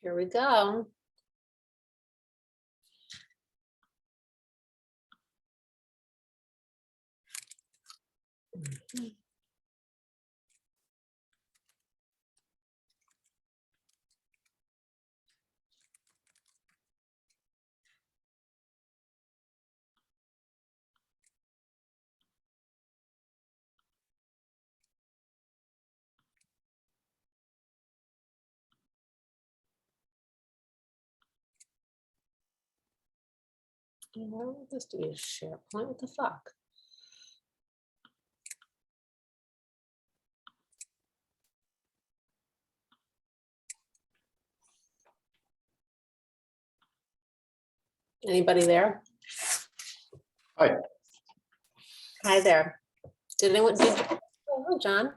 Here we go. Why would this do a SharePoint? What the fuck? Anybody there? Hi. Hi there. Did anyone, oh, John?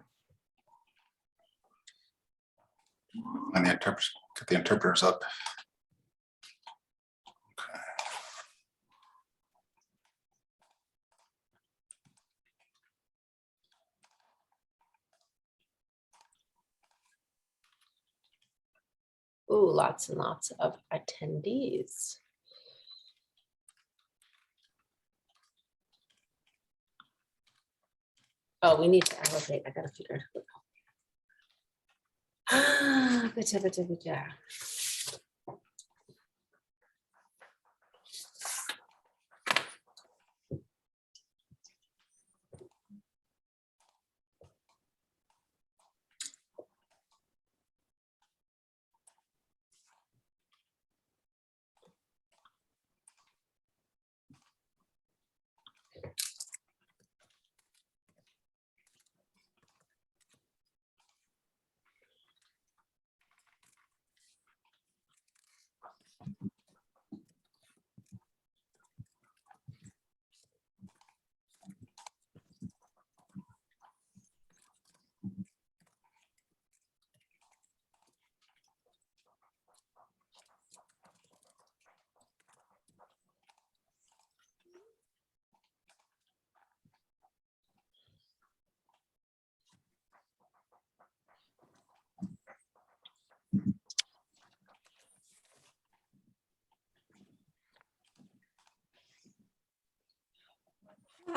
And the interpreters, get the interpreters up. Ooh, lots and lots of attendees. Oh, we need to elevate. I gotta figure it out. Gotcha.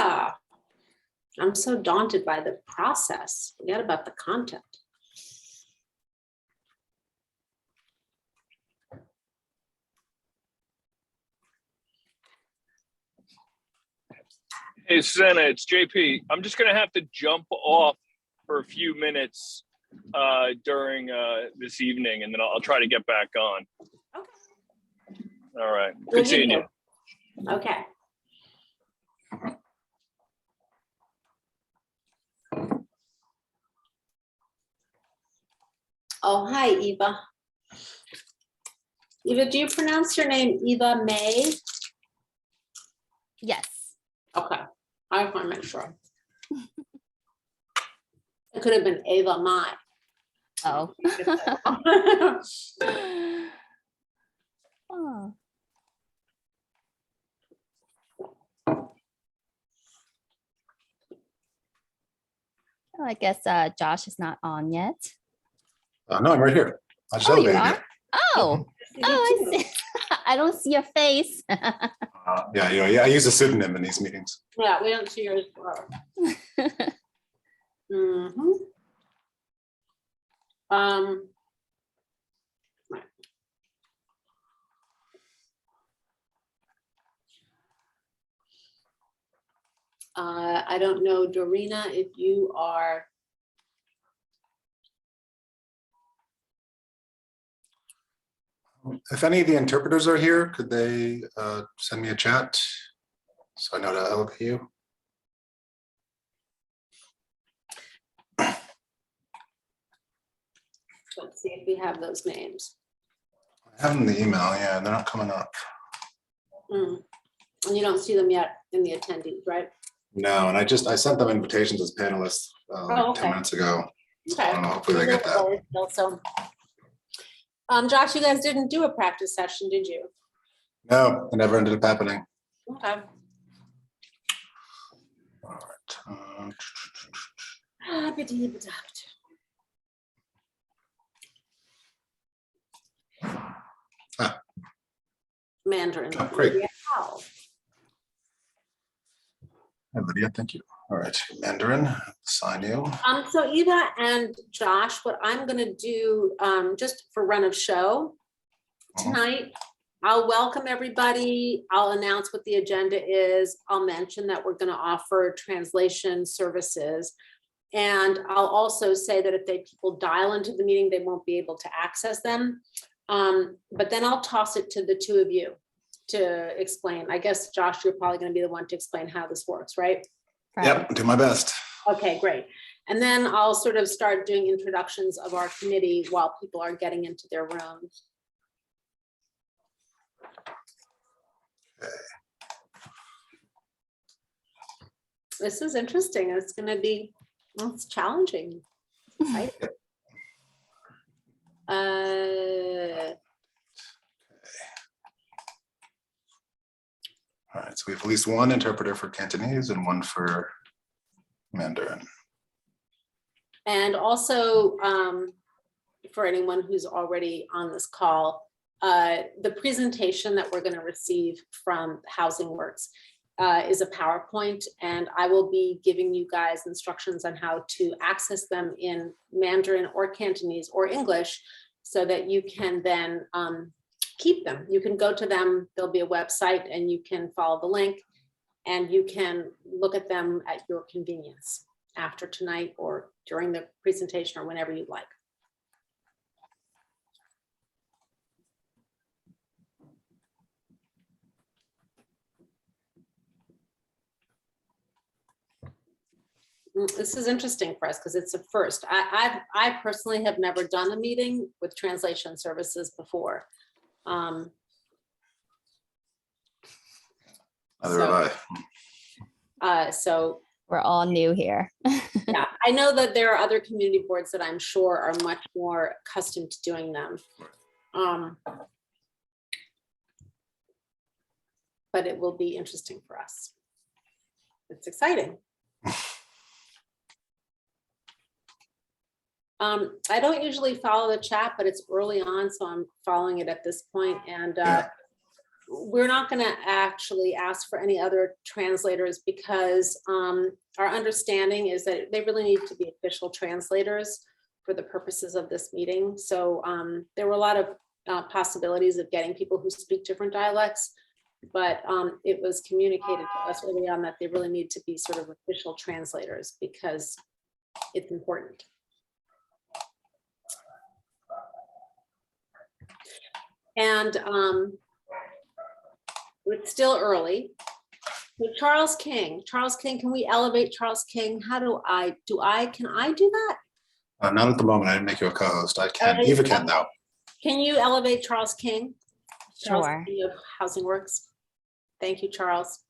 Ah, I'm so daunted by the process. Forget about the content. Hey, Susanna, it's JP. I'm just going to have to jump off for a few minutes during this evening, and then I'll try to get back on. Okay. All right. Good seeing you. Okay. Oh, hi, Eva. Eva, do you pronounce your name Eva May? Yes. Okay, I want to make sure. It could have been Ava Mai. Oh. Oh. Oh, I guess Josh is not on yet. No, I'm right here. I just Oh, you elevated are? Oh, oh, I see. I don't see your face. Yeah, I use a pseudonym in these meetings. Yeah, we don't see yours. Mm-hmm. Right. I don't know, Dorina, if you are. If any of the interpreters are here, could they send me a chat so I know to elevate you? Let's see if we have those names. I have them in the email, yeah, they're not coming up. And you don't see them yet in the attendees, right? No, and I sent them invitations as panelists like 10 minutes ago. Okay. I don't know, hopefully they get that. Also, Josh, you guys didn't do a practice session, did you? No, it never ended up happening. Okay. All right. Mandarin. Oh, great. Wow. Hi, Lydia, thank you. All right, Mandarin, sign you. So Eva and Josh, what I'm gonna do, just for run of show tonight, I'll welcome everybody. I'll announce what the agenda is. I'll mention that we're gonna offer translation services. And I'll also say that if people dial into the meeting, they won't be able to access them. But then I'll toss it to the two of you to explain. I guess, Josh, you're probably gonna be the one to explain how this works, right? Yep, do my best. Okay, great. And then I'll sort of start doing introductions of our committee while people are getting into their rooms. Okay. This is interesting. It's going to be, well, it's challenging, right? All right, so we have at least one interpreter for Cantonese and one for Mandarin. And also, for anyone who's already on this call, the presentation that we're going to receive from Housing Works is a PowerPoint, and I will be giving you guys instructions on how to access them in Mandarin or Cantonese or English so that you can then keep them. You can go to them, there'll be a website, and you can follow the link, and you can look at them at your convenience after tonight or during the presentation or whenever you'd like. This is interesting for us because it's a first. I personally have never done a meeting with translation services before. Neither So- have I. So We're all new here. yeah, I know that there are other community boards that I'm sure are much more accustomed to doing them. But it will be interesting for us. It's exciting. I don't usually follow the chat, but it's early on, so I'm following it at this point. And we're not going to actually ask for any other translators because our understanding is that they really need to be official translators for the purposes of this meeting. So there were a lot of possibilities of getting people who speak different dialects, but it was communicated to us early on that they really need to be sort of official translators because it's important. And it's still early. So Charles King, can we elevate Charles King? How can I do that? Not at the moment. I didn't make you a co-host. I can. Okay. Eva can now. Can you elevate Charles King? Charles Sure. King of Housing Works. Thank you, Charles.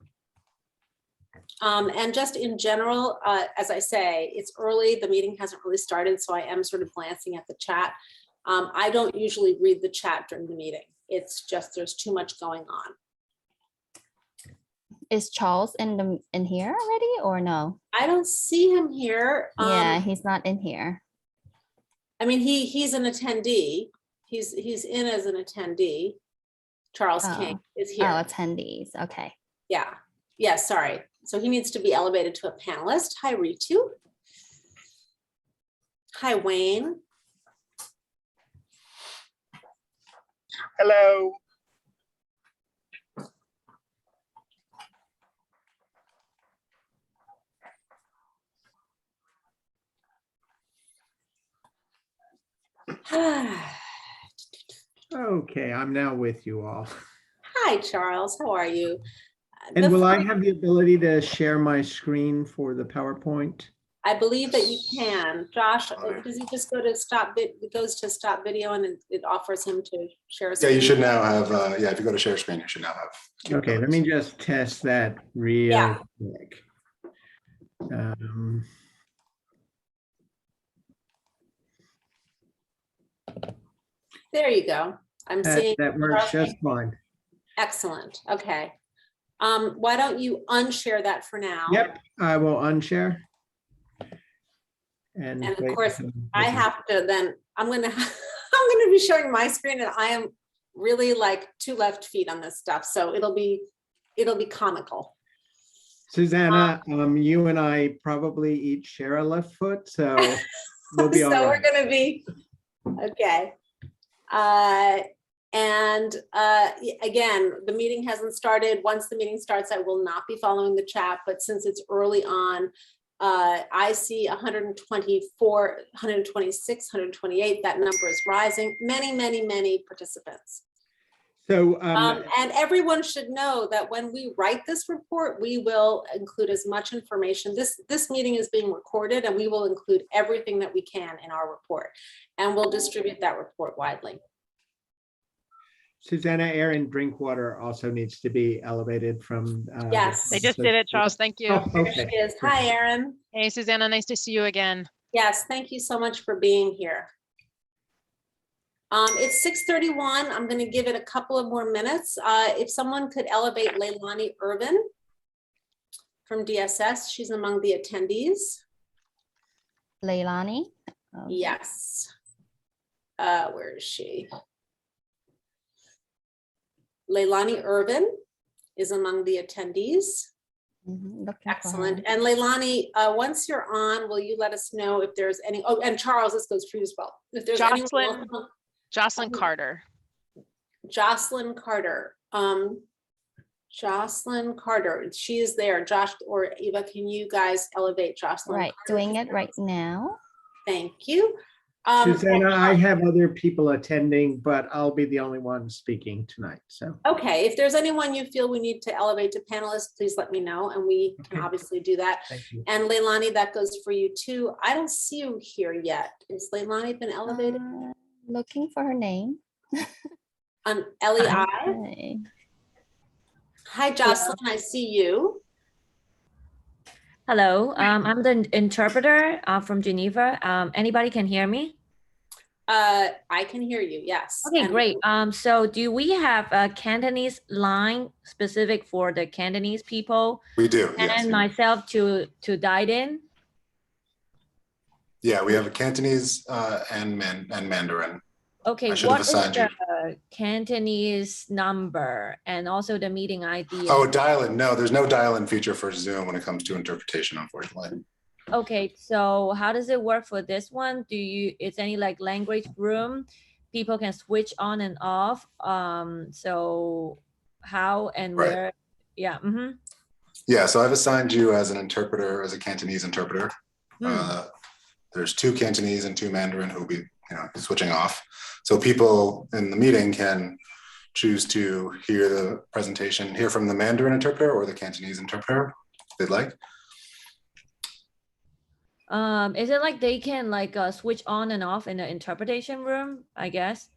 And just in general, as I say, it's early. The meeting hasn't really started, so I am sort of glancing at the chat. I don't usually read the chat during the meeting. It's just there's too much going on. Is Charles in here already or no? I don't see him here. Yeah, he's not in here. I mean, he's an attendee. He's in as an attendee. Charles King is here. Oh, attendees. Okay. Yeah. Yeah, sorry. So he needs to be elevated to a panelist. Hi, Ritu. Hi, Wayne. Hello. Okay, I'm now with you all. Hi, Charles. How are you? And will I Before- have the ability to share my screen for the PowerPoint? I believe that you can. Josh, does he just go to stop? It goes to stop video and it offers him to share. Yeah, you screen? should now have, yeah, if you go to share screen, you should now have. Okay, let me just test that real Yeah. quick. There you go. I'm seeing. That works Charles just fine. Excellent. Okay. Why don't you unshare that for now? Yep, I will unshare. And And of wait course, until I this is- have to then, I'm gonna, going to be showing my screen, and I am really like 2 left feet on this stuff. So it'll be comical. Susanna, you and I probably each share a left foot, so we'll be all So right. we're going to be okay. Again, the meeting hasn't started. Once the meeting starts, I will not be following the chat, but since it's early on, I see 124, 126, 128. That number is rising. Many participants. So, And everyone should know that when we write this report, we will include as much information. This meeting is being recorded, and we will include everything that we can in our report, and we'll distribute that report widely. Susanna, Aaron Drinkwater also needs to be elevated from. Yes. They just did it, Charles. Thank you. Oh, There she okay. is. Hi, Erin. Hey, Susanna, nice to see you again. Yes, thank you so much for being here. It's 6:31. I'm going to give it a couple of more minutes. If someone could elevate Leilani Irvin from DSS, she's among the attendees. Leilani. Yes. Where is she? Leilani Irvin is among the attendees. Excellent. And Leilani, once you're on, will you let us know if there's any, oh, and Charles, this goes for you as well. If there's anyone else. Jocelyn Carter. Jocelyn Carter. Jocelyn Carter. She is there. Josh or Eva, can you guys elevate Jocelyn? Right, Carter? doing it right now. Thank you. Susanna, I have other people attending, but I'll be the only one speaking tonight, so. Okay, if there's anyone you feel we need to elevate to panelists, please let me know, and we can Okay. obviously do that. Thank you. And Leilani, that goes for you too. I don't see you here yet. Is Leilani been elevated? Looking for her name. LEI? Okay. Hi, Jocelyn, I see you. Hello, I'm the interpreter from Geneva. Anybody can hear me? I can hear you, yes. Okay, And- great. So do we have a Cantonese line specific for the Cantonese people We do, and yes. myself to dive in? Yeah, we have a Cantonese and Mandarin. Okay, I should have what is assigned you. the Cantonese number and also the meeting ID? Oh, dial-in. No, there's no dial-in feature for Zoom when it comes to interpretation, unfortunately. Okay, so how does it work for this one? Is any like language room? People can switch on and off. So how and Right. where? Yeah. Mm-hmm. Yeah, so I've assigned you as an interpreter, as a Cantonese interpreter. There's 2 Cantonese and 2 Mandarin who will be, switching off. So people in the meeting can choose to hear the presentation, hear from the Mandarin interpreter or the Cantonese interpreter, if they'd like. Is it like they can like switch on and off in the interpretation room, I guess?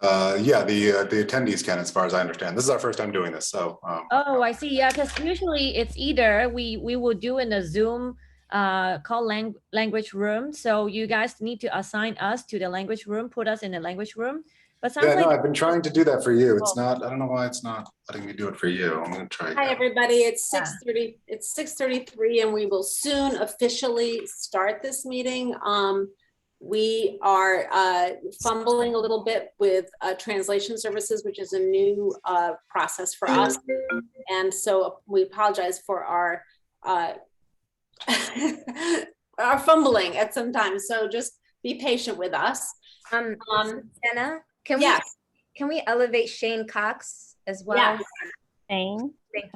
Yeah, the attendees can, as far as I understand. This is our first time doing this, so. Oh, I see. Yeah, because usually it's either we will do in a Zoom call language room. So you guys need to assign us to the language room, put us in the language room. But sounds Yeah, no, like I've been trying to do that for you. It's not, I don't know why it's not letting me do it for you. I'm gonna try Hi, again. everybody. It's Yeah. 6:30. It's 6:33, and we will soon officially start this meeting. We are fumbling a little bit with translation services, which is a new process for us. And so we apologize for our our fumbling at some time. So just be patient with us. Anna, can Yes. we elevate Shane Cox as well? Yes. Shane. Thank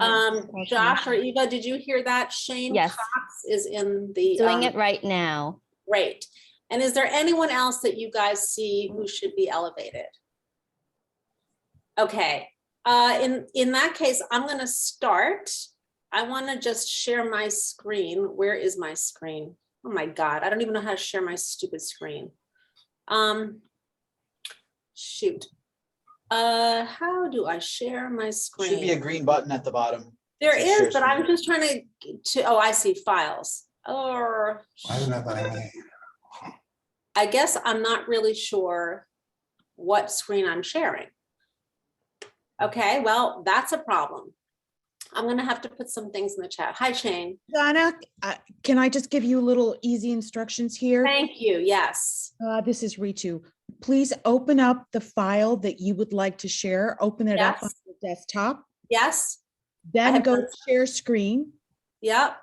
you. Josh or Eva, did you hear that? Shane Yes. Cox is in the Doing it right now. Great. And is there anyone else that you guys see who should be elevated? Okay, in that case, I'm gonna start. I wanna just share my screen. Where is my screen? Oh my God, I don't even know how to share my stupid screen. Shoot. How do I share my screen? Should be a green button at the bottom. There to share is, but I'm screen. just trying to, oh, I see files. Or Why isn't that letting me? I guess I'm not really sure what screen I'm sharing. Okay, well, that's a problem. I'm gonna have to put some things in the chat. Hi, Shane. Donna, can I just give you little easy instructions here? Thank you, yes. This is Ritu. please open up the file that you would like to share. Open it up on Yes. the desktop. Yes. Then have go done to share screen. Yep.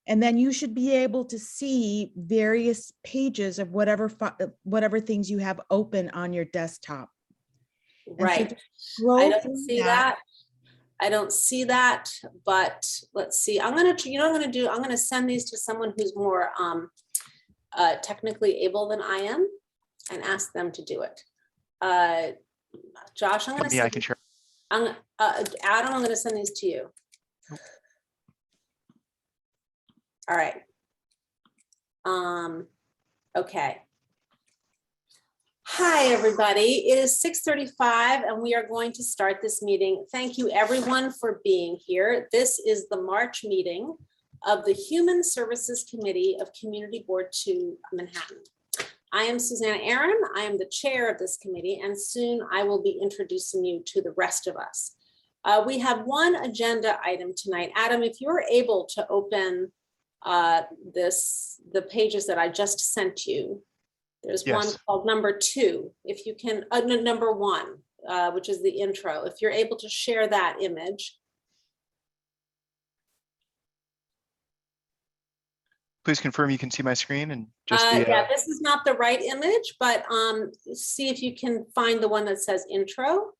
And then you should be able to see various pages of whatever things you have open on your desktop. And so Right. just scroll I don't through see that. I don't see that, but let's see. I'm gonna do. I'm gonna send these to someone who's more technically able than I am, and ask them to do it. Josh, I'm gonna. Yeah, I can share. Adam, I'm gonna send these to you. All right. Okay. Hi, everybody. It is 6:35 and we are going to start this meeting. Thank you everyone for being here. This is the March meeting of the Human Services Committee of Community Board 2 Manhattan. I am Susanna Aaron. I am the chair of this committee, and soon I will be introducing you to the rest of us. We have one agenda item tonight. Adam, if you're able to open the pages that I just sent you. There's one Yes. called number 2. If you can, no, number 1, which is the intro. If you're able to share that image. Please confirm you can see my screen and just the. Yeah, this is not the right image, but see if you can find the one that says intro.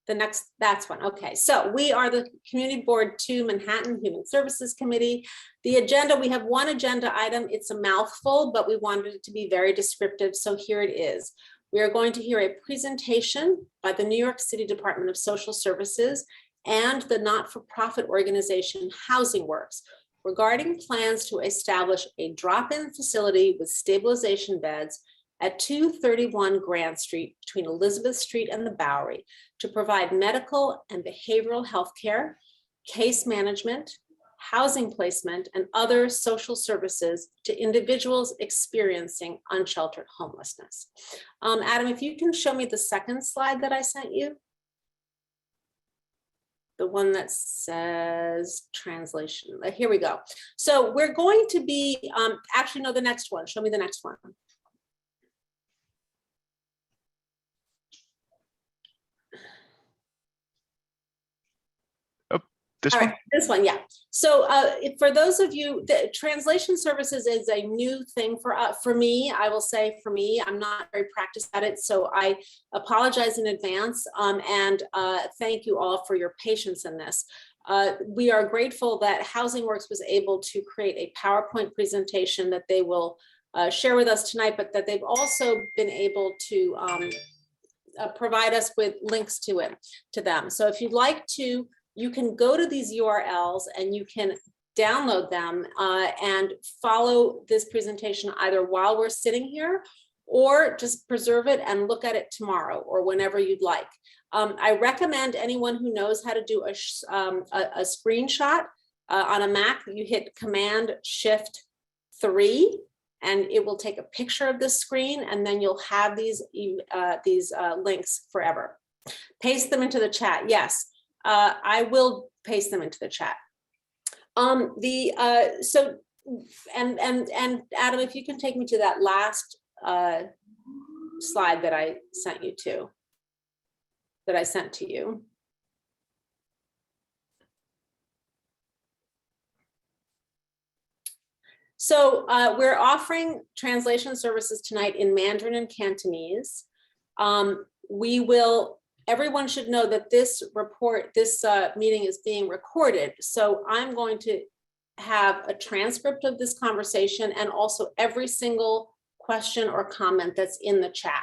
The next, that's one. Okay, so we are the Community Board 2 Manhattan Human Services Committee. The agenda, we have one agenda item. It's a mouthful, but we wanted it to be very descriptive. So here it is. We are going to hear a presentation by the New York City Department of Social Services and the not-for-profit organization Housing Works regarding plans to establish a drop-in facility with stabilization beds at 231 Grand Street between Elizabeth Street and the Bowery to provide medical and behavioral health care, case management, housing placement, and other social services to individuals experiencing unsheltered homelessness. Adam, if you can show me the second slide that I sent you. The one that says translation. Here we go. So we're going to be, actually, no, the next one. Show me the next one. This All one? right, this one, yeah. So for those of you, the translation services is a new thing for me. I will say for me, I'm not very practiced at it, so I apologize in advance and thank you all for your patience in this. We are grateful that Housing Works was able to create a PowerPoint presentation that they will share with us tonight, but that they've also been able to provide us with links to them. So if you'd like to, you can go to these URLs and you can download them and follow this presentation either while we're sitting here or just preserve it and look at it tomorrow or whenever you'd like. I recommend anyone who knows how to do a screenshot on a Mac, you hit Command-Shift-3 and it will take a picture of the screen and then you'll have these links forever. Paste them into the chat, yes. I will paste them into the chat. And Adam, if you can take me to that last slide that I sent you to, that I sent to you. So we're offering translation services tonight in Mandarin and Cantonese. Everyone should know that this meeting is being recorded. So I'm going to have a transcript of this conversation and also every single question or comment that's in the chat.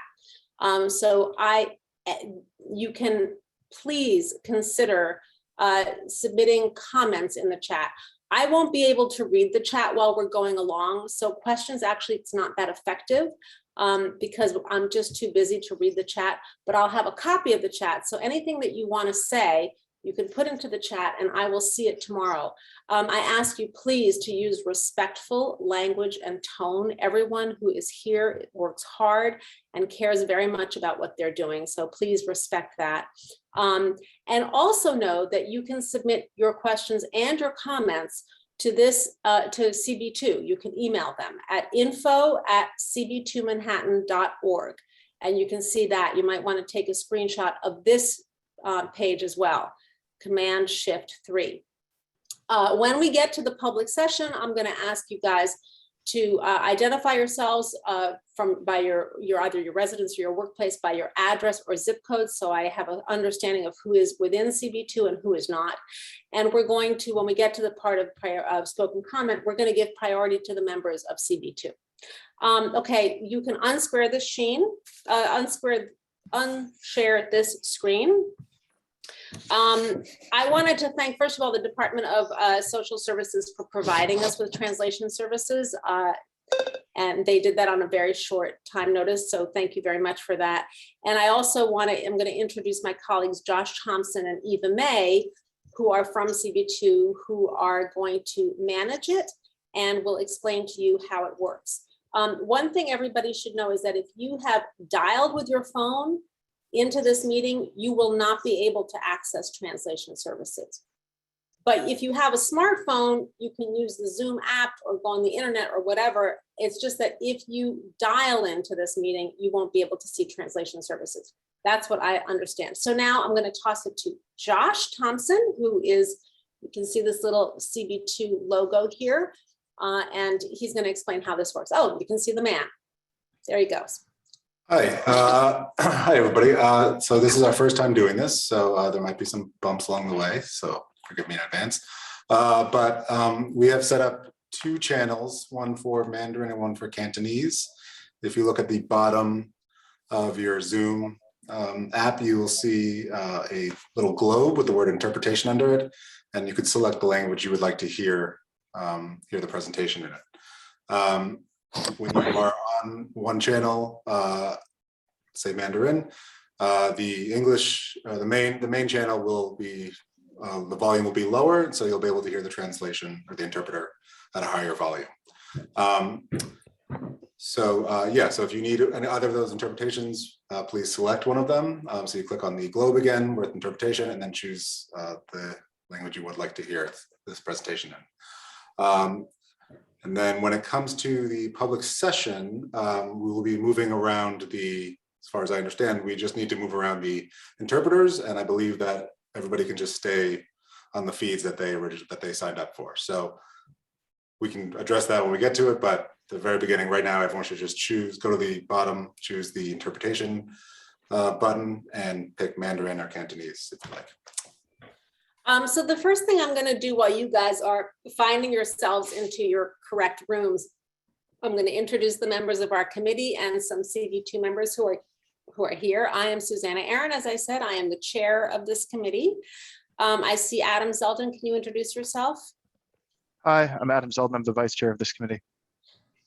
So you can please consider submitting comments in the chat. I won't be able to read the chat while we're going along. So questions, actually, it's not that effective. Because I'm just too busy to read the chat, but I'll have a copy of the chat. So anything that you want to say, you can put into the chat and I will see it tomorrow. I ask you please to use respectful language and tone. Everyone who is here works hard and cares very much about what they're doing. So please respect that. And also know that you can submit your questions and your comments to CB2. You can email them at info@cb2manhattan.org. And you can see that. You might want to take a screenshot of this page as well. Command Shift 3. When we get to the public session, I'm going to ask you guys to identify yourselves by your either your residence or your workplace by your address or zip code. So I have an understanding of who is within CB2 and who is not. And we're going to, when we get to the part of spoken comment, we're going to give priority to the members of CB2. Okay, you can unshare this unshare this screen. I wanted to thank, first of all, the Department of Social Services for providing us with translation services. And they did that on a very short time notice. So thank you very much for that. And I also I'm going to introduce my colleagues, Josh Thompson and Eva May, who are from CB2, who are going to manage it and will explain to you how it works. One thing everybody should know is that if you have dialed with your phone into this meeting, you will not be able to access translation services. But if you have a smartphone, you can use the Zoom app or go on the internet or whatever. It's just that if you dial into this meeting, you won't be able to see translation services. That's what I understand. So now I'm going to toss it to Josh Thompson, who is, you can see this little CB2 logo here, and he's going to explain how this works. Oh, you can see the man. There he goes. Hi, hi everybody. So this is our first time doing this, so there might be some bumps along the way, so forgive me in advance. But we have set up two channels, one for Mandarin and one for Cantonese. If you look at the bottom of your Zoom app, you will see a little globe with the word interpretation under it, and you could select the language you would like to hear the presentation in it. When you are on one channel, say Mandarin, the English, the main channel will be, the volume will be lower, so you'll be able to hear the translation or the interpreter at a higher volume. So if you need either of those interpretations, please select one of them. So you click on the globe again with interpretation and then choose the language you would like to hear this presentation in. And then when it comes to the public session, we will be moving around as far as I understand, we just need to move around the interpreters, and I believe that everybody can just stay on the feeds that they signed up for. So we can address that when we get to it, but at the very beginning, right now, everyone should just go to the bottom, choose the interpretation button, and pick Mandarin or Cantonese if you like. So the first thing I'm going to do while you guys are finding yourselves into your correct rooms, I'm going to introduce the members of our committee and some CB2 members who are here. I am Susanna Aaron. As I said, I am the chair of this committee. I see Adam Zeldin. Can you introduce yourself? Hi, I'm Adam Zeldin. I'm the vice chair of this committee.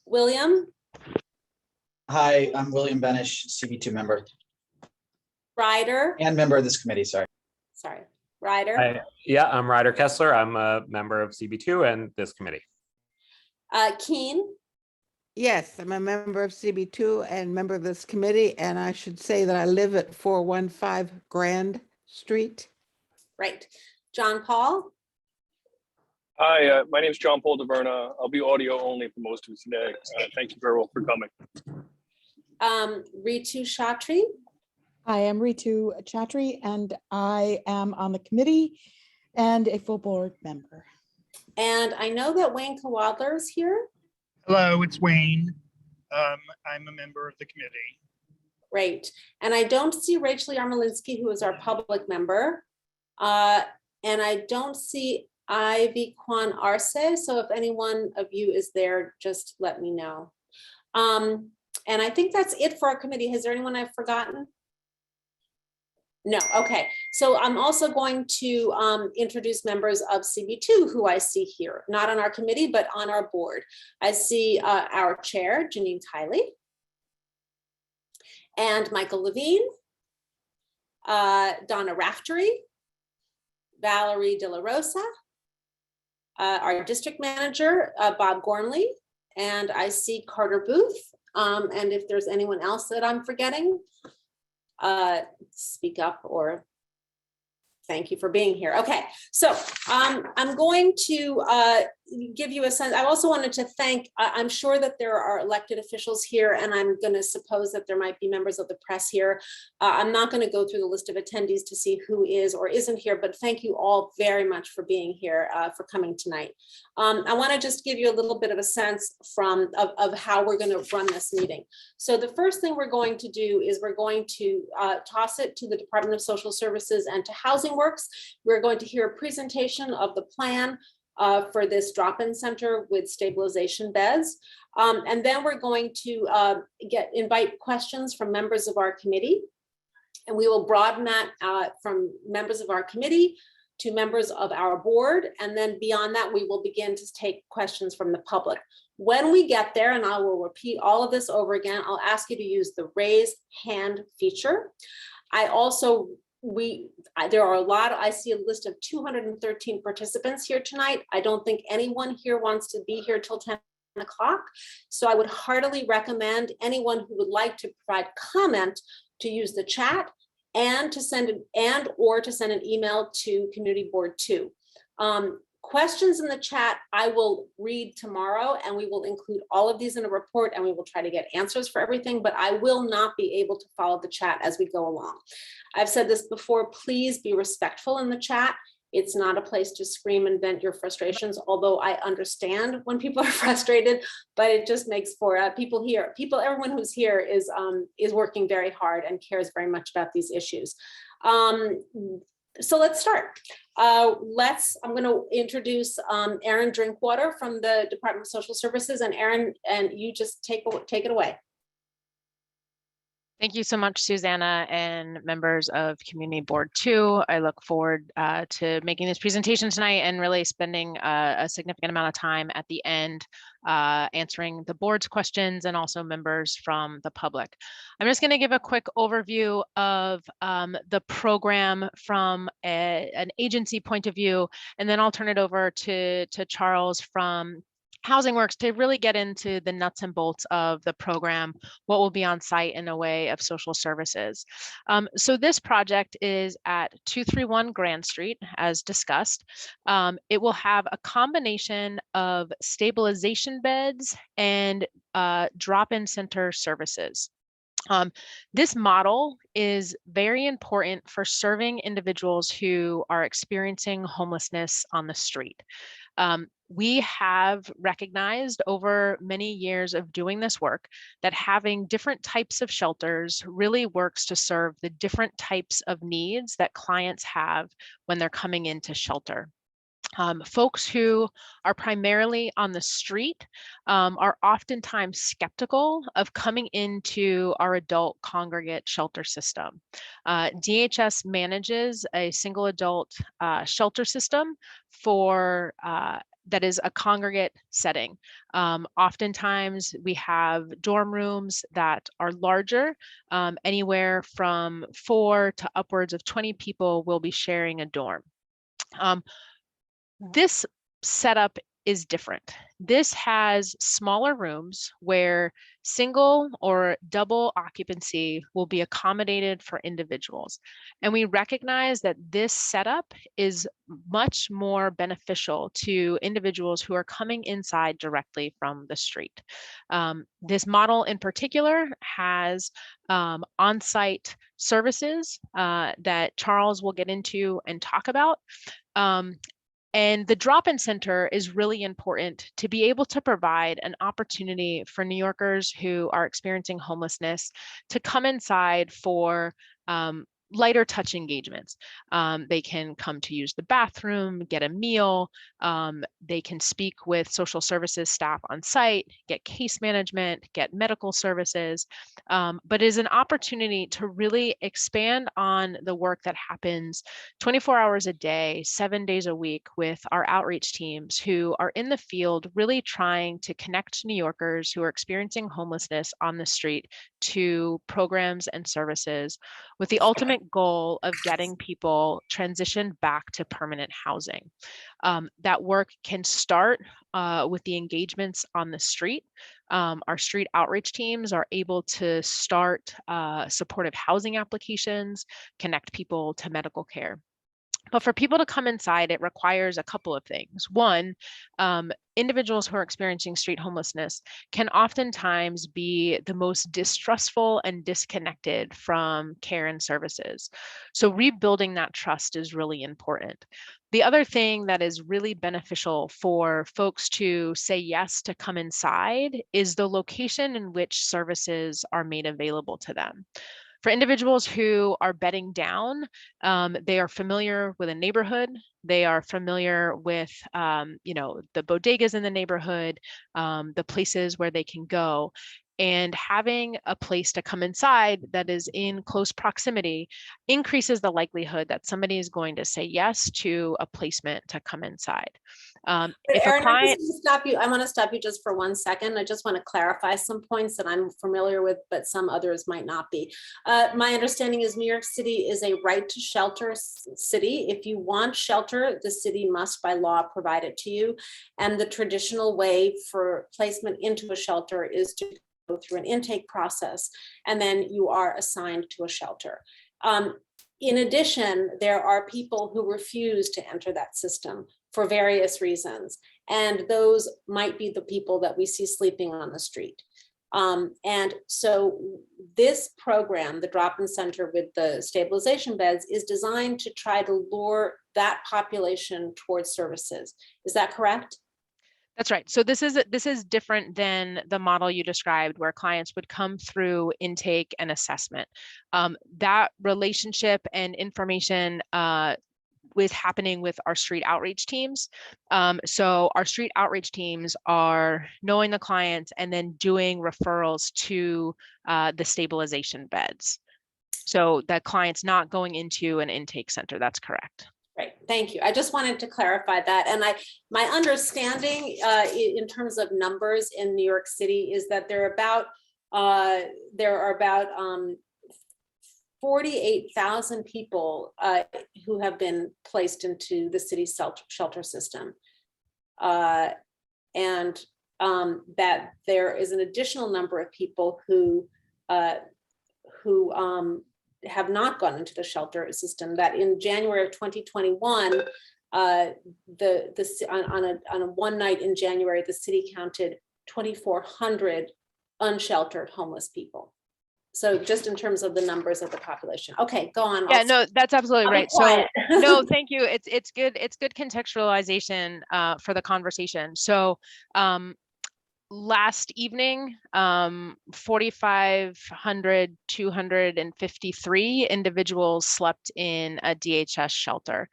William? Hi, I'm William Benish, CB2 member. Ryder? And member of this committee, sorry. Sorry. Ryder? Hi. Yeah, I'm Ryder Kessler. I'm a member of CB2 and this committee. Keen? Yes, I'm a member of CB2 and member of this committee, and I should say that I live at 415 Grand Street. Right. John Paul? Hi, my name is John Paul DeVerna. I'll be audio only for most of today. Thank you very well for coming. Ritu Chatri? I am Ritu Chatri, and I am on the committee and a full board member. And I know that Wayne Kawadler is here. Hello, it's Wayne. I'm a member of the committee. Great. And I don't see Rachel Yarmolinsky, who is our public member. And I don't see Ivy Kwan Arce. So if anyone of you is there, just let me know. And I think that's it for our committee. Is there anyone I've forgotten? No, okay. So I'm also going to introduce members of CB2 who I see here, not on our committee, but on our board. I see our chair, Janine Kiley, and Michael Levine, Donna Raftery, Valerie De La Rosa, our district manager, Bob Gormley, and I see Carter Booth. And if there's anyone else that I'm forgetting, speak up or thank you for being here. Okay, so I'm going to give you a sense, I also wanted to thank, I'm sure that there are elected officials here, and I'm going to suppose that there might be members of the press here. I'm not going to go through the list of attendees to see who is or isn't here, but thank you all very much for being here, for coming tonight. I want to just give you a little bit of a sense of how we're going to run this meeting. So the first thing we're going to do is we're going to toss it to the Department of Social Services and to Housing Works. We're going to hear a presentation of the plan for this drop-in center with stabilization beds. And then we're going to invite questions from members of our committee. And we will broaden that from members of our committee to members of our board. And then beyond that, we will begin to take questions from the public. When we get there, and I will repeat all of this over again, I'll ask you to use the raise hand feature. I also there are a lot, I see a list of 213 participants here tonight. I don't think anyone here wants to be here till 10 o'clock. So I would heartily recommend anyone who would like to provide comment to use the chat and to send an email to Community Board 2. Questions in the chat, I will read tomorrow, and we will include all of these in a report, and we will try to get answers for everything, but I will not be able to follow the chat as we go along. I've said this before, please be respectful in the chat. It's not a place to scream and vent your frustrations, although I understand when people are frustrated, but it just makes for everyone who's here is working very hard and cares very much about these issues. So let's start. I'm going to introduce Erin Drinkwater from the Department of Social Services, and Erin, and you just take it away. Thank you so much, Susanna, and members of Community Board 2. I look forward to making this presentation tonight and really spending a significant amount of time at the end answering the board's questions and also members from the public. I'm just going to give a quick overview of the program from an agency point of view, and then I'll turn it over to Charles from Housing Works to really get into the nuts and bolts of the program, what will be on site in a way of social services. So this project is at 231 Grand Street, as discussed. It will have a combination of stabilization beds and drop-in center services. This model is very important for serving individuals who are experiencing homelessness on the street. We have recognized over many years of doing this work that having different types of shelters really works to serve the different types of needs that clients have when they're coming into shelter. Folks who are primarily on the street are oftentimes skeptical of coming into our adult congregate shelter system. DHS manages a single adult shelter system for that is a congregate setting. Oftentimes we have dorm rooms that are larger, anywhere from 4 to upwards of 20 people will be sharing a dorm. This setup is different. This has smaller rooms where single or double occupancy will be accommodated for individuals. And we recognize that this setup is much more beneficial to individuals who are coming inside directly from the street. This model in particular has on-site services that Charles will get into and talk about. And the drop-in center is really important to be able to provide an opportunity for New Yorkers who are experiencing homelessness to come inside for lighter touch engagements. They can come to use the bathroom, get a meal, they can speak with social services staff on site, get case management, get medical services, but it is an opportunity to really expand on the work that happens 24 hours a day, 7 days a week with our outreach teams who are in the field really trying to connect New Yorkers who are experiencing homelessness on the street to programs and services with the ultimate goal of getting people transitioned back to permanent housing. That work can start with the engagements on the street. Our street outreach teams are able to start supportive housing applications, connect people to medical care. But for people to come inside, it requires a couple of things. One, individuals who are experiencing street homelessness can oftentimes be the most distrustful and disconnected from care and services. So rebuilding that trust is really important. The other thing that is really beneficial for folks to say yes to come inside is the location in which services are made available to them. For individuals who are bedding down, they are familiar with a neighborhood. They are familiar with, the bodegas in the neighborhood, the places where they can go. And having a place to come inside that is in close proximity increases the likelihood that somebody is going to say yes to a placement to come inside. But If a Erin, client, I want to stop you just for 1 second. I just want to clarify some points that I'm familiar with, but some others might not be. My understanding is New York City is a right to shelter city. If you want shelter, the city must by law provide it to you. And the traditional way for placement into a shelter is to go through an intake process, and then you are assigned to a shelter. In addition, there are people who refuse to enter that system for various reasons. And those might be the people that we see sleeping on the street. And so this program, the drop-in center with the stabilization beds, is designed to try to lure that population towards services. Is that correct? That's right. So this is different than the model you described, where clients would come through intake and assessment. That relationship and information was happening with our street outreach teams. So our street outreach teams are knowing the clients and then doing referrals to the stabilization beds. So that client's not going into an intake center. That's correct. Great, thank you. I just wanted to clarify that. And my understanding in terms of numbers in New York City is that there are about 48,000 people who have been placed into the city shelter system. And that there is an additional number of people who have not gone into the shelter system, that in January of 2021, on a one night in January, the city counted 2,400 unsheltered homeless people. So just in terms of the numbers of the population. Okay, go on. Yeah, no, that's absolutely right. So no, thank you. It's good contextualization for the conversation. So last evening, 253 individuals slept in a DHS shelter.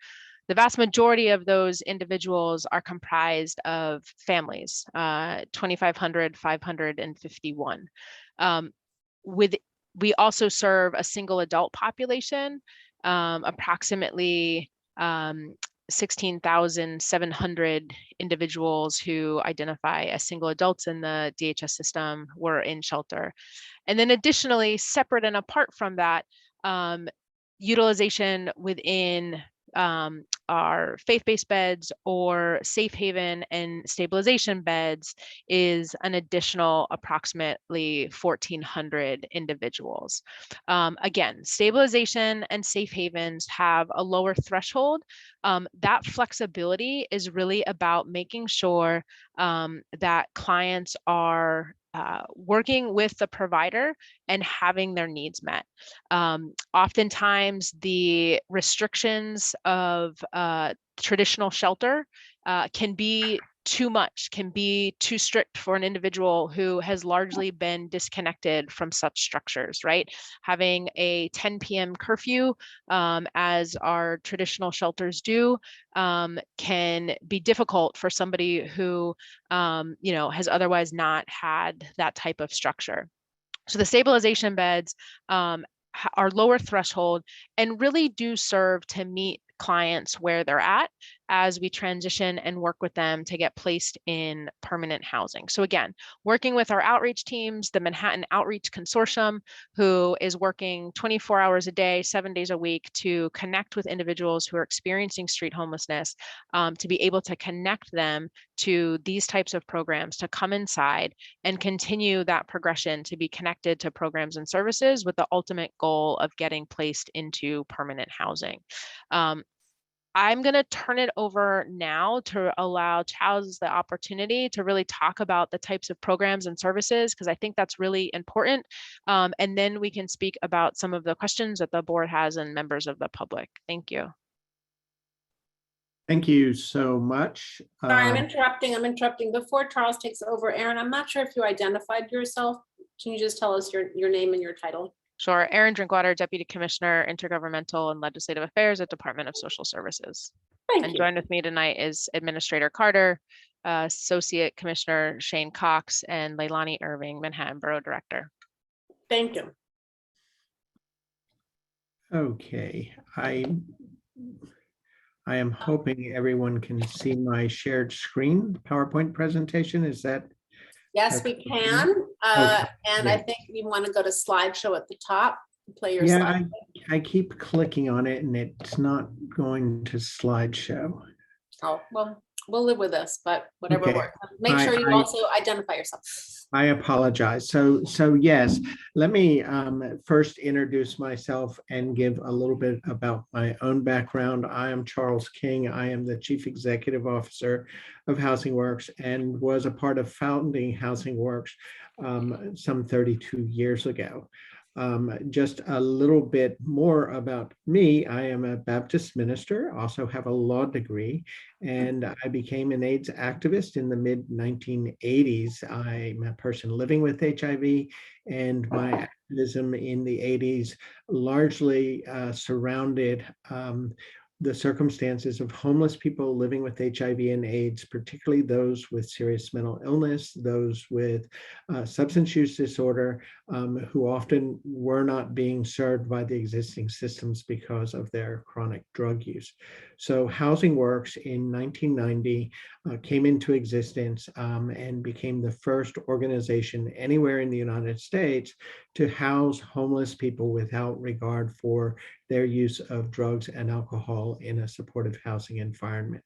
The vast majority of those individuals are comprised of families, 551. We also serve a single adult population, approximately 16,700 individuals who identify as single adults in the DHS system were in shelter. And then additionally, separate and apart from that, utilization within our faith-based beds or safe haven and stabilization beds is an additional approximately 1,400 individuals. Again, stabilization and safe havens have a lower threshold. That flexibility is really about making sure that clients are working with the provider and having their needs met. Oftentimes the restrictions of traditional shelter can be too much, can be too strict for an individual who has largely been disconnected from such structures, right? Having a 10 p.m. curfew, as our traditional shelters do, can be difficult for somebody who, has otherwise not had that type of structure. So the stabilization beds are lower threshold and really do serve to meet clients where they're at as we transition and work with them to get placed in permanent housing. So again, working with our outreach teams, the Manhattan Outreach Consortium, who is working 24 hours a day, 7 days a week to connect with individuals who are experiencing street homelessness, to be able to connect them to these types of programs, to come inside and continue that progression to be connected to programs and services with the ultimate goal of getting placed into permanent housing. I'm going to turn it over now to allow Chaz the opportunity to really talk about the types of programs and services, because I think that's really important. And then we can speak about some of the questions that the board has and members of the public. Thank you. Thank you so much. Sorry, I'm interrupting. Before Charles takes over, Aaron, I'm not sure if you identified yourself. Can you just tell us your name and your title? Sure. Aaron Drinkwater, Deputy Commissioner, Intergovernmental and Legislative Affairs at Department of Social Services. Thank and you. joined with me tonight is Administrator Carter, Associate Commissioner Shane Cox, and Leilani Irving, Manhattan Borough Director. Thank you. Okay, I am hoping everyone can see my shared screen PowerPoint presentation. Is that? Yes, we can. Okay, And great. I think you want to go to slideshow at the top. Play your Yeah, slide. I keep clicking on it and it's not going to slideshow. Oh, well, we'll live with this, but whatever Okay. works. Make sure you also identify yourself. I apologize. So yes, let me first introduce myself and give a little bit about my own background. I am Charles King. I am the Chief Executive Officer of Housing Works and was a part of founding Housing Works some 32 years ago. Just a little bit more about me. I am a Baptist minister, also have a law degree, and I became an AIDS activist in the mid-1980s. I'm a person living with HIV, and my activism in the 80s largely surrounded the circumstances of homeless people living with HIV and AIDS, particularly those with serious mental illness, those with substance use disorder, who often were not being served by the existing systems because of their chronic drug use. So Housing Works in 1990 came into existence and became the first organization anywhere in the United States to house homeless people without regard for their use of drugs and alcohol in a supportive housing environment.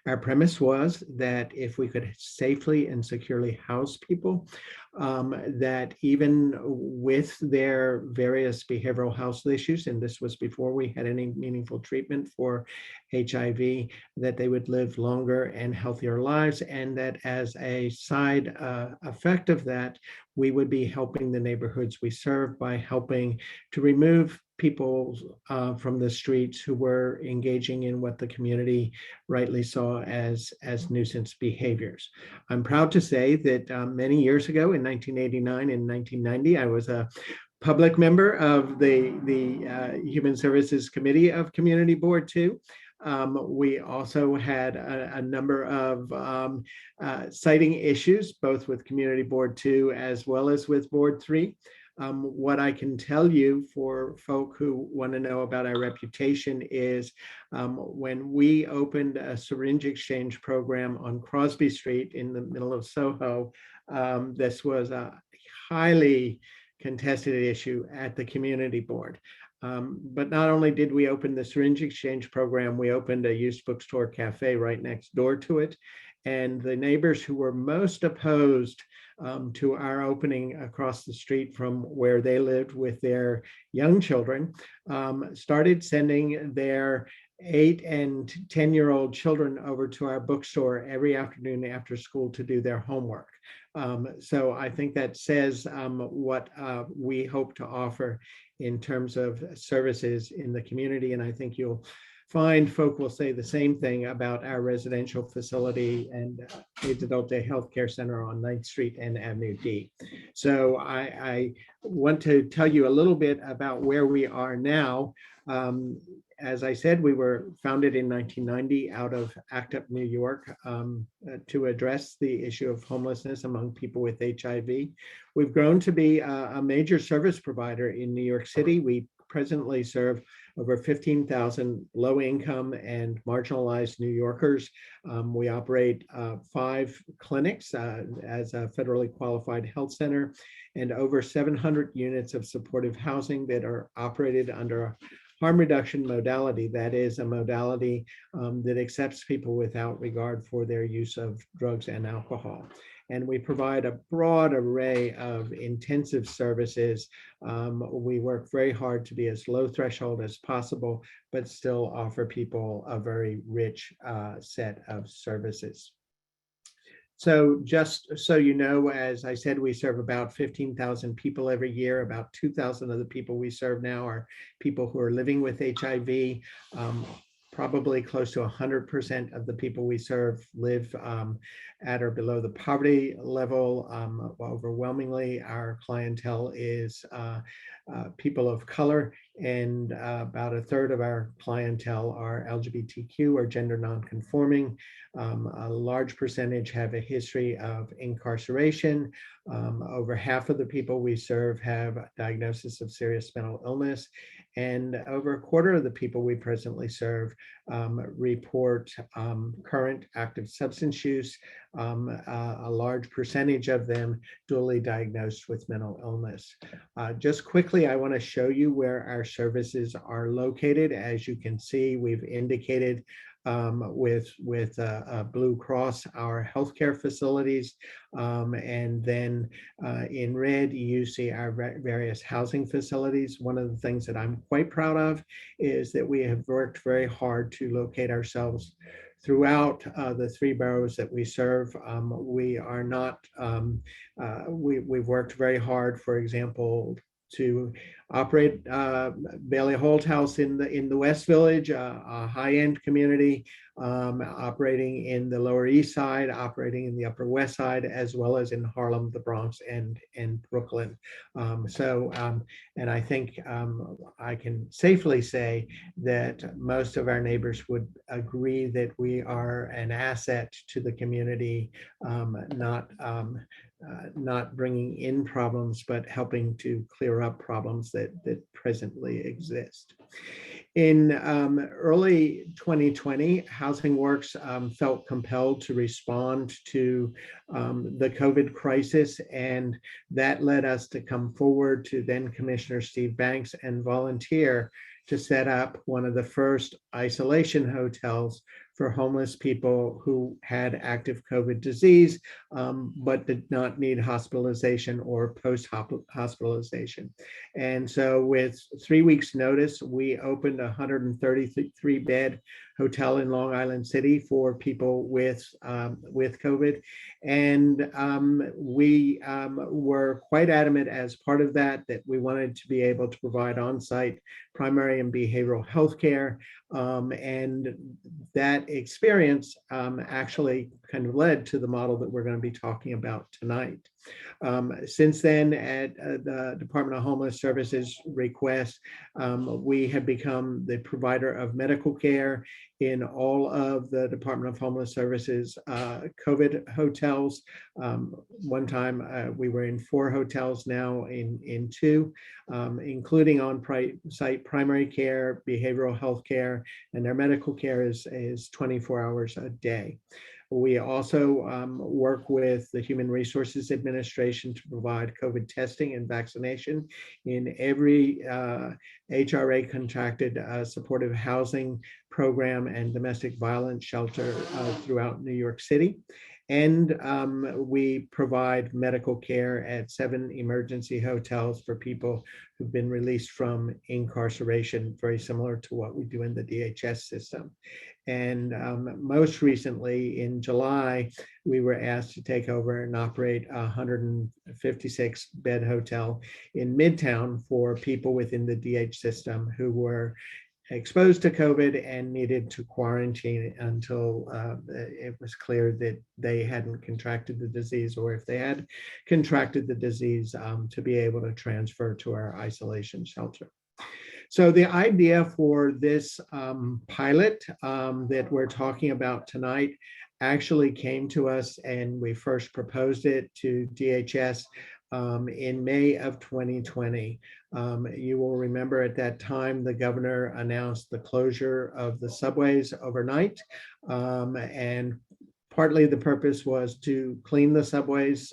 Our premise was that if we could safely and securely house people, that even with their various behavioral health issues, and this was before we had any meaningful treatment for HIV, that they would live longer and healthier lives, and that as a side effect of that, we would be helping the neighborhoods we serve by helping to remove people from the streets who were engaging in what the community rightly saw as nuisance behaviors. I'm proud to say that many years ago in 1989 and 1990, I was a public member of the Human Services Committee of Community Board 2. We also had a number of citing issues, both with Community Board 2 as well as with Board 3. What I can tell you for folk who want to know about our reputation is when we opened a syringe exchange program on Crosby Street in the middle of Soho, this was a highly contested issue at the community board. But not only did we open the syringe exchange program, we opened a used bookstore cafe right next door to it. And the neighbors who were most opposed to our opening across the street from where they lived with their young children started sending their 8 and 10-year-old children over to our bookstore every afternoon after school to do their homework. So I think that says what we hope to offer in terms of services in the community. And I think you'll find folk will say the same thing about our residential facility and AIDS Adult Day Healthcare Center on 9th Street and Avenue D. So I want to tell you a little bit about where we are now. As I said, we were founded in 1990 out of ACT UP, New York, to address the issue of homelessness among people with HIV. We've grown to be a major service provider in New York City. We presently serve over 15,000 low-income and marginalized New Yorkers. We operate 5 clinics as a federally qualified health center and over 700 units of supportive housing that are operated under harm reduction modality. That is a modality that accepts people without regard for their use of drugs and alcohol. And we provide a broad array of intensive services. We work very hard to be as low threshold as possible, but still offer people a very rich set of services. So just so you know, as I said, we serve about 15,000 people every year. About 2,000 of the people we serve now are people who are living with HIV. Probably close to 100% of the people we serve live at or below the poverty level. Overwhelmingly, our clientele is people of color, and about a third of our clientele are LGBTQ or gender nonconforming. A large percentage have a history of incarceration. Over half of the people we serve have a diagnosis of serious mental illness, and over a quarter of the people we presently serve report current active substance use. A large percentage of them dually diagnosed with mental illness. Just quickly, I want to show you where our services are located. As you can see, we've indicated with Blue Cross our healthcare facilities, and then in red you see our various housing facilities. One of the things that I'm quite proud of is that we have worked very hard to locate ourselves throughout the 3 boroughs that we serve. We are not, we've worked very hard, for example, to operate Bailey Holt House in the West Village, a high-end community, operating in the Lower East Side, operating in the Upper West Side, as well as in Harlem, the Bronx, and Brooklyn. And I think I can safely say that most of our neighbors would agree that we are an asset to the community, not bringing in problems, but helping to clear up problems that presently exist. In early 2020, Housing Works felt compelled to respond to the COVID crisis, and that led us to come forward to then Commissioner Steve Banks and volunteer to set up one of the first isolation hotels for homeless people who had active COVID disease, but did not need hospitalization or post-hospitalization. And so with 3 weeks notice, we opened a 133-bed hotel in Long Island City for people with COVID. And we were quite adamant as part of that we wanted to be able to provide on-site primary and behavioral health care. And that experience actually kind of led to the model that we're going to be talking about tonight. Since then, at the Department of Homeless Services request, we have become the provider of medical care in all of the Department of Homeless Services COVID hotels. One time we were in 4 hotels, now in 2, including on-site primary care, behavioral health care, and their medical care is 24 hours a day. We also work with the Human Resources Administration to provide COVID testing and vaccination in every HRA contracted supportive housing program and domestic violence shelter throughout New York City. And we provide medical care at 7 emergency hotels for people who've been released from incarceration, very similar to what we do in the DHS system. And most recently in July, we were asked to take over and operate a 156-bed hotel in Midtown for people within the DH system who were exposed to COVID and needed to quarantine until it was clear that they hadn't contracted the disease, or if they had contracted the disease, to be able to transfer to our isolation shelter. So the idea for this pilot that we're talking about tonight actually came to us, and we first proposed it to DHS in May of 2020. You will remember at that time, the governor announced the closure of the subways overnight. And partly the purpose was to clean the subways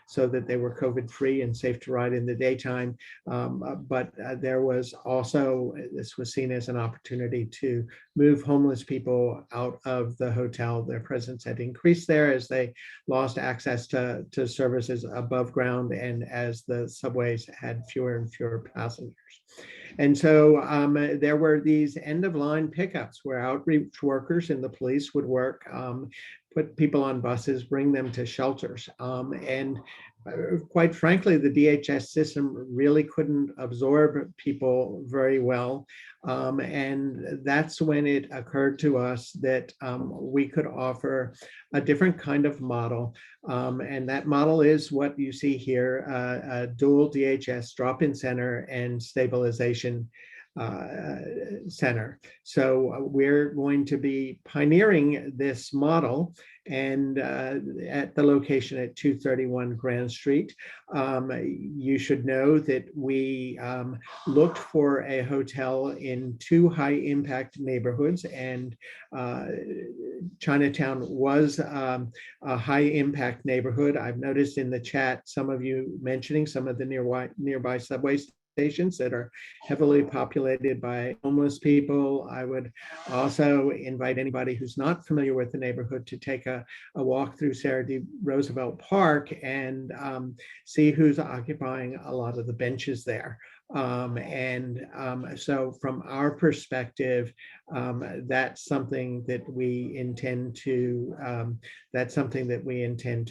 so that they were COVID-free and safe to ride in the daytime. But there was also, this was seen as an opportunity to move homeless people out of the hotel. Their presence had increased there as they lost access to services above ground and as the subways had fewer and fewer passengers. And so there were these end-of-line pickups where outreach workers and the police would work, put people on buses, bring them to shelters. And quite frankly, the DHS system really couldn't absorb people very well. And that's when it occurred to us that we could offer a different kind of model. And that model is what you see here, a dual DHS drop-in center and stabilization center. So we're going to be pioneering this model and at the location at 231 Grand Street. You should know that we looked for a hotel in 2 high-impact neighborhoods, and Chinatown was a high-impact neighborhood. I've noticed in the chat some of you mentioning some of the nearby subway stations that are heavily populated by homeless people. I would also invite anybody who's not familiar with the neighborhood to take a walk through Sarah D. Roosevelt Park and see who's occupying a lot of the benches there. So from our perspective, that's something that we intend to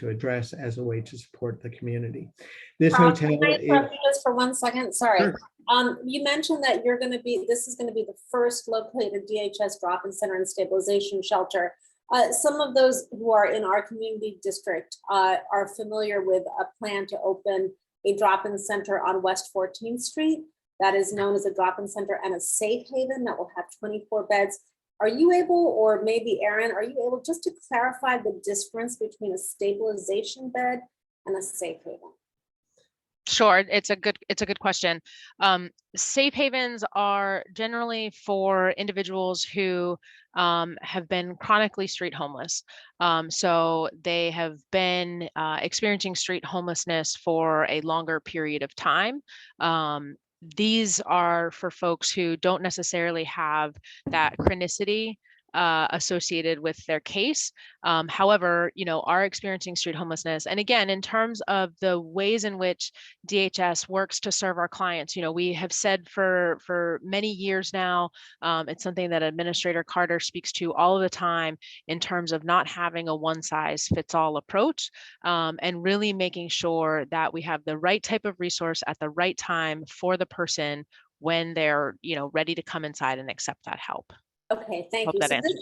address as a way to support the community. This hotel can I is interrupt you just for 1 second? Sorry. Sure. You mentioned that this is going to be the first located DHS drop-in center and stabilization shelter. Some of those who are in our community district are familiar with a plan to open a drop-in center on West 14th Street that is known as a drop-in center and a safe haven that will have 24 beds. Are you able, or maybe Erin, are you able just to clarify the difference between a stabilization bed and a safe haven? Sure, it's a good question. Safe havens are generally for individuals who have been chronically street homeless. So they have been experiencing street homelessness for a longer period of time. These are for folks who don't necessarily have that chronicity associated with their case. However, are experiencing street homelessness. And again, in terms of the ways in which DHS works to serve our clients, we have said for many years now, it's something that Administrator Carter speaks to all of the time in terms of not having a one-size-fits-all approach, and really making sure that we have the right type of resource at the right time for the person when they're, ready to come inside and accept that help. Okay, thank Hope you. that So answers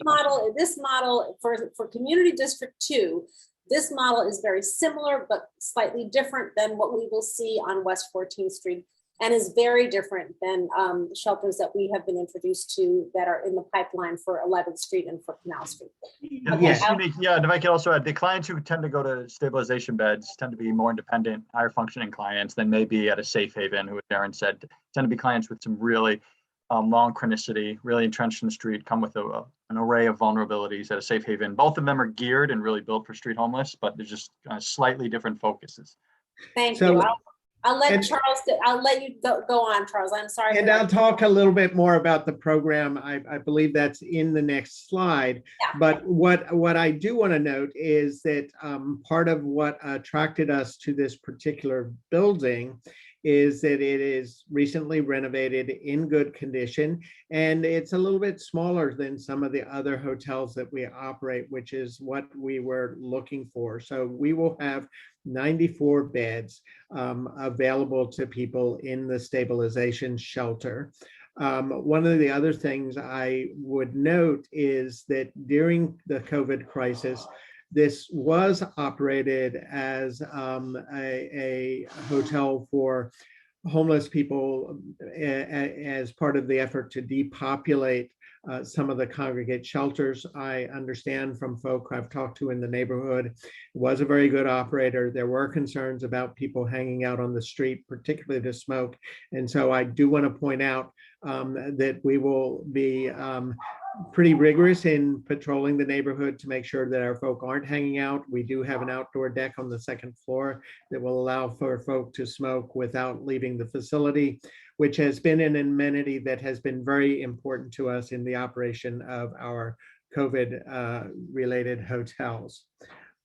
this model for Community District 2, this model is very similar but slightly different than what we will see on West 14th Street, and is very different than shelters that we have been introduced to that are in the pipeline for 11th Street and for Canal Street. Yes. Yeah, and if I could also add, the clients who tend to go to stabilization beds tend to be more independent, higher functioning clients than maybe at a safe haven, who, as Erin said, tend to be clients with some really long chronicity, really entrenched in the street, come with an array of vulnerabilities at a safe haven. Both of them are geared and really built for street homeless, but they're just slightly different focuses. Thank you. I'll let Charles, I'll let you go on, Charles. I'm sorry. And I'll talk a little bit more about the program. I believe that's in the next slide. Yeah. But what I do want to note is that part of what attracted us to this particular building is that it is recently renovated, in good condition, and it's a little bit smaller than some of the other hotels that we operate, which is what we were looking for. So we will have 94 beds available to people in the stabilization shelter. One of the other things I would note is that during the COVID crisis, this was operated as a hotel for homeless people as part of the effort to depopulate some of the congregate shelters. I understand from folk I've talked to in the neighborhood, it was a very good operator. There were concerns about people hanging out on the street, particularly to smoke. And so I do want to point out that we will be pretty rigorous in patrolling the neighborhood to make sure that our folk aren't hanging out. We do have an outdoor deck on the second floor that will allow for folk to smoke without leaving the facility, which has been an amenity that has been very important to us in the operation of our COVID related hotels.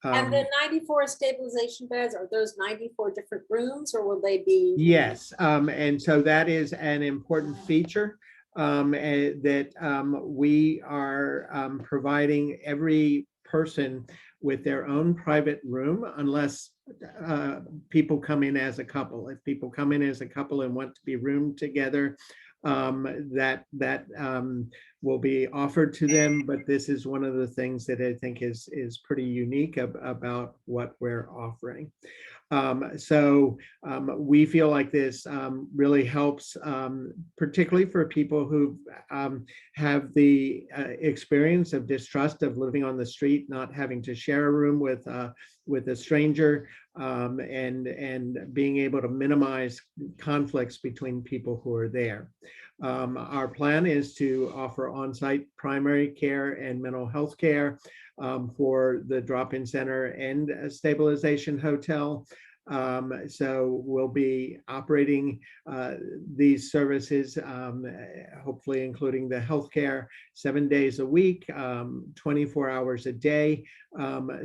And the 94 stabilization beds, are those 94 different rooms, or will they be? Yes, and so that is an important feature that we are providing every person with their own private room, unless people come in as a couple. If people come in as a couple and want to be roomed together, that will be offered to them. But this is one of the things that I think is pretty unique about what we're offering. We feel like this really helps, particularly for people who have the experience of distrust of living on the street, not having to share a room with a stranger, and being able to minimize conflicts between people who are there. Our plan is to offer on-site primary care and mental health care for the drop-in center and stabilization hotel. So we'll be operating these services, hopefully including the healthcare, 7 days a week, 24 hours a day,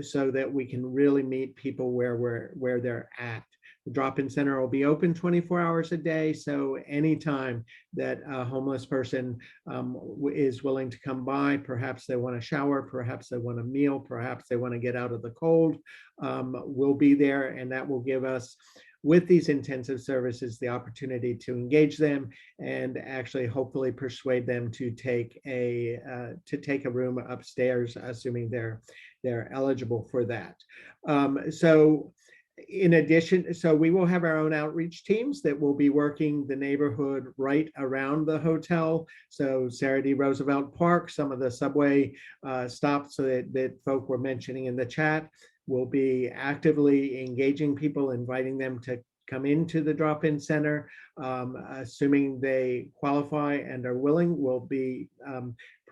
so that we can really meet people where they're at. The drop-in center will be open 24 hours a day, so anytime that a homeless person is willing to come by, perhaps they want a shower, perhaps they want a meal, perhaps they want to get out of the cold, we'll be there, and that will give us, with these intensive services, the opportunity to engage them and actually hopefully persuade them to take a room upstairs, assuming they're eligible for that. In addition, so we will have our own outreach teams that will be working the neighborhood right around the hotel. So Sarah D. Roosevelt Park, some of the subway stops that folk were mentioning in the chat, will be actively engaging people, inviting them to come into the drop-in center, assuming they qualify and are willing. We'll be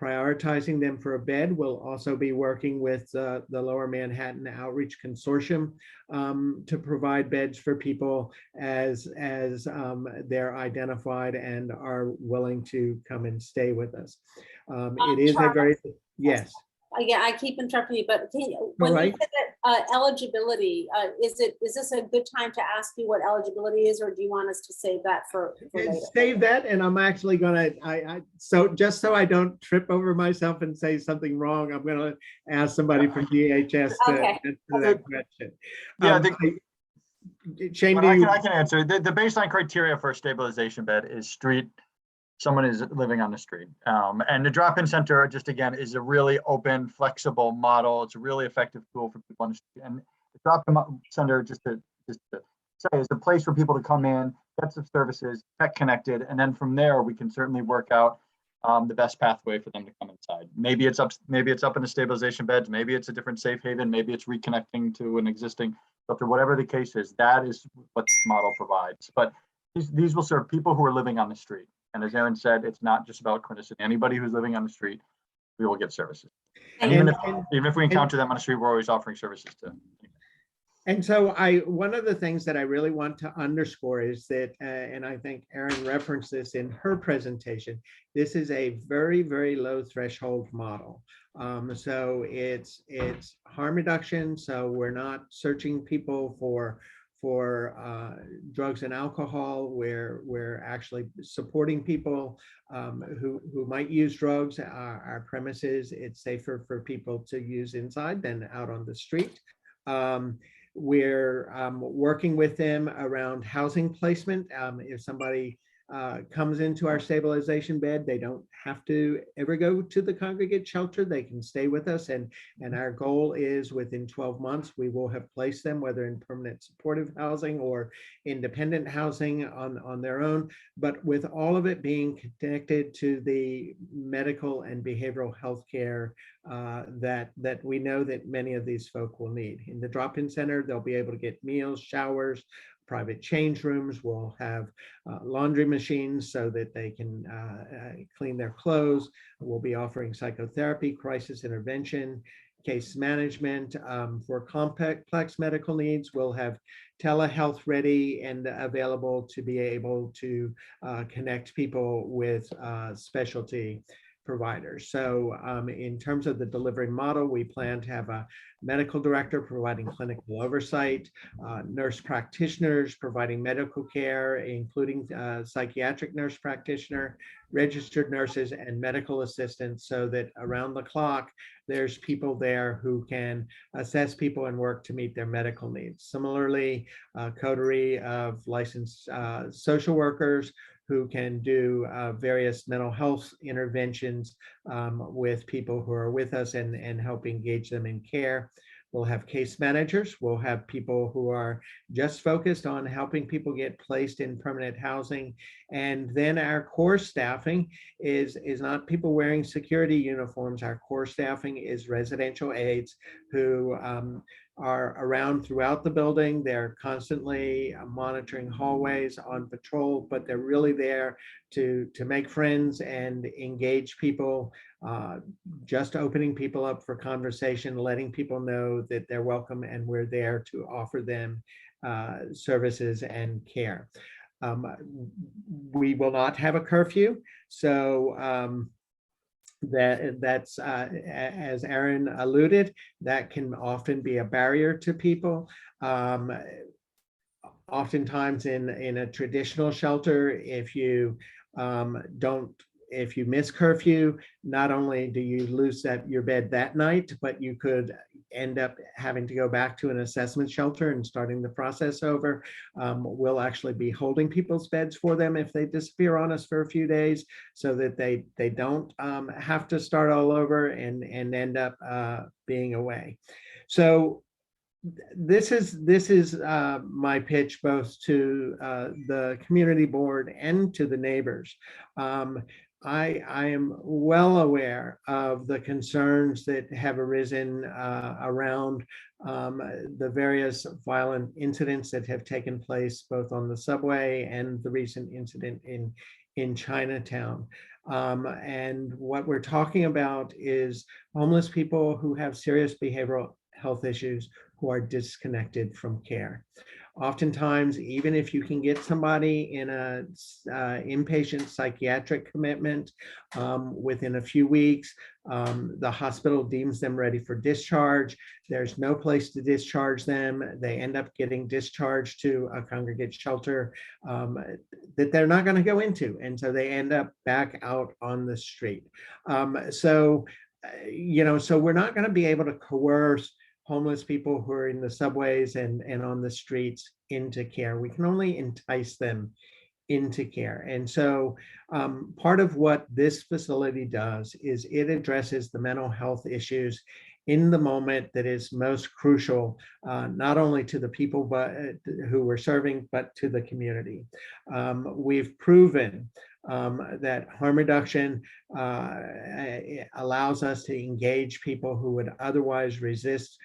prioritizing them for a bed. We'll also be working with the Lower Manhattan Outreach Consortium to provide beds for people as they're identified and are willing to come and stay with us. It is a very, yes. Yeah, I keep interrupting you, but when you said that eligibility, is this a good time to ask you what eligibility is, or do you want us to save that for later? Save that, and I'm actually gonna, so just so I don't trip over myself and say something wrong, I'm gonna ask somebody from DHS to answer that question. Yeah, Shane, I can answer. The baseline criteria for a stabilization bed is someone is living on the street. And the drop-in center, just again, is a really open, flexible model. It's a really effective tool for people on the street. And the drop-in center, just to say, is a place for people to come in, get some services, get connected, and then from there, we can certainly work out the best pathway for them to come inside. Maybe it's up in the stabilization beds, maybe it's a different safe haven, maybe it's reconnecting to an existing shelter, whatever the case is, that is what this model provides. But these will serve people who are living on the street. And as Aaron said, it's not just about chronicity. Anybody who's living on the street, we will get services. And even if we encounter them on the street, we're always offering services to. And so one of the things that I really want to underscore is that, and I think Erin referenced this in her presentation, this is a very, very low threshold model. So it's harm reduction. So we're not searching people for drugs and alcohol. We're actually supporting people who might use drugs. Our premises, it's safer for people to use inside than out on the street. We're working with them around housing placement. If somebody comes into our stabilization bed, they don't have to ever go to the congregate shelter. They can stay with us, and our goal is within 12 months we will have placed them, whether in permanent supportive housing or independent housing on their own, but with all of it being connected to the medical and behavioral health care that we know that many of these folk will need. In the drop-in center, they'll be able to get meals, showers, private change rooms. We'll have laundry machines so that they can clean their clothes. We'll be offering psychotherapy, crisis intervention, case management. For complex medical needs, we'll have telehealth ready and available to be able to connect people with specialty providers. So in terms of the delivery model, we plan to have a medical director providing clinical oversight, nurse practitioners providing medical care, including psychiatric nurse practitioner, registered nurses, and medical assistants, so that around the clock, there's people there who can assess people and work to meet their medical needs. Similarly, coterie of licensed social workers who can do various mental health interventions with people who are with us and help engage them in care. We'll have case managers. We'll have people who are just focused on helping people get placed in permanent housing. And then our core staffing is not people wearing security uniforms. Our core staffing is residential aides who are around throughout the building. They're constantly monitoring hallways, on patrol, but they're really there to make friends and engage people, just opening people up for conversation, letting people know that they're welcome and we're there to offer them services and care. We will not have a curfew, so that's as Aaron alluded, that can often be a barrier to people. Oftentimes in a traditional shelter, if you if you miss curfew, not only do you lose your bed that night, but you could end up having to go back to an assessment shelter and starting the process over. We'll actually be holding people's beds for them if they disappear on us for a few days, so that they don't have to start all over and end up being away. So this is my pitch both to the community board and to the neighbors. I am well aware of the concerns that have arisen around the various violent incidents that have taken place both on the subway and the recent incident in Chinatown. And what we're talking about is homeless people who have serious behavioral health issues who are disconnected from care. Oftentimes, even if you can get somebody in a inpatient psychiatric commitment within a few weeks, the hospital deems them ready for discharge. There's no place to discharge them. They end up getting discharged to a congregate shelter that they're not going to go into. And so they end up back out on the street. So we're not going to be able to coerce homeless people who are in the subways and on the streets into care. We can only entice them into care. And so part of what this facility does is it addresses the mental health issues in the moment that is most crucial, not only to the people who we're serving, but to the community. We've proven that harm reduction allows us to engage people who would otherwise resist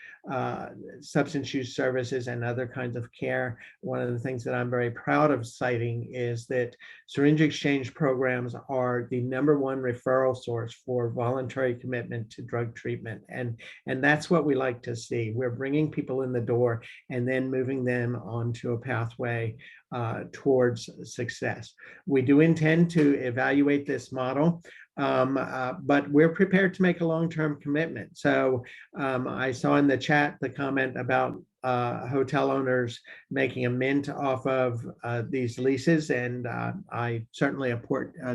substance use services and other kinds of care. One of the things that I'm very proud of citing is that syringe exchange programs are the #1 referral source for voluntary commitment to drug treatment. And that's what we like to see. We're bringing people in the door and then moving them onto a pathway towards success. We do intend to evaluate this model, but we're prepared to make a long-term commitment. So I saw in the chat the comment about hotel owners making a mint off of these leases, and I certainly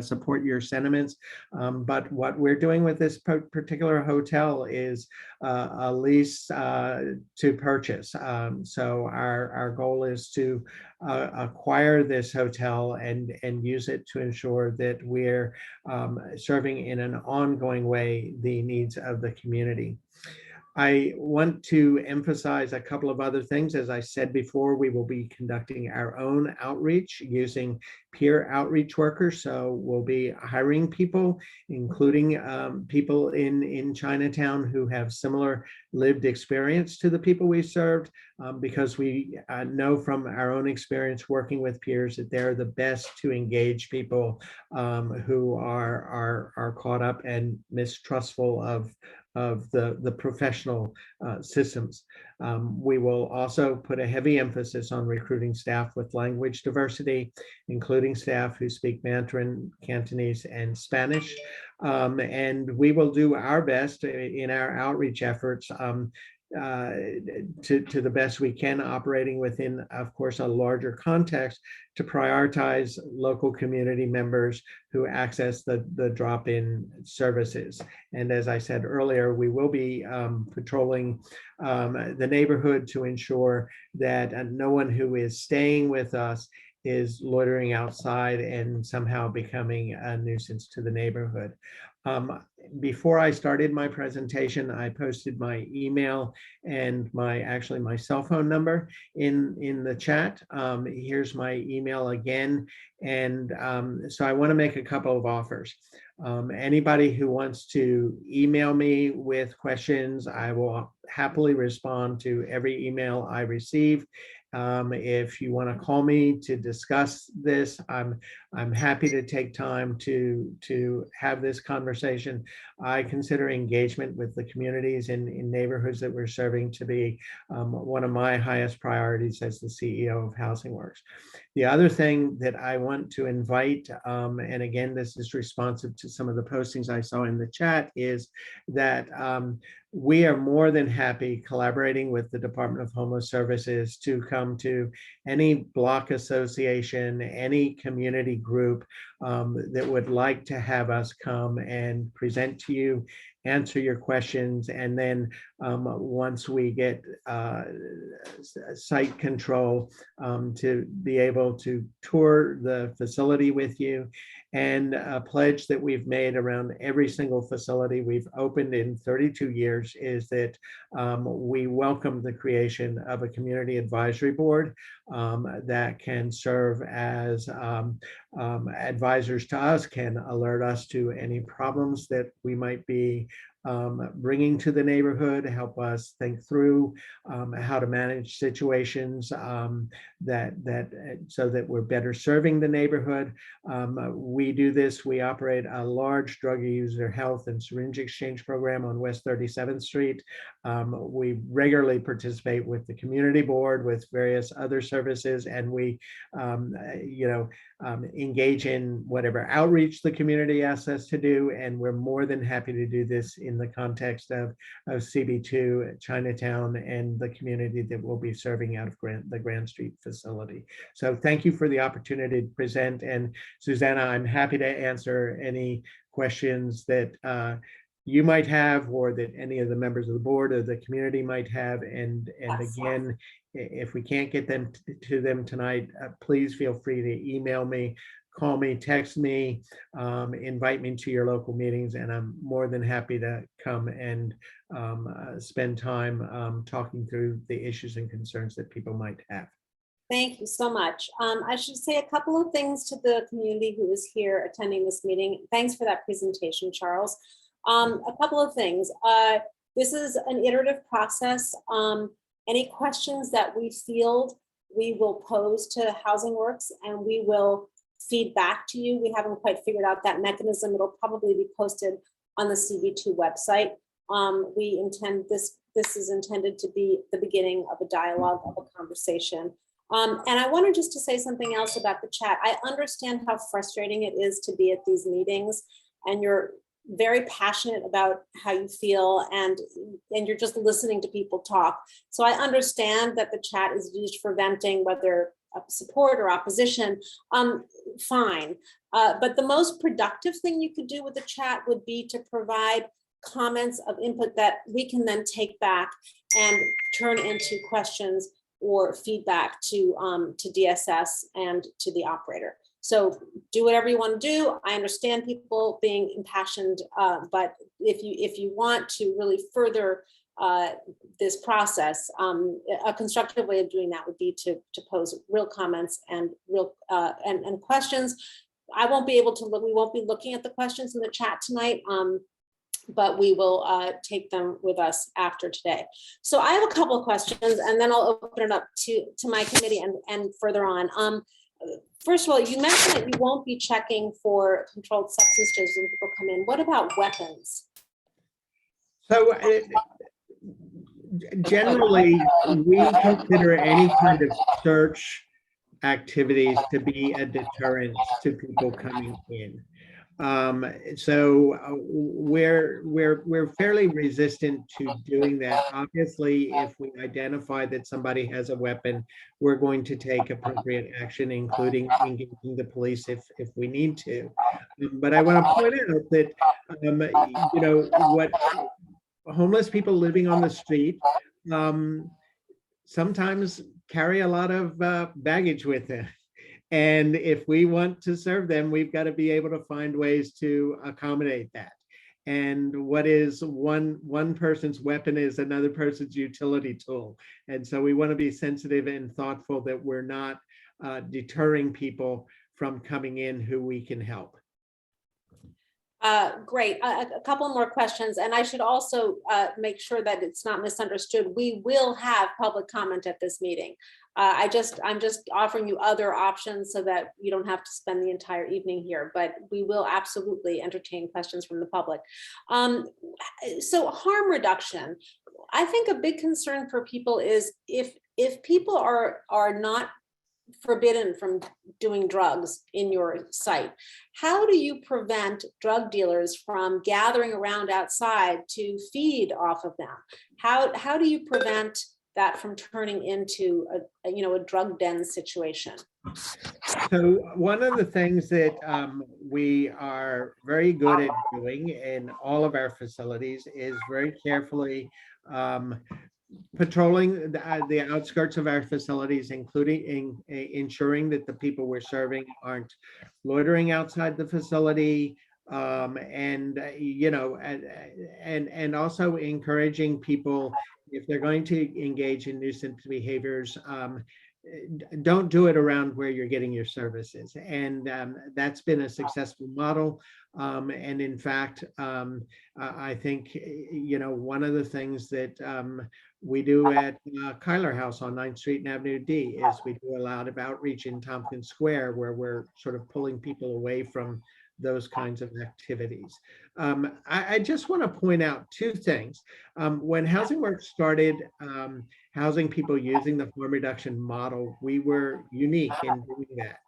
support your sentiments. But what we're doing with this particular hotel is a lease to purchase. So our goal is to acquire this hotel and use it to ensure that we're serving in an ongoing way the needs of the community. I want to emphasize a couple of other things. As I said before, we will be conducting our own outreach using peer outreach workers. So we'll be hiring people, including people in Chinatown who have similar lived experience to the people we served, because we know from our own experience working with peers that they're the best to engage people who are caught up and mistrustful of the professional systems. We will also put a heavy emphasis on recruiting staff with language diversity, including staff who speak Mandarin, Cantonese, and Spanish. And we will do our best in our outreach efforts to the best we can, operating within, of course, a larger context, to prioritize local community members who access the drop-in services. And as I said earlier, we will be patrolling the neighborhood to ensure that no one who is staying with us is loitering outside and somehow becoming a nuisance to the neighborhood. Before I started my presentation, I posted my email and my cell phone number in the chat. Here's my email again. And so I want to make a couple of offers. Anybody who wants to email me with questions, I will happily respond to every email I receive. If you want to call me to discuss this, I'm happy to take time to have this conversation. I consider engagement with the communities in neighborhoods that we're serving to be one of my highest priorities as the CEO of Housing Works. The other thing that I want to invite, and again, this is responsive to some of the postings I saw in the chat, is that we are more than happy collaborating with the Department of Homeless Services to come to any block association, any community group that would like to have us come and present to you, answer your questions, and then once we get site control, to be able to tour the facility with you. And a pledge that we've made around every single facility we've opened in 32 years is that we welcome the creation of a community advisory board that can serve as advisors to us, can alert us to any problems that we might be bringing to the neighborhood, help us think through how to manage situations so that we're better serving the neighborhood. We do this, we operate a large drug user health and syringe exchange program on West 37th Street. We regularly participate with the community board, with various other services, and we engage in whatever outreach the community asks us to do. And we're more than happy to do this in the context of CB2, Chinatown, and the community that we'll be serving out of the Grand Street facility. So thank you for the opportunity to present. And Susanna, I'm happy to answer any questions that you might have, or that any of the members of the board or the community might have. And again, if we can't get them to them tonight, please feel free to email me, call me, text me, invite me to your local meetings, and I'm more than happy to come and spend time talking through the issues and concerns that people might have. Thank you so much. I should say a couple of things to the community who is here attending this meeting. Thanks for that presentation, Charles. A couple of things. This is an iterative process. Any questions that we field, we will pose to Housing Works and we will feed back to you. We haven't quite figured out that mechanism. It'll probably be posted on the CB2 website. We intend this is intended to be the beginning of a dialogue, of a conversation. And I wanted just to say something else about the chat. I understand how frustrating it is to be at these meetings, and you're very passionate about how you feel, and you're just listening to people talk. So I understand that the chat is used for venting, whether support or opposition, fine. But the most productive thing you could do with the chat would be to provide comments of input that we can then take back and turn into questions or feedback to DSS and to the operator. So do whatever you want to do. I understand people being impassioned, but if you want to really further this process. A constructive way of doing that would be to pose real comments and real and questions. I won't be able to look, we won't be looking at the questions in the chat tonight, but we will take them with us after today. So I have a couple of questions, and then I'll open it up to my committee and further on. First of all, you mentioned that you won't be checking for controlled substances when people come in. What about weapons? So generally, we consider any kind of search activities to be a deterrent to people coming in. So we're fairly resistant to doing that. Obviously, if we identify that somebody has a weapon, we're going to take appropriate action, including engaging the police if we need to. But I want to point out that you know, what homeless people living on the street sometimes carry a lot of baggage with them. And if we want to serve them, we've got to be able to find ways to accommodate that. And what is one person's weapon is another person's utility tool. And so we want to be sensitive and thoughtful that we're not deterring people from coming in who we can help. Great. A couple more questions, and I should also make sure that it's not misunderstood. We will have public comment at this meeting. I'm just offering you other options so that you don't have to spend the entire evening here, but we will absolutely entertain questions from the public. So harm reduction, I think a big concern for people is if people are not forbidden from doing drugs in your site, how do you prevent drug dealers from gathering around outside to feed off of them? How do you prevent that from turning into a drug den situation? So one of the things that we are very good at doing in all of our facilities is very carefully patrolling the outskirts of our facilities, including ensuring that the people we're serving aren't loitering outside the facility, and also encouraging people, if they're going to engage in nuisance behaviors, don't do it around where you're getting your services. And that's been a successful model. And in fact, I think, one of the things that we do at Kyler House on 9th Street and Avenue D is we do a lot of outreach in Tompkins Square, where we're sort of pulling people away from those kinds of activities. I just want to point out two things. When Housing Works started housing people using the harm reduction model, we were unique in doing that.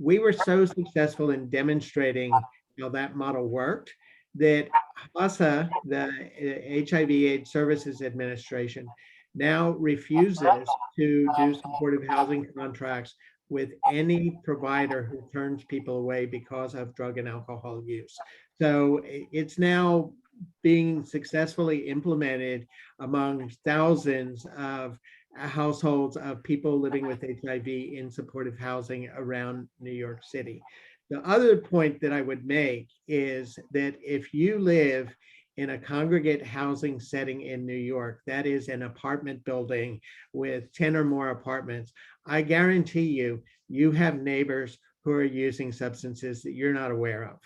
We were so successful in demonstrating how that model worked that HASA, the HIV/AIDS Services Administration, now refuses to do supportive housing contracts with any provider who turns people away because of drug and alcohol use. So it's now being successfully implemented among thousands of households of people living with HIV in supportive housing around New York City. The other point that I would make is that if you live in a congregate housing setting in New York, that is an apartment building with 10 or more apartments, I guarantee you, you have neighbors who are using substances that you're not aware of.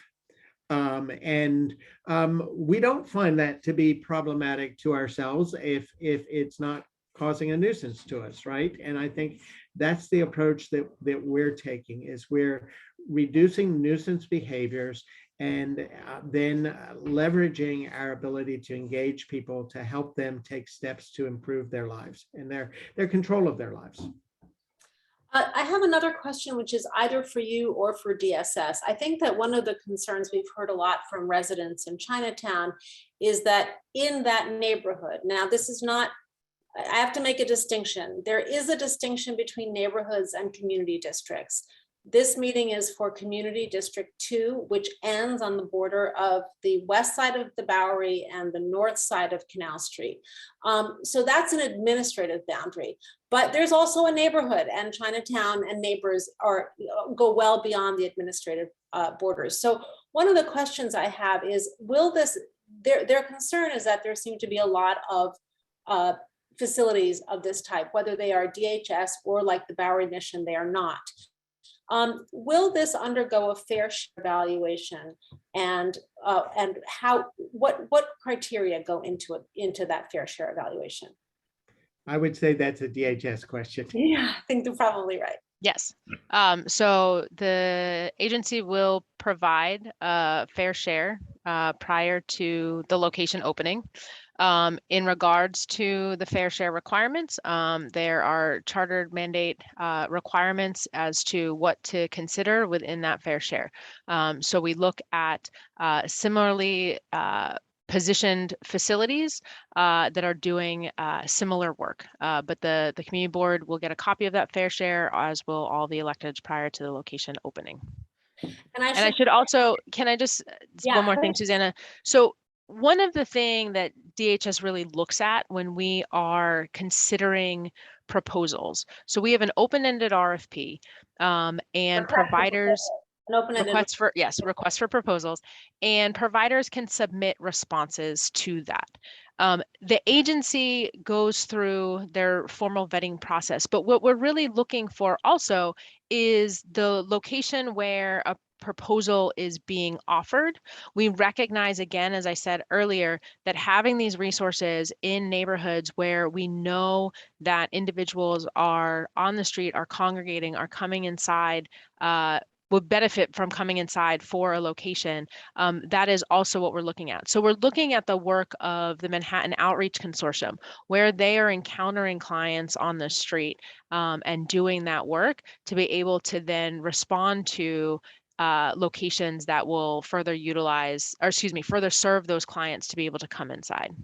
We don't find that to be problematic to ourselves if it's not causing a nuisance to us, right? And I think that's the approach that we're taking, is we're reducing nuisance behaviors and then leveraging our ability to engage people to help them take steps to improve their lives and their control of their lives. I have another question, which is either for you or for DSS. I think that one of the concerns we've heard a lot from residents in Chinatown is that in that neighborhood, now this is not, I have to make a distinction. There is a distinction between neighborhoods and community districts. This meeting is for Community District 2, which ends on the border of the west side of the Bowery and the north side of Canal Street. So that's an administrative boundary, but there's also a neighborhood, and Chinatown and neighbors go well beyond the administrative borders. So one of the questions I have is, will this, their concern is that there seem to be a lot of facilities of this type, whether they are DHS or like the Bowery Mission, they are not. Will this undergo a fair share evaluation, and what criteria go into that fair share evaluation? I would say that's a DHS question. Yeah, I think they're probably right. Yes. So the agency will provide a fair share prior to the location opening. In regards to the fair share requirements, there are chartered mandate requirements as to what to consider within that fair share. So we look at similarly positioned facilities that are doing similar work, but the community board will get a copy of that fair share, as will all the electeds prior to the location opening. And I should also, can I just, one more thing, Susanna? So one of the things that DHS really looks at when we are considering proposals, so we have an open-ended RFP and providers, requests for proposals, and providers can submit responses to that. The agency goes through their formal vetting process, but what we're really looking for also is the location where a proposal is being offered. We recognize, again, as I said earlier, that having these resources in neighborhoods where we know that individuals are on the street, are congregating, are coming inside, would benefit from coming inside for a location. That is also what we're looking at. So we're looking at the work of the Manhattan Outreach Consortium, where they are encountering clients on the street and doing that work to be able to then respond to locations that will further utilize, or excuse me, further serve those clients to be able to come inside.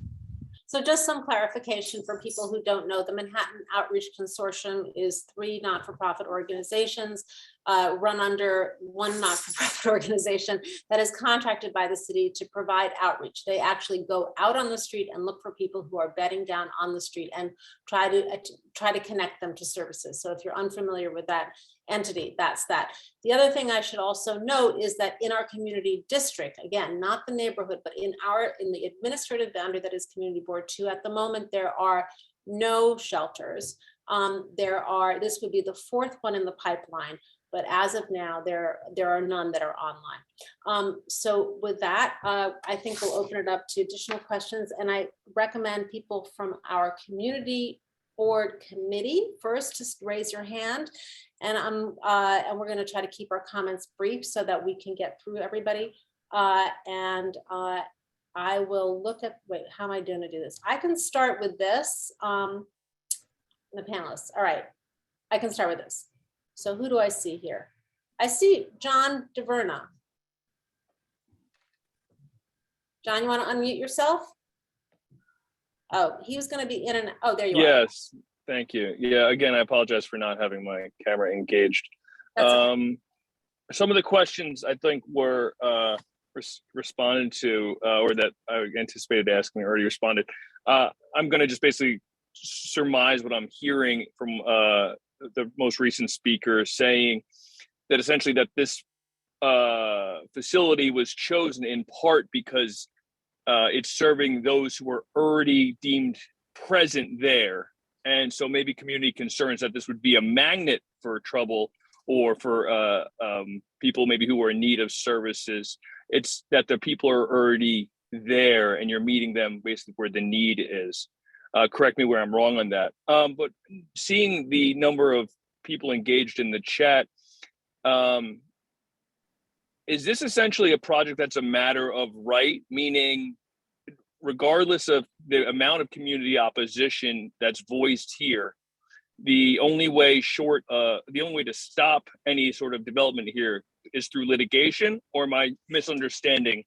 So just some clarification for people who don't know, the Manhattan Outreach Consortium is 3 not-for-profit organizations run under one not-for-profit organization that is contracted by the city to provide outreach. They actually go out on the street and look for people who are bedding down on the street and try to connect them to services. So if you're unfamiliar with that entity, that's that. The other thing I should also note is that in our community district, again, not the neighborhood, but in the administrative boundary that is Community Board 2, at the moment, there are no shelters. This would be the 4th one in the pipeline, but as of now, there are none that are online. So with that, I think we'll open it up to additional questions, and I recommend people from our Community Board committee first to raise your hand, and we're going to try to keep our comments brief so that we can get through everybody. I will look at, wait, how am I going to do this? I can start with this, the panelists. All right, I can start with this. So who do I see here? I see John DeVerna. John, you want to unmute yourself? Oh, he was going to be in and, oh, there you are. Yes, thank you. Yeah, again, I apologize for not having my camera engaged. Okay. Some of the questions I think were responded to, or that I anticipated asking already responded. I'm going to just basically surmise what I'm hearing from the most recent speaker, saying that essentially that this facility was chosen in part because it's serving those who are already deemed present there. And so maybe community concerns that this would be a magnet for trouble or for people maybe who are in need of services. It's that the people are already there and you're meeting them basically where the need is. Correct me where I'm wrong on that. But seeing the number of people engaged in the chat, is this essentially a project that's a matter of right? Meaning, regardless of the amount of community opposition that's voiced here, the only way to stop any sort of development here is through litigation, or am I misunderstanding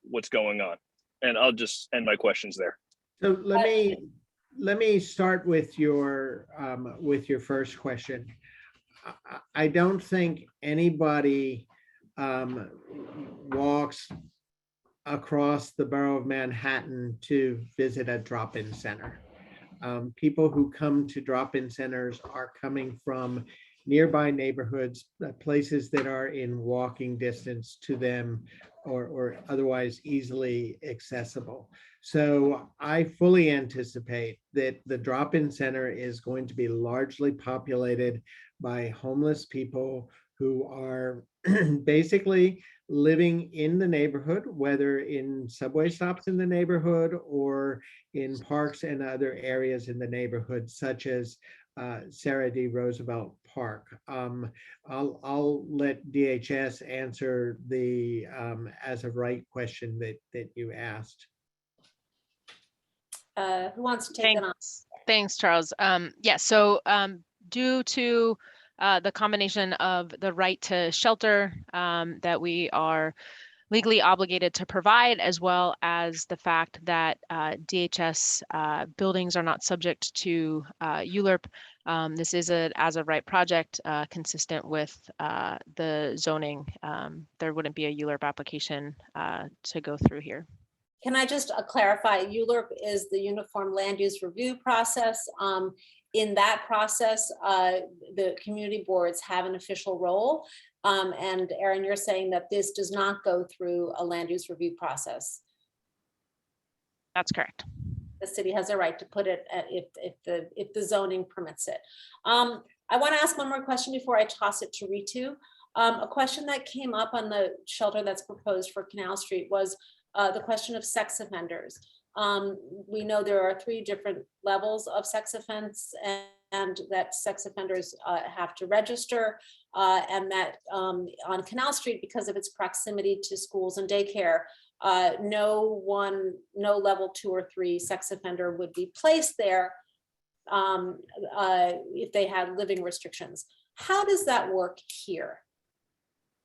what's going on? And I'll just end my questions there. So let me start with your first question. I don't think anybody walks across the borough of Manhattan to visit a drop-in center. People who come to drop-in centers are coming from nearby neighborhoods, places that are in walking distance to them or otherwise easily accessible. So I fully anticipate that the drop-in center is going to be largely populated by homeless people who are basically living in the neighborhood, whether in subway stops in the neighborhood or in parks and other areas in the neighborhood, such as Sarah D. Roosevelt Park. I'll let DHS answer the as of right question that you asked. Who wants to take it on? Thanks, Charles. Yeah, so due to the combination of the right to shelter that we are legally obligated to provide, as well as the fact that DHS buildings are not subject to ULURP. This is a as of right project consistent with the zoning. There wouldn't be a ULURP application to go through here. Can I just clarify, ULURP is the Uniform Land Use Review process. In that process, the community boards have an official role. And Erin, you're saying that this does not go through a land use review process. That's correct. The city has a right to put it if the zoning permits it. I want to ask one more question before I toss it to Ritu. A question that came up on the shelter that's proposed for Canal Street was the question of sex offenders. We know there are 3 different levels of sex offense, and that sex offenders have to register, and that on Canal Street, because of its proximity to schools and daycare, no level 2 or 3 sex offender would be placed there if they had living restrictions. How does that work here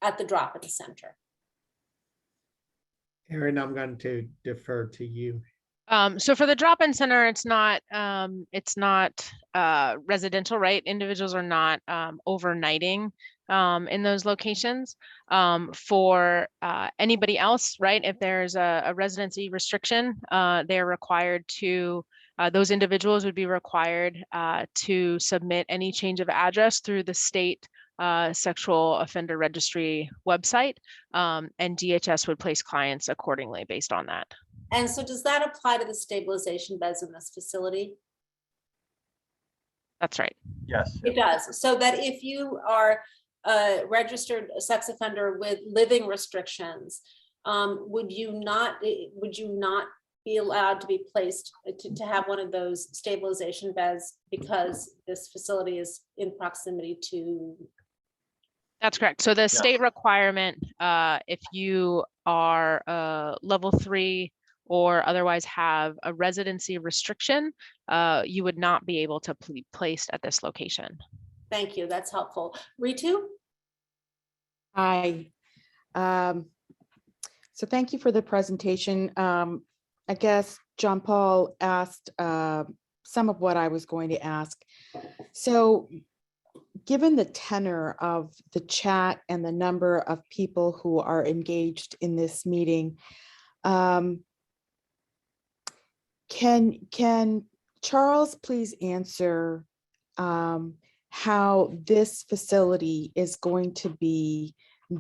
at the drop-in center? Erin, I'm going to defer to you. So for the drop-in center, it's not residential, right? Individuals are not overnighting in those locations. For anybody else, right? If there's a residency restriction, they're required to, those individuals would be required to submit any change of address through the state sexual offender registry website, and DHS would place clients accordingly based on that. And so does that apply to the stabilization beds in this facility? That's right. Yes. It does. So that if you are a registered sex offender with living restrictions, would you not be allowed to be placed to have one of those stabilization beds because this facility is in proximity to? That's correct. So the state requirement, if you are level 3 or otherwise have a residency restriction, you would not be able to be placed at this location. Thank you. That's helpful. Ritu? Hi. So thank you for the presentation. I guess John Paul asked some of what I was going to ask. So given the tenor of the chat and the number of people who are engaged in this meeting, can Charles please answer how this facility is going to be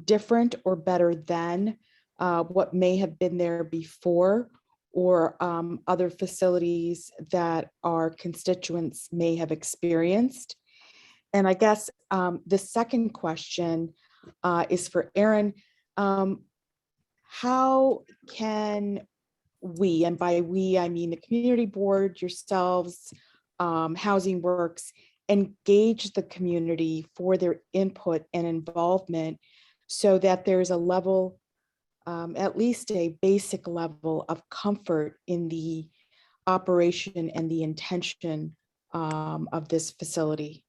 different or better than what may have been there before, or other facilities that our constituents may have experienced? And I guess the second question is for Erin. How can we, and by we, I mean the community board, yourselves, Housing Works, engage the community for their input and involvement so that there's a level, at least a basic level of comfort in the operation and the intention of this facility?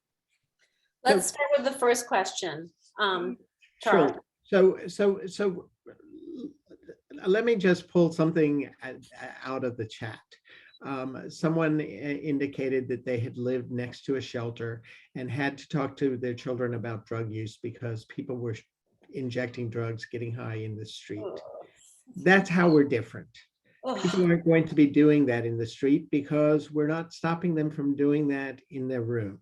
Let's start with the first question. Charles. Sure. So let me just pull something out of the chat. Someone indicated that they had lived next to a shelter and had to talk to their children about drug use because people were injecting drugs, getting high in the street. That's how we're different. People aren't going to be doing that in the street because we're not stopping them from doing that in their room.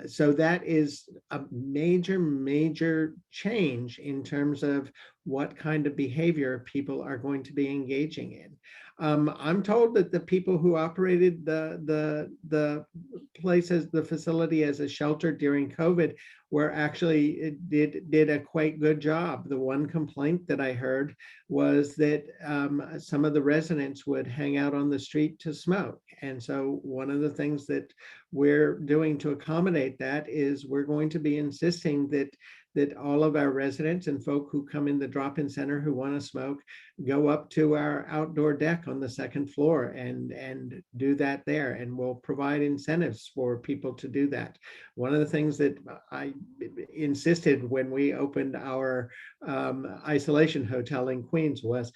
So that is a major change in terms of what kind of behavior people are going to be engaging in. I'm told that the people who operated the facility as a shelter during COVID were actually did a quite good job. The one complaint that I heard was that some of the residents would hang out on the street to smoke. And so one of the things that we're doing to accommodate that is we're going to be insisting that all of our residents and folk who come in the drop-in center who want to smoke go up to our outdoor deck on the second floor and do that there, and we'll provide incentives for people to do that. One of the things that I insisted when we opened our isolation hotel in Queens was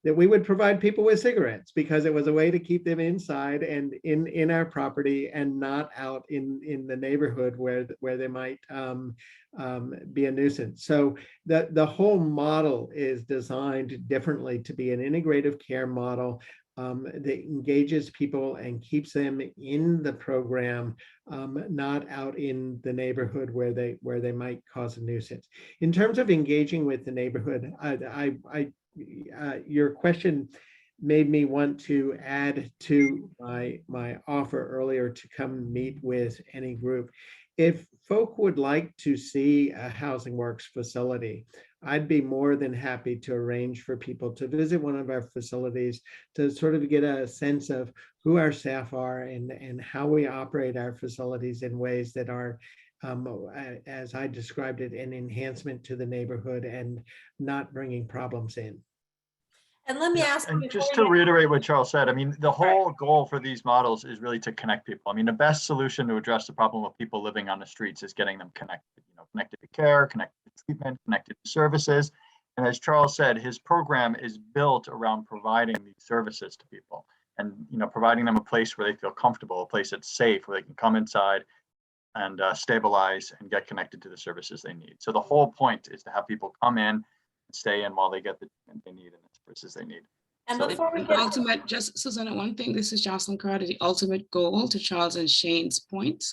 that we would provide people with cigarettes, because it was a way to keep them inside and in our property and not out in the neighborhood where they might be a nuisance. So the whole model is designed differently to be an integrative care model that engages people and keeps them in the program, not out in the neighborhood where they might cause a nuisance. In terms of engaging with the neighborhood, your question made me want to add to my offer earlier to come meet with any group. If folk would like to see a Housing Works facility, I'd be more than happy to arrange for people to visit one of our facilities to sort of get a sense of who our staff are and how we operate our facilities in ways that are, as I described it, an enhancement to the neighborhood and not bringing problems in. And let me ask And you, just to reiterate what Charles said, I mean, the whole goal for these models is really to connect people. I mean, the best solution to address the problem of people living on the streets is getting them connected, connected to care, connected to treatment, connected to services. And as Charles said, his program is built around providing these services to people and, providing them a place where they feel comfortable, a place that's safe, where they can come inside and stabilize and get connected to the services they need. So the whole point is to have people come in and stay in while they get the treatment they need and the services they need. And So before we The get ultimate, just Susanna, one thing, this is Jocelyn Carter, the ultimate goal, to Charles and Shane's point,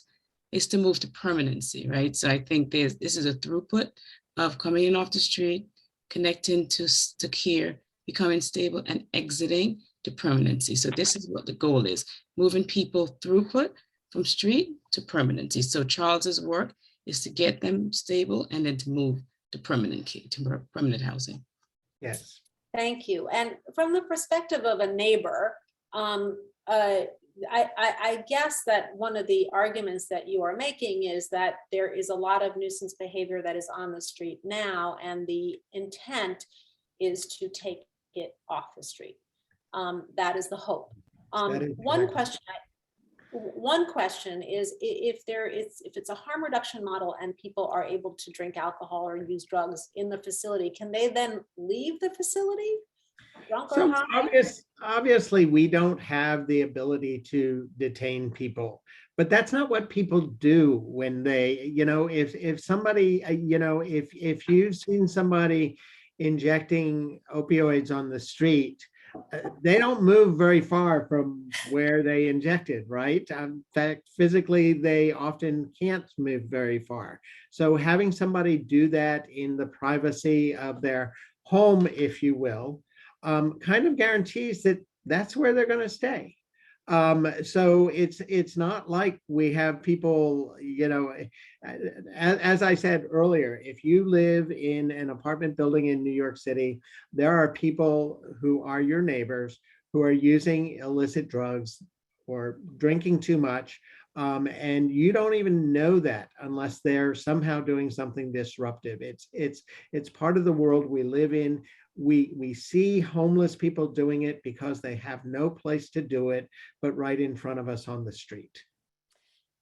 is to move to permanency, right? So I think this is a throughput of coming in off the street, connecting to care, becoming stable, and exiting to permanency. So this is what the goal is, moving people throughput from street to permanency. So Charles's work is to get them stable and then to move to permanent housing. Yes. Thank you. And from the perspective of a neighbor, I guess that one of the arguments that you are making is that there is a lot of nuisance behavior that is on the street now, and the intent is to take it off the street. That is the hope. One question is if it's a harm reduction model and people are able to drink alcohol or use drugs in the facility, can they then leave the facility? So obviously we don't have the ability to detain people, but that's not what people do when they, if somebody, if you've seen somebody injecting opioids on the street, they don't move very far from where they injected, right? In fact, physically, they often can't move very far. So having somebody do that in the privacy of their home, if you will, kind of guarantees that that's where they're going to stay. So it's not like we have people, as I said earlier, if you live in an apartment building in New York City, there are people who are your neighbors who are using illicit drugs or drinking too much. And you don't even know that unless they're somehow doing something disruptive. It's part of the world we live in. We see homeless people doing it because they have no place to do it, but right in front of us on the street.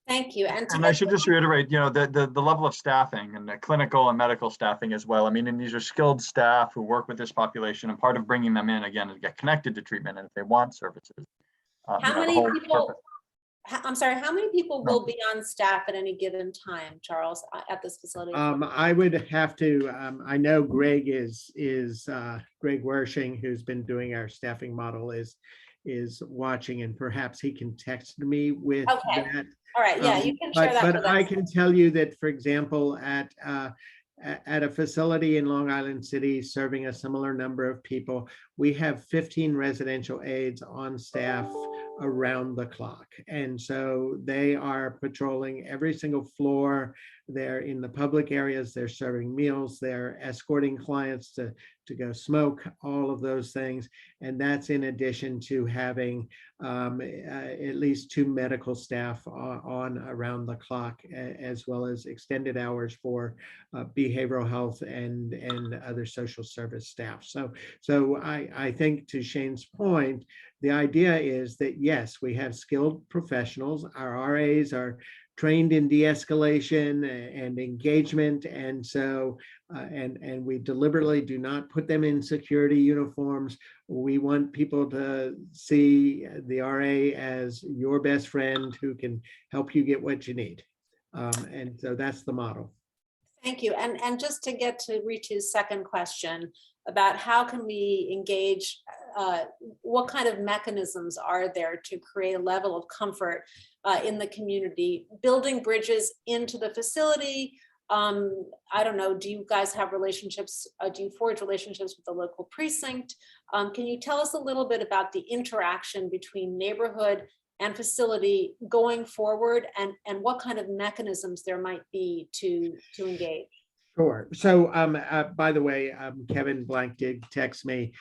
Thank you. And I should just reiterate, the level of staffing and the clinical and medical staffing as well. I mean, and these are skilled staff who work with this population, and part of bringing them in again is to get connected to treatment and if they want services. How many people? I'm sorry, how many people will be on staff at any given time, Charles, at this facility? I would have to, I know Greg Greg Wershing, who's been doing our staffing model, is is watching, and perhaps he can text me with Okay. that. All right, yeah, you can share that But with I us. can tell you that, for example, at a facility in Long Island City serving a similar number of people, we have 15 residential aides on staff around the clock. And so they are patrolling every single floor. They're in the public areas, they're serving meals, they're escorting clients to go smoke, all of those things. And that's in addition to having at least 2 medical staff on around the clock, as well as extended hours for behavioral health and other social service staff. So I think, to Shane's point, the idea is that yes, we have skilled professionals. Our RAs are trained in de-escalation and engagement, and so and we deliberately do not put them in security uniforms. We want people to see the RA as your best friend who can help you get what you need, and so that's the model. Thank you. And just to get to Ritu's second question about how can we engage, what kind of mechanisms are there to create a level of comfort in the community, building bridges into the facility. I don't know, do you guys have relationships? Do you forge relationships with the local precinct? Can you tell us a little bit about the interaction between neighborhood and facility going forward, and what kind of mechanisms there might be to engage? Sure. So by the way, Kevin Blank did text me.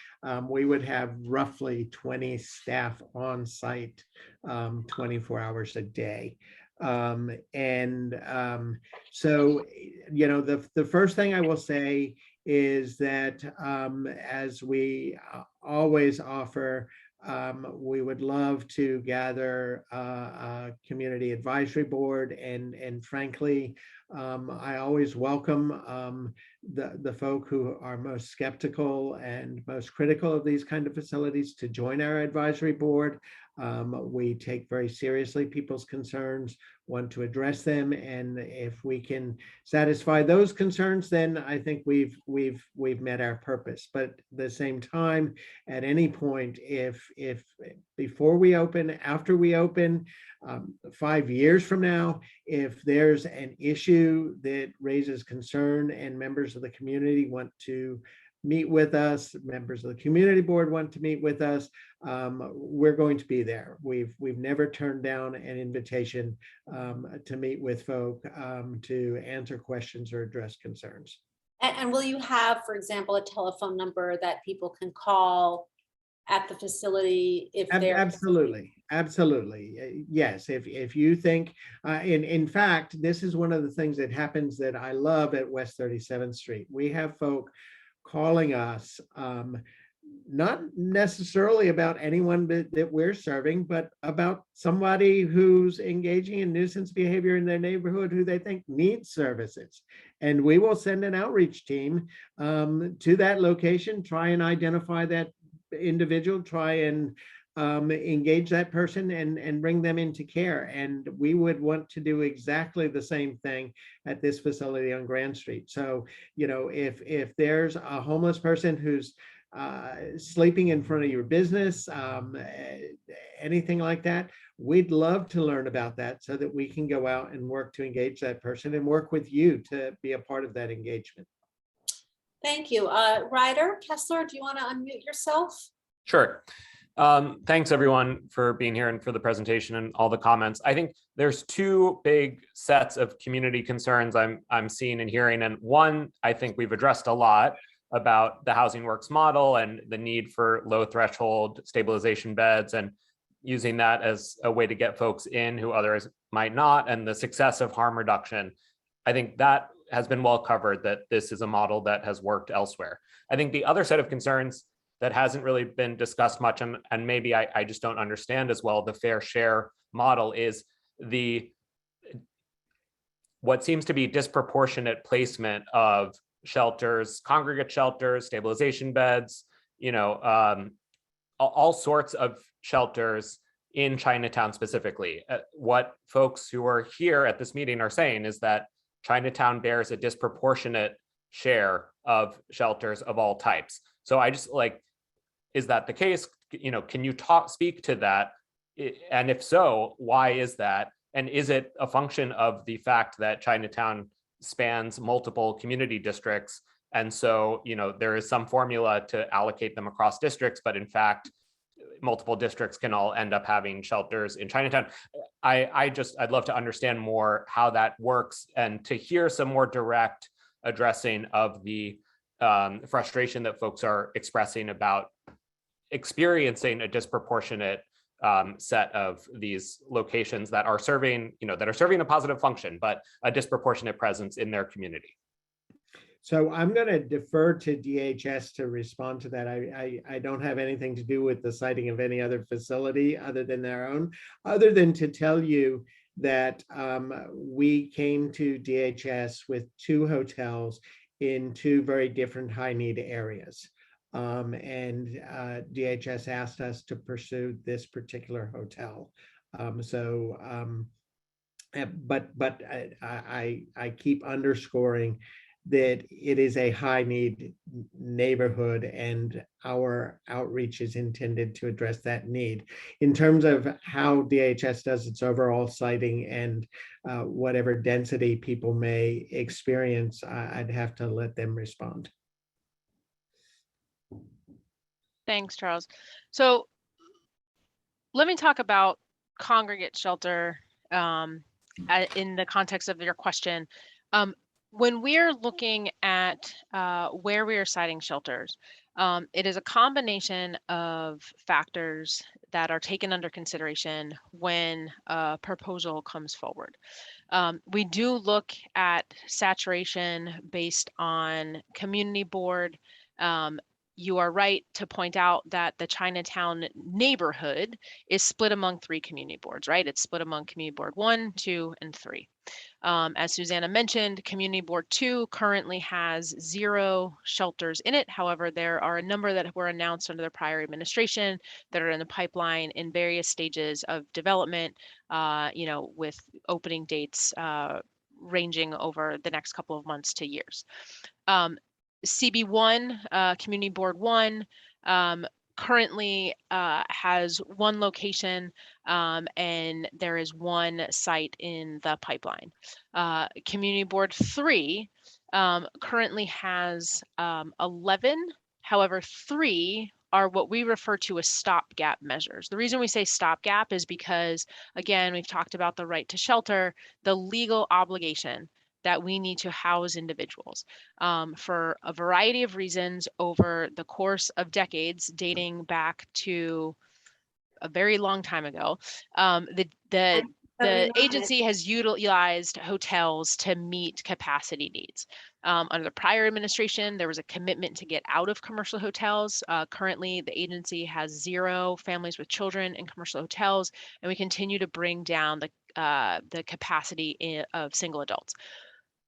We would have roughly 20 staff on site 24 hours a day. So, you know, the first thing I will say is that as we always offer, we would love to gather a community advisory board, and frankly, I always welcome the folk who are most skeptical and most critical of these kind of facilities to join our advisory board. We take very seriously people's concerns, want to address them, and if we can satisfy those concerns, then I think we've met our purpose. But at the same time, at any point, if before we open, after we open, 5 years from now, if there's an issue that raises concern and members of the community want to meet with us, members of the community board want to meet with us, we're going to be there. We've never turned down an invitation to meet with folk, to answer questions or address concerns. And will you have, for example, a telephone number that people can call at the facility if they're— Absolutely. Yes, if you think, in fact, this is one of the things that happens that I love at West 37th Street. We have folk calling us, not necessarily about anyone that we're serving, but about somebody who's engaging in nuisance behavior in their neighborhood who they think needs services. And we will send an outreach team to that location, try and identify that individual, try and engage that person and bring them into care. And we would want to do exactly the same thing at this facility on Grand Street. So, you know, if there's a homeless person who's sleeping in front of your business, anything like that, we'd love to learn about that so that we can go out and work to engage that person and work with you to be a part of that engagement. Thank you. Ryder Kessler, do you want to unmute yourself? Sure. Thanks everyone for being here and for the presentation and all the comments. I think there's two big sets of community concerns I'm seeing and hearing, and one I think we've addressed a lot about the Housing Works model and the need for low threshold stabilization beds and using that as a way to get folks in who others might not, and the success of harm reduction. I think that has been well covered, that this is a model that has worked elsewhere. I think the other set of concerns that hasn't really been discussed much, and maybe I just don't understand as well, the fair share model, is what seems to be disproportionate placement of shelters, congregate shelters, stabilization beds, you know, all sorts of shelters in Chinatown specifically. What folks who are here at this meeting are saying is that Chinatown bears a disproportionate share of shelters of all types. So I just like, is that the case? can you speak to that? And if so, why is that? And is it a function of the fact that Chinatown spans multiple community districts? And so, there is some formula to allocate them across districts, but in fact, multiple districts can all end up having shelters in Chinatown. I'd love to understand more how that works and to hear some more direct addressing of the frustration that folks are expressing about experiencing a disproportionate set of these locations that are serving, a positive function, but a disproportionate presence in their community. So I'm going to defer to DHS to respond to that. I don't have anything to do with the siting of any other facility other than their own, other than to tell you that we came to DHS with 2 hotels in 2 very different high need areas. And DHS asked us to pursue this particular hotel. But I keep underscoring that it is a high need neighborhood and our outreach is intended to address that need. In terms of how DHS does its overall siting and whatever density people may experience, I'd have to let them respond. Thanks, Charles. So let me talk about congregate shelter in the context of your question. When we're looking at where we are siting shelters, it is a combination of factors that are taken under consideration when a proposal comes forward. We do look at saturation based on community board. You are right to point out that the Chinatown neighborhood is split among 3 community boards, right? It's split among community board 1, 2, and 3. As Susanna mentioned, community board 2 currently has 0 shelters in it. However, there are a number that were announced under the prior administration that are in the pipeline in various stages of development, with opening dates ranging over the next couple of months to years. CB1, Community Board 1, currently has 1 location and there is 1 site in the pipeline. Community Board 3 currently has 11, however, 3 are what we refer to as stopgap measures. The reason we say stopgap is because, again, we've talked about the right to shelter, the legal obligation that we need to house individuals for a variety of reasons over the course of decades, dating back to a very long time ago. The agency has utilized hotels to meet capacity needs. Under the prior administration, there was a commitment to get out of commercial hotels. Currently, the agency has 0 families with children in commercial hotels, and we continue to bring down the capacity of single adults.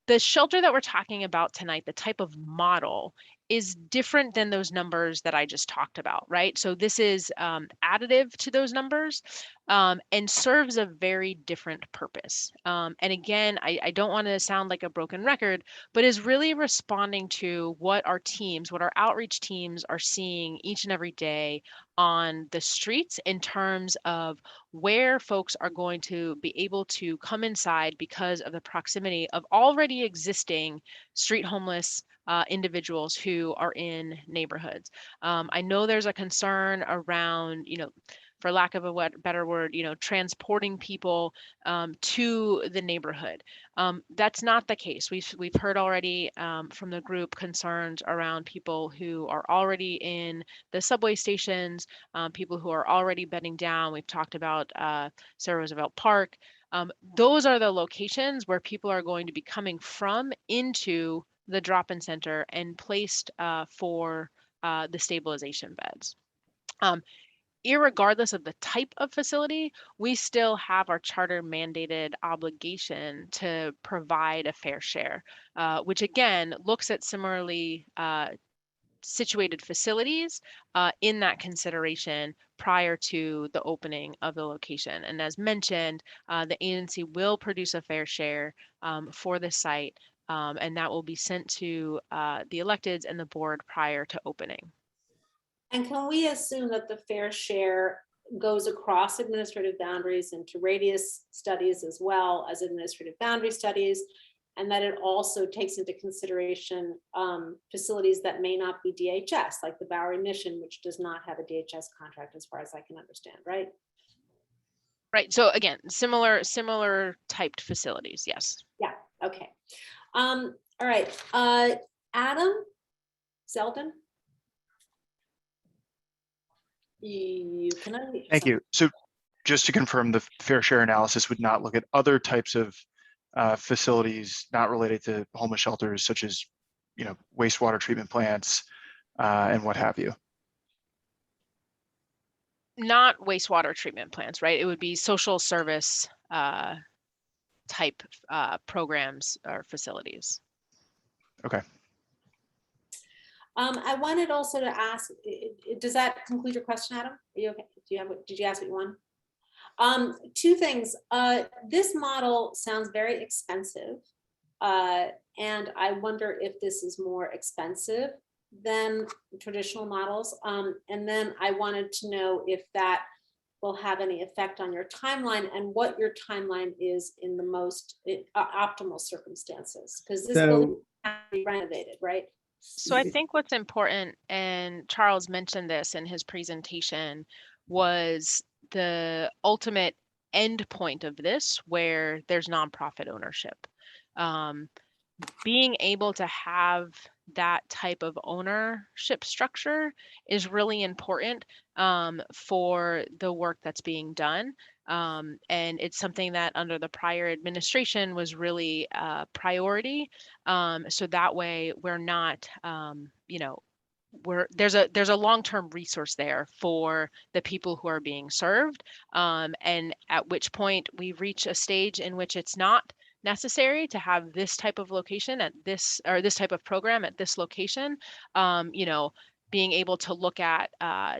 The shelter that we're talking about tonight, the type of model, is different than those numbers that I just talked about, right? So this is additive to those numbers and serves a very different purpose. And again, I don't want to sound like a broken record, but is really responding to what our outreach teams are seeing each and every day on the streets in terms of where folks are going to be able to come inside because of the proximity of already existing street homeless individuals who are in neighborhoods. I know there's a concern around, for lack of a better word, transporting people to the neighborhood. That's not the case. We've heard already from the group concerns around people who are already in the subway stations, people who are already bedding down. We've talked about Sarah Roosevelt Park. Those are the locations where people are going to be coming from into the drop-in center and placed for the stabilization beds. Irregardless of the type of facility, we still have our charter mandated obligation to provide a fair share, which again looks at similarly situated facilities in that consideration prior to the opening of the location. And as mentioned, the agency will produce a fair share for the site, and that will be sent to the electeds and the board prior to opening. And can we assume that the fair share goes across administrative boundaries into radius studies as well as administrative boundary studies, and that it also takes into consideration facilities that may not be DHS, like the Bowery Mission, which does not have a DHS contract as far as I can understand, right? Right. So again, similar typed facilities. Yes. Yeah. Okay. All right. Adam Zeldin. You can unmute Thank you. So just to confirm, the fair share analysis would not look at other types of facilities not related to homeless shelters, such as, wastewater treatment plants and what have you. Not wastewater treatment plants, right? It would be social service type programs or facilities. Okay. I wanted also to ask, does that conclude your question, Adam? Are you okay? Did you ask what you want? Two things. This model sounds very expensive. And I wonder if this is more expensive than traditional models. And then I wanted to know if that will have any effect on your timeline and what your timeline is in the most optimal circumstances, because this building has to be renovated, right? So I think what's important, and Charles mentioned this in his presentation, was the ultimate end point of this, where there's nonprofit ownership. Being able to have that type of ownership structure is really important for the work that's being done. And it's something that under the prior administration was really a priority. So that way we're not, there's a long-term resource there for the people who are being served. And at which point we reach a stage in which it's not necessary to have this type of location at this, or this type of program at this location, being able to look at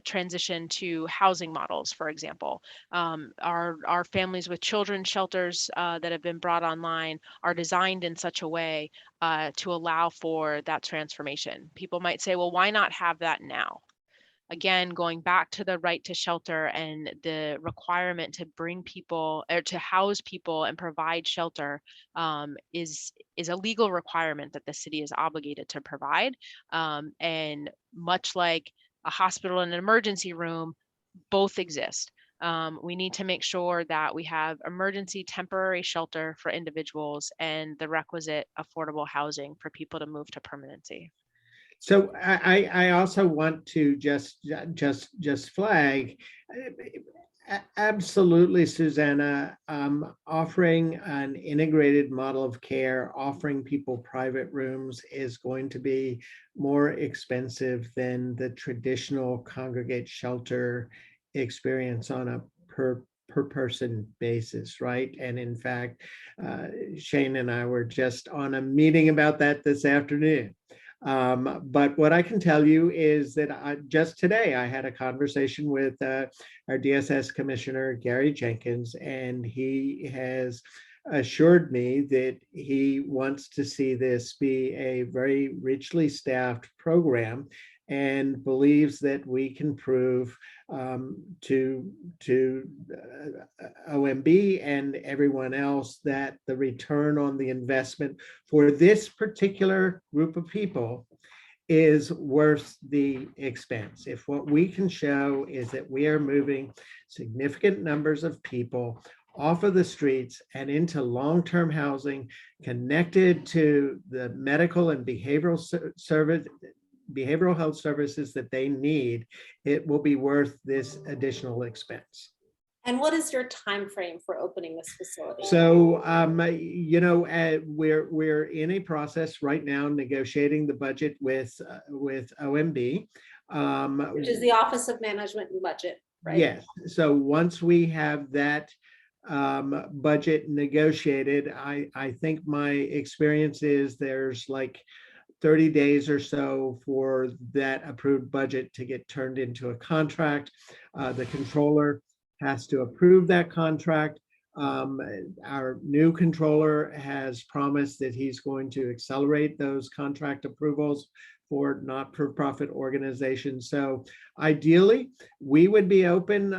transition to housing models, for example. Our families with children shelters that have been brought online are designed in such a way to allow for that transformation. People might say, well, why not have that now? Again, going back to the right to shelter and the requirement to bring people or to house people and provide shelter is a legal requirement that the city is obligated to provide. And much like a hospital and an emergency room, both exist. We need to make sure that we have emergency temporary shelter for individuals and the requisite affordable housing for people to move to permanency. So I also want to just flag, absolutely, Susanna, offering an integrated model of care, offering people private rooms is going to be more expensive than the traditional congregate shelter experience on a per person basis, right? And in fact, Shane and I were just on a meeting about that this afternoon. But what I can tell you is that just today I had a conversation with our DSS Commissioner, Gary Jenkins, and he has assured me that he wants to see this be a very richly staffed program and believes that we can prove to OMB and everyone else that the return on the investment for this particular group of people is worth the expense. If what we can show is that we are moving significant numbers of people off of the streets and into long-term housing connected to the medical and behavioral health services that they need, it will be worth this additional expense. And what is your time frame for opening this facility? So, we're in a process right now negotiating the budget with OMB, which is the Office of Management and Budget, right? Yes. So once we have that budget negotiated, I think my experience is there's like 30 days or so for that approved budget to get turned into a contract. The controller has to approve that contract. Our new controller has promised that he's going to accelerate those contract approvals for not-for-profit organizations. So ideally, we would be open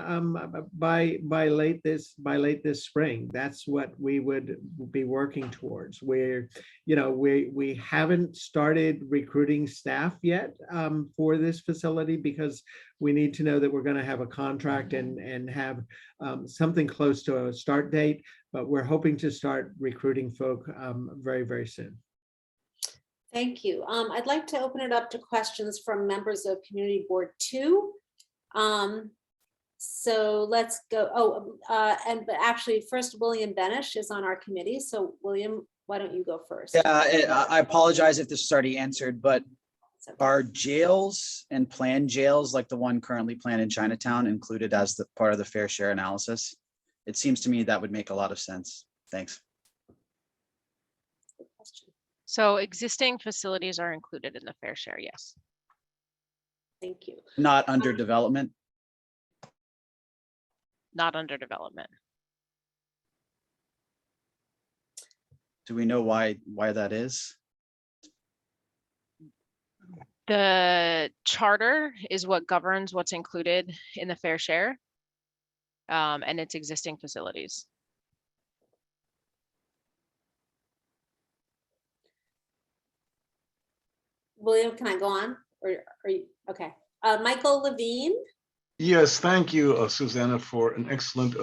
by late this spring. That's what we would be working towards. We're, we haven't started recruiting staff yet for this facility because we need to know that we're going to have a contract and have something close to a start date. But we're hoping to start recruiting folk very, very soon. Thank you. I'd like to open it up to questions from members of Community Board 2. So let's go. But actually, first, William Benish is on our committee. So William, why don't you go first? Yeah, I apologize if this is already answered, but are jails and planned jails like the one currently planned in Chinatown included as the part of the fair share analysis? It seems to me that would make a lot of sense. Thanks. So existing facilities are included in the fair share, yes. Thank you. Not under development? Not under development. Do we know why that is? The charter is what governs what's included in the fair share, and its existing facilities. William, can I go on? Or are you okay? Michael Levine. Yes, thank you, Susanna, for an excellent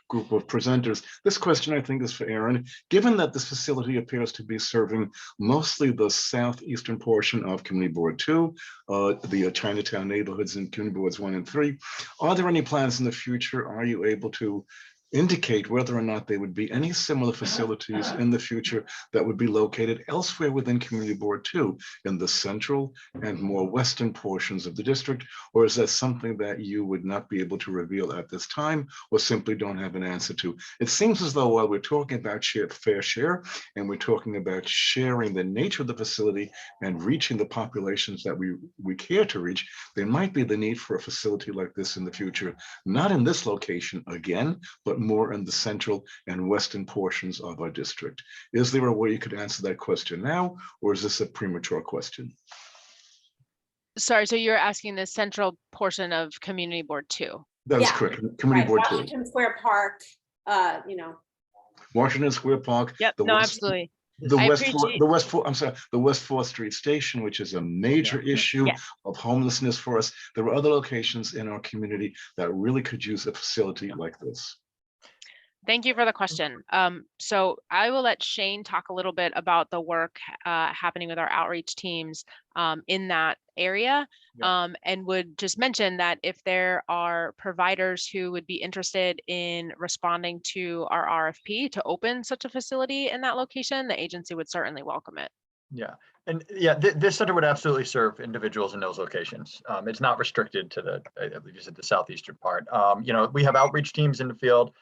group of presenters. This question, I think, is for Aaron. Given that this facility appears to be serving mostly the southeastern portion of Community Board 2, the Chinatown neighborhoods in Community Boards 1 and 3, are there any plans in the future? Are you able to indicate whether or not there would be any similar facilities in the future that would be located elsewhere within Community Board 2 in the central and more western portions of the district? Or is that something that you would not be able to reveal at this time or simply don't have an answer to? It seems as though while we're talking about fair share and we're talking about sharing the nature of the facility and reaching the populations that we care to reach, there might be the need for a facility like this in the future, not in this location again, but more in the central and western portions of our district. Is there a way you could answer that question now, or is this a premature question? Sorry, so you're asking the central portion of Community Board 2? That is correct. Community Board 2. Washington Square Park, Washington Square Park. Yep, absolutely. The West 4th Street Station, which is a major issue of homelessness for us. There are other locations in our community that really could use a facility like this. Thank you for the question. So I will let Shane talk a little bit about the work happening with our outreach teams in that area, and would just mention that if there are providers who would be interested in responding to our RFP to open such a facility in that location, the agency would certainly welcome it. Yeah, and yeah, this center would absolutely serve individuals in those locations. It's not restricted to the, I believe you said, the southeastern part. We have outreach teams in the field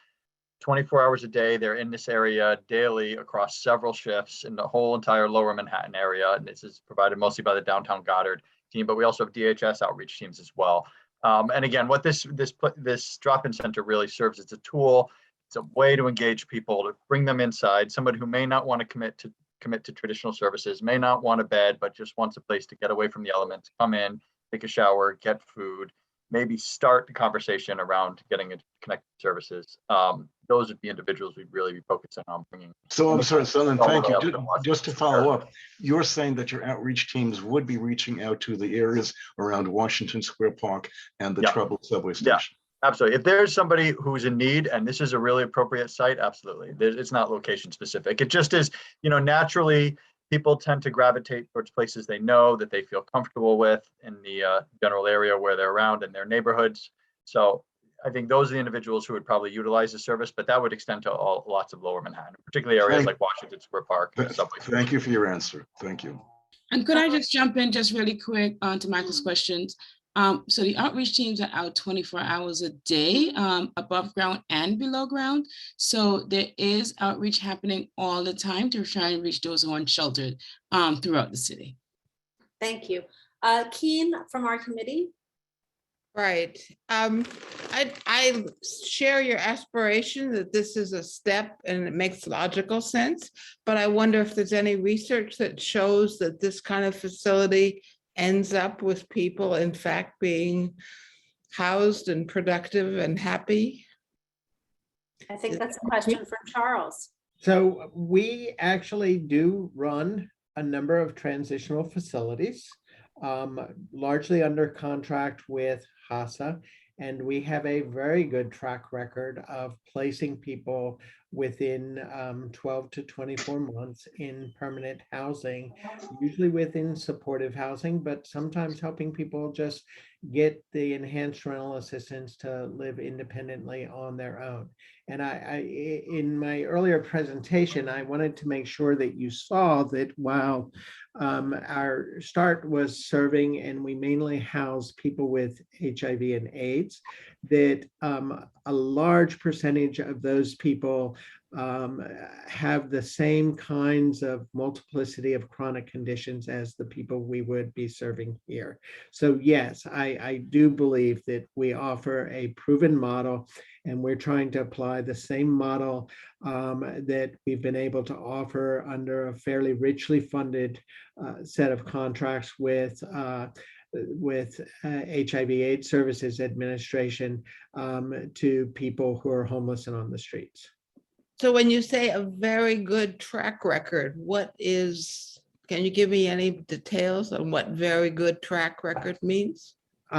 24 hours a day. They're in this area daily across several shifts in the whole entire lower Manhattan area. And this is provided mostly by the downtown Goddard team, but we also have DHS outreach teams as well. And again, what this drop-in center really serves as a tool. It's a way to engage people, to bring them inside. Somebody who may not want to commit to traditional services, may not want a bed, but just wants a place to get away from the elements, come in, take a shower, get food, maybe start the conversation around getting into connected services. Those would be individuals we'd really be focusing on bringing. So I'm sorry, Sullivan, thank you. Just to follow up, you're saying that your outreach teams would be reaching out to the areas around Washington Square Park and the troubled subway station? Yeah, absolutely. If there's somebody who's in need and this is a really appropriate site, absolutely. It's not location specific. It just is, naturally, people tend to gravitate towards places they know that they feel comfortable with in the general area where they're around in their neighborhoods. So I think those are the individuals who would probably utilize the service, but that would extend to lots of lower Manhattan, particularly areas like Washington Square Park. Thank you for your answer. Thank you. And could I just jump in just really quick to Michael's questions? So the outreach teams are out 24 hours a day, above ground and below ground. So there is outreach happening all the time to try and reach those who are unsheltered throughout the city. Thank you. Keen from our committee. Right. I share your aspiration that this is a step and it makes logical sense, but I wonder if there's any research that shows that this kind of facility ends up with people in fact being housed and productive and happy? I think that's a question for Charles. So we actually do run a number of transitional facilities, largely under contract with HASA. And we have a very good track record of placing people within 12 to 24 months in permanent housing, usually within supportive housing, but sometimes helping people just get the enhanced rental assistance to live independently on their own. And in my earlier presentation, I wanted to make sure that you saw that while our start was serving and we mainly house people with HIV and AIDS, that a large percentage of those people have the same kinds of multiplicity of chronic conditions as the people we would be serving here. So yes, I do believe that we offer a proven model, and we're trying to apply the same model that we've been able to offer under a fairly richly funded set of contracts with HIV/AIDS Services Administration to people who are homeless and on the streets. So when you say a very good track record, can you give me any details on what very good track record means? We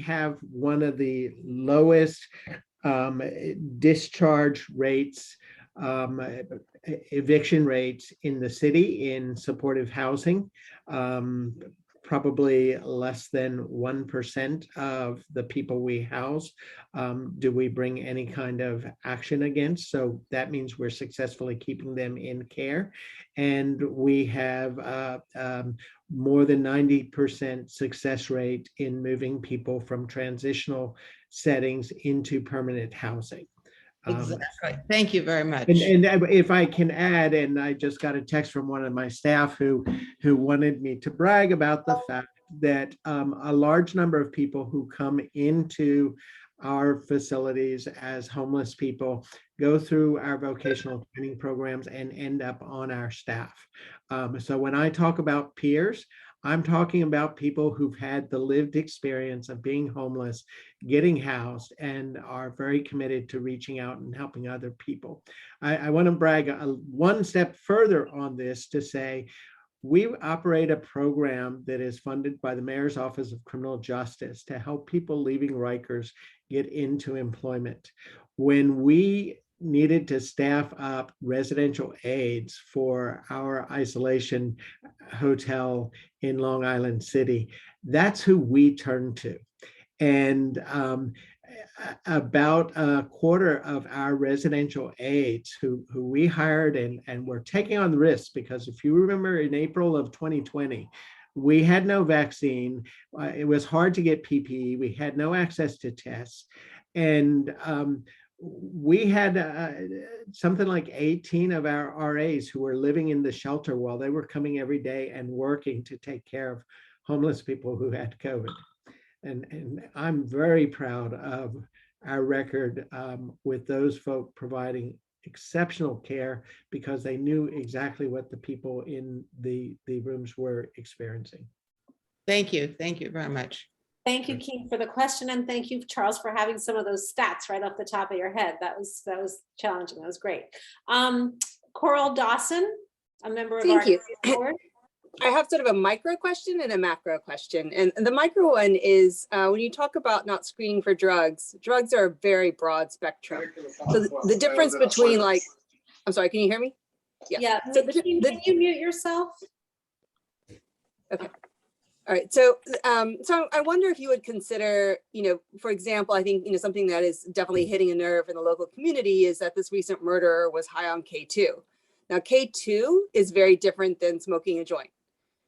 have one of the lowest discharge rates, eviction rates in the city in supportive housing. Probably less than 1% of the people we house do we bring any kind of action against. So that means we're successfully keeping them in care. And we have more than 90% success rate in moving people from transitional settings into permanent housing. Exactly. Thank you very much. And if I can add, and I just got a text from one of my staff who wanted me to brag about the fact that a large number of people who come into our facilities as homeless people go through our vocational training programs and end up on our staff. So when I talk about peers, I'm talking about people who've had the lived experience of being homeless, getting housed, and are very committed to reaching out and helping other people. I want to brag one step further on this to say, we operate a program that is funded by the Mayor's Office of Criminal Justice to help people leaving Rikers get into employment. When we needed to staff up residential aides for our isolation hotel in Long Island City, that's who we turned to. And about a quarter of our residential aides who we hired and were taking on the risk, because if you remember in April of 2020, we had no vaccine. It was hard to get PPE. We had no access to tests. And we had something like 18 of our RAs who were living in the shelter while they were coming every day and working to take care of homeless people who had COVID. And I'm very proud of our record with those folk providing exceptional care because they knew exactly what the people in the rooms were experiencing. Thank you. Thank you very much. Thank you, Keith, for the question, and thank you, Charles, for having some of those stats right off the top of your head. That was challenging. That was great. Coral Dawson, a member of our board. I have sort of a micro question and a macro question. And the micro one is when you talk about not screening for drugs, drugs are a very broad spectrum. So the difference between I'm sorry, can you hear me? Yeah. So can you mute yourself? Okay. All right. So I wonder if you would consider, for example, I think, something that is definitely hitting a nerve in the local community is that this recent murderer was high on K2. Now, K2 is very different than smoking a joint.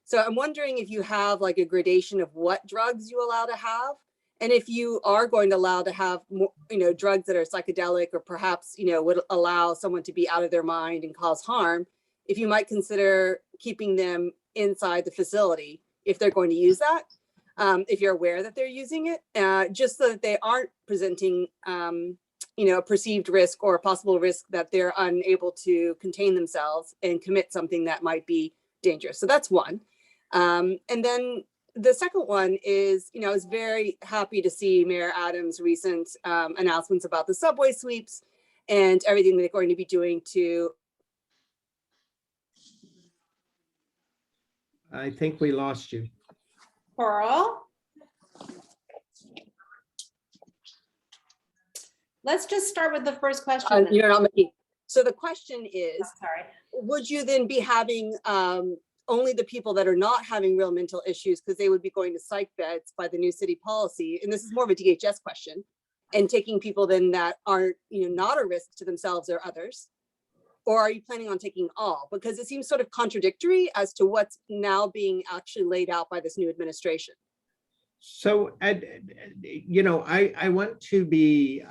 So I'm wondering if you have like a gradation of what drugs you allow to have. And if you are going to allow to have more, drugs that are psychedelic or perhaps, would allow someone to be out of their mind and cause harm, if you might consider keeping them inside the facility if they're going to use that, if you're aware that they're using it, just so that they aren't presenting, a perceived risk or a possible risk that they're unable to contain themselves and commit something that might be dangerous. So that's one. And then the second one is, I was very happy to see Mayor Adams' recent announcements about the subway sweeps and everything they're going to be doing to. I think we lost you. Coral? Let's just start with the first question. You're not making. So the question is, sorry, would you then be having only the people that are not having real mental issues, because they would be going to psych beds by the new city policy? And this is more of a DHS question, and taking people then that aren't, not a risk to themselves or others? Or are you planning on taking all? Because it seems sort of contradictory as to what's now being actually laid out by this new administration. So, I want to be,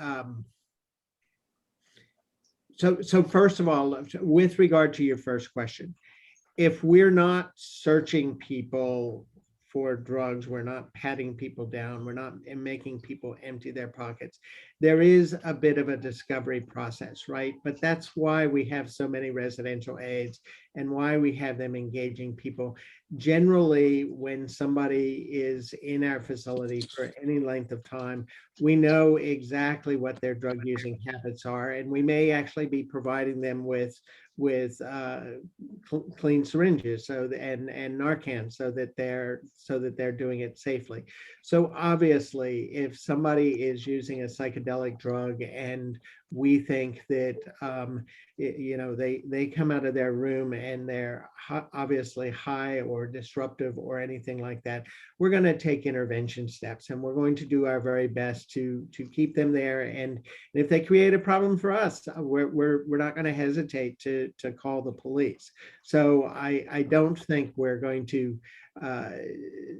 so first of all, with regard to your first question, if we're not searching people for drugs, we're not patting people down, we're not making people empty their pockets, there is a bit of a discovery process, right? But that's why we have so many residential aides and why we have them engaging people. Generally, when somebody is in our facility for any length of time, we know exactly what their drug using habits are, and we may actually be providing them with clean syringes and Narcan so that they're doing it safely. So obviously, if somebody is using a psychedelic drug and we think that they come out of their room and they're obviously high or disruptive or anything like that, we're going to take intervention steps, and we're going to do our very best to keep them there. And if they create a problem for us, we're not going to hesitate to call the police. So I don't think we're going to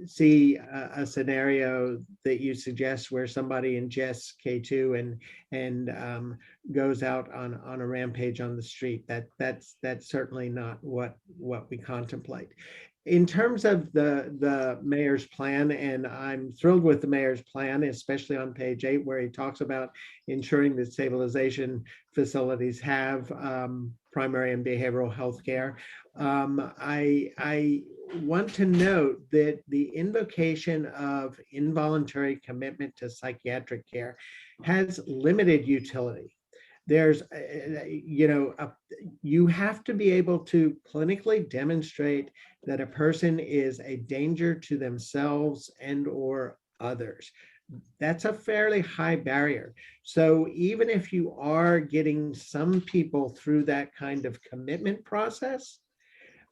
see a scenario that you suggest where somebody ingests K2 and goes out on a rampage on the street. That's certainly not what we contemplate. In terms of the mayor's plan, and I'm thrilled with the mayor's plan, especially on page 8, where he talks about ensuring that stabilization facilities have primary and behavioral health care. I want to note that the invocation of involuntary commitment to psychiatric care has limited utility. There's, you have to be able to clinically demonstrate that a person is a danger to themselves and or others. That's a fairly high barrier. So even if you are getting some people through that kind of commitment process,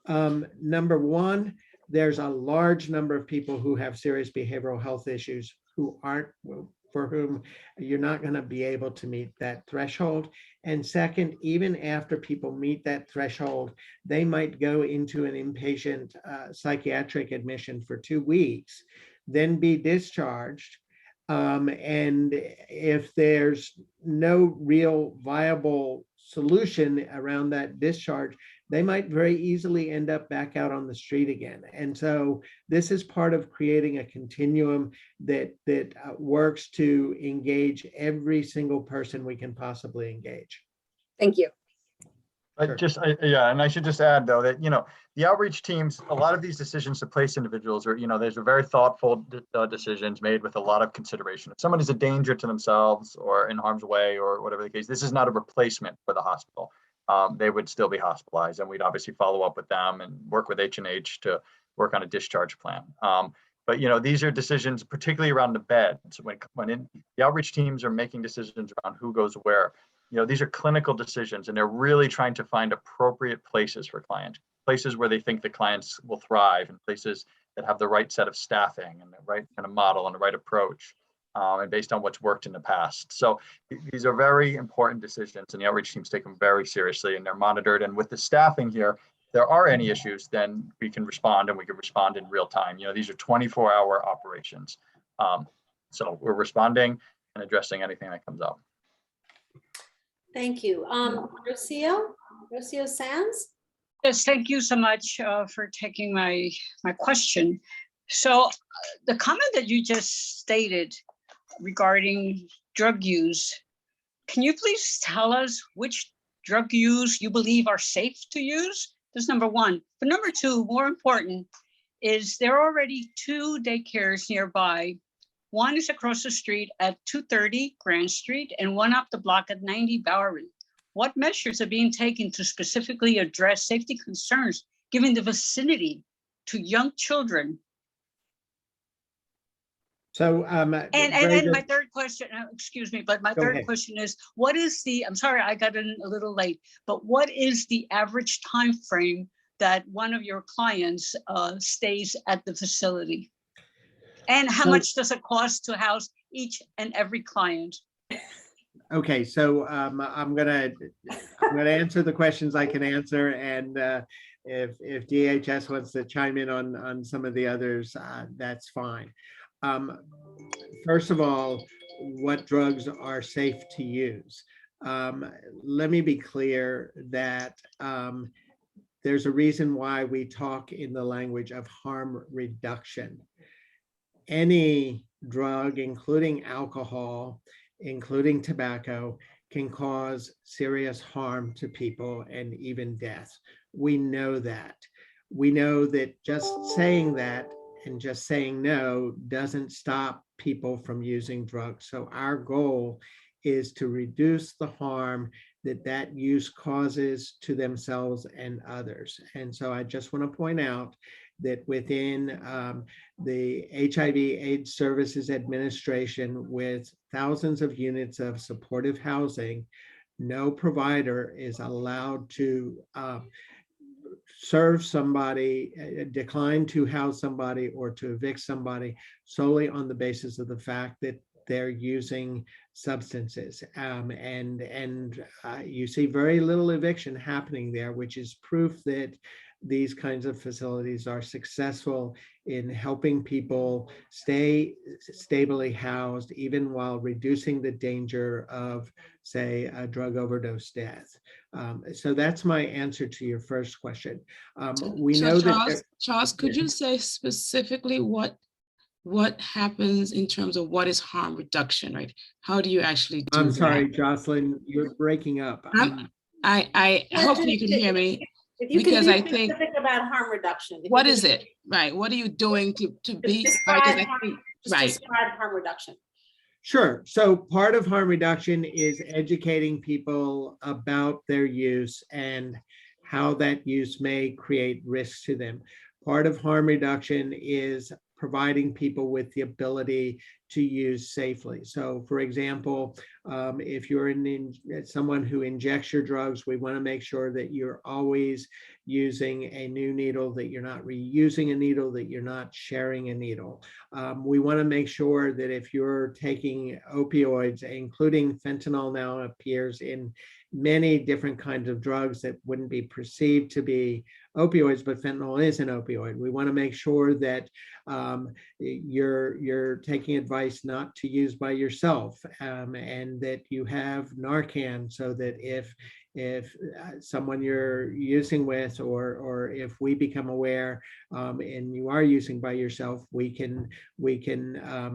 number one, there's a large number of people who have serious behavioral health issues for whom you're not going to be able to meet that threshold. And second, even after people meet that threshold, they might go into an inpatient psychiatric admission for 2 weeks, then be discharged. And if there's no real viable solution around that discharge, they might very easily end up back out on the street again. And so this is part of creating a continuum that works to engage every single person we can possibly engage. Thank you. Yeah, and I should just add though that, the outreach teams, a lot of these decisions to place individuals are, there's a very thoughtful decisions made with a lot of consideration. If somebody's a danger to themselves or in harm's way or whatever the case, this is not a replacement for the hospital. They would still be hospitalized, and we'd obviously follow up with them and work with H&H to work on a discharge plan. But these are decisions, particularly around the bed. So when the outreach teams are making decisions around who goes where, these are clinical decisions, and they're really trying to find appropriate places for clients, places where they think the clients will thrive, and places that have the right set of staffing and the right kind of model and the right approach, and based on what's worked in the past. So these are very important decisions, and the outreach teams take them very seriously, and they're monitored. And with the staffing here, if there are any issues, then we can respond, and we can respond in real time. These are 24-hour operations. So we're responding and addressing anything that comes up. Thank you. Rocio Sands? Yes, thank you so much for taking my question. So the comment that you just stated regarding drug use, can you please tell us which drug use you believe are safe to use? That's number one. But number two, more important, is there are already 2 daycares nearby. One is across the street at 230 Grand Street and one up the block at 90 Bowery. What measures are being taken to specifically address safety concerns given the vicinity to young children? So, And very then good. my third question, excuse me, but my Go third ahead. question is, what is the, I'm sorry, I got in a little late, but what is the average time frame that one of your clients stays at the facility? And how So- much does it cost to house each and every client? Okay, so I'm gonna answer the questions I can answer, and if DHS wants to chime in on some of the others, that's fine. First of all, what drugs are safe to use? Let me be clear that there's a reason why we talk in the language of harm reduction. Any drug, including alcohol, including tobacco, can cause serious harm to people and even death. We know that. We know that just saying that and just saying no doesn't stop people from using drugs. So our goal is to reduce the harm that use causes to themselves and others. And so I just want to point out that within the HIV/AIDS Services Administration, with thousands of units of supportive housing, no provider is allowed to serve somebody, decline to house somebody, or to evict somebody solely on the basis of the fact that they're using substances. You see very little eviction happening there, which is proof that these kinds of facilities are successful in helping people stay stably housed, even while reducing the danger of, say, a drug overdose death. So that's my answer to your first question. We So know Charles, that. Charles, could you say specifically what happens in terms of what is harm reduction, right? How do you actually do I'm that? sorry, Jocelyn, you're breaking up. I hopefully you can hear me. If you Because can I be think, specific about harm reduction. If what you is can it, right? What are you doing to be, describe right? 'Cause I harm- think- just right. describe harm reduction. Sure. So part of harm reduction is educating people about their use and how that use may create risks to them. Part of harm reduction is providing people with the ability to use safely. So for example, if you're someone who injects your drugs, we want to make sure that you're always using a new needle, that you're not reusing a needle, that you're not sharing a needle. We want to make sure that if you're taking opioids, including fentanyl now appears in many different kinds of drugs that wouldn't be perceived to be opioids, but fentanyl is an opioid. We want to make sure that you're taking advice not to use by yourself, and that you have Narcan, so that if someone you're using with, or if we become aware and you are using by yourself, we can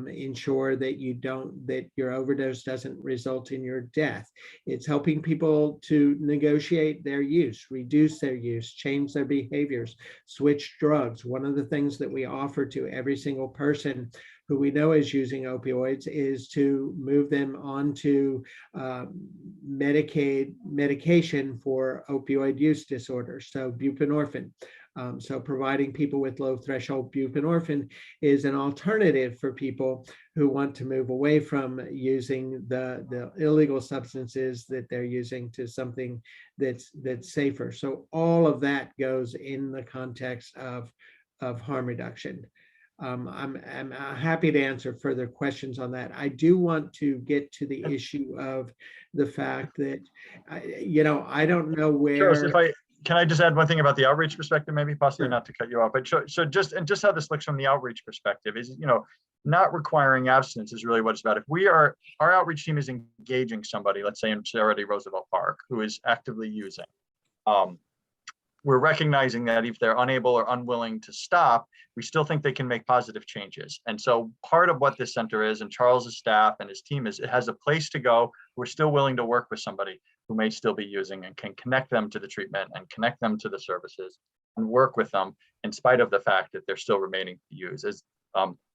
ensure that your overdose doesn't result in your death. It's helping people to negotiate their use, reduce their use, change their behaviors, switch drugs. One of the things that we offer to every single person who we know is using opioids is to move them onto medication for opioid use disorders, so buprenorphine. So providing people with low threshold buprenorphine is an alternative for people who want to move away from using the illegal substances that they're using to something that's safer. So all of that goes in the context of harm reduction. I'm happy to answer further questions on that. I do want to get to the issue of the fact that, I don't know where. Charles, can I just add one thing about the outreach perspective, maybe possibly not to cut you off, but so just how this looks from the outreach perspective is, not requiring abstinence is really what it's about. If our outreach team is engaging somebody, let's say in Charity Roosevelt Park, who is actively using, we're recognizing that if they're unable or unwilling to stop, we still think they can make positive changes. And so part of what this center is, and Charles's staff and his team is, it has a place to go. We're still willing to work with somebody who may still be using and can connect them to the treatment and connect them to the services. and work with them in spite of the fact that they're still remaining to use,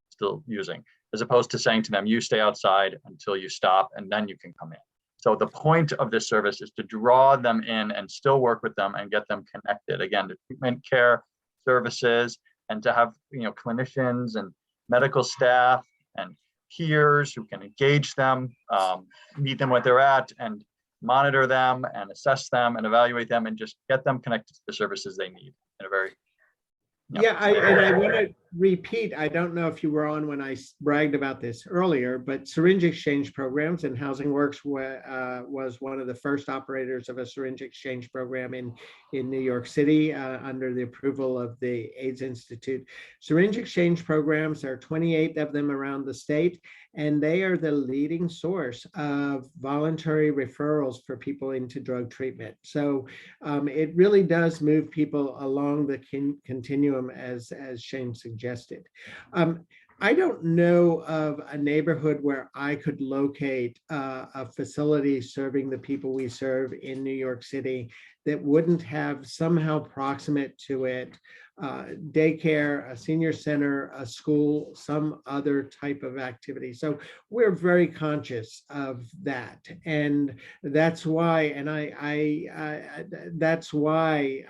still using, as opposed to saying to them, you stay outside until you stop and then you can come in. So the point of this service is to draw them in and still work with them and get them connected, again, to treatment care services, and to have, clinicians and medical staff and peers who can engage them, meet them where they're at, and monitor them and assess them and evaluate them and just get them connected to the services they need in a very Yeah, I want to repeat, I don't know if you were on when I bragged about this earlier, but syringe exchange programs, and Housing Works was one of the first operators of a syringe exchange program in New York City under the approval of the AIDS Institute. Syringe exchange programs, there are 28 of them around the state, and they are the leading source of voluntary referrals for people into drug treatment. So it really does move people along the continuum as Shane suggested. I don't know of a neighborhood where I could locate a facility serving the people we serve in New York City that wouldn't have somehow proximate to it daycare, a senior center, a school, some other type of activity. So we're very conscious of that, and that's why, that's why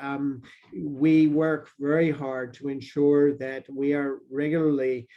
we work very hard to ensure that we are regularly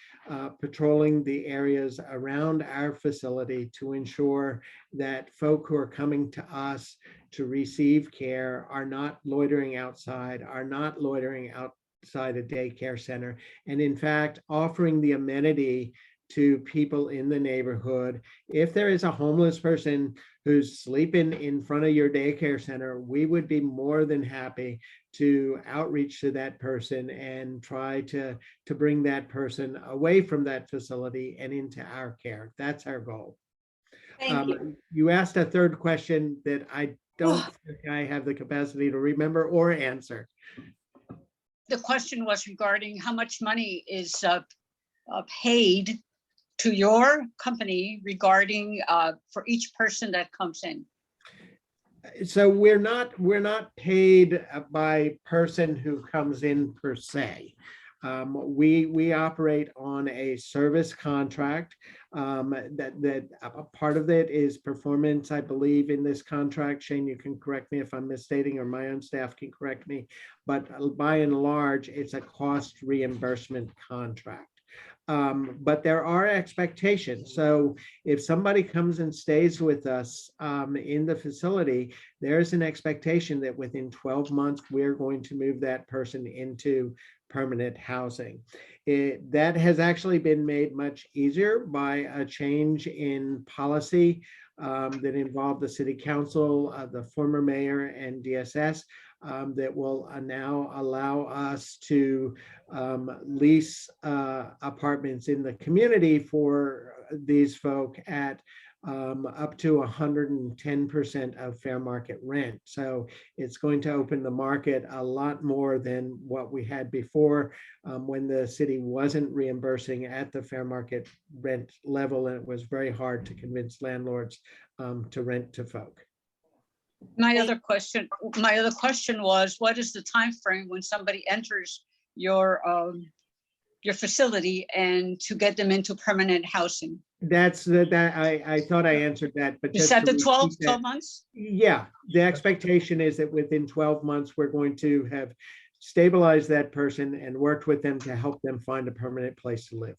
patrolling the areas around our facility to ensure that folk who are coming to us to receive care are not loitering outside, are not loitering outside a daycare center, and in fact, offering the amenity to people in the neighborhood. If there is a homeless person who's sleeping in front of your daycare center, we would be more than happy to outreach to that person and try to bring that person away from that facility and into our care. That's our goal. Thank you. You asked a third question that I don't think I have the capacity to remember or answer. The question was regarding how much money is paid to your company regarding for each person that comes in. So we're not paid by person who comes in per se. We operate on a service contract that a part of it is performance, I believe, in this contract. Shane, you can correct me if I'm misstating, or my own staff can correct me, but by and large, it's a cost reimbursement contract. But there are expectations. So if somebody comes and stays with us in the facility, there's an expectation that within 12 months, we're going to move that person into permanent housing. That has actually been made much easier by a change in policy that involved the city council, the former mayor, and DSS. That will now allow us to lease apartments in the community for these folk at up to 110% of fair market rent. So it's going to open the market a lot more than what we had before when the city wasn't reimbursing at the fair market rent level, and it was very hard to convince landlords to rent to folk. My other question was, what is the time frame when somebody enters your facility and to get them into permanent housing? That's that I thought I answered that, but is that the 12 months? Yeah, the expectation is that within 12 months, we're going to have stabilized that person and worked with them to help them find a permanent place to live.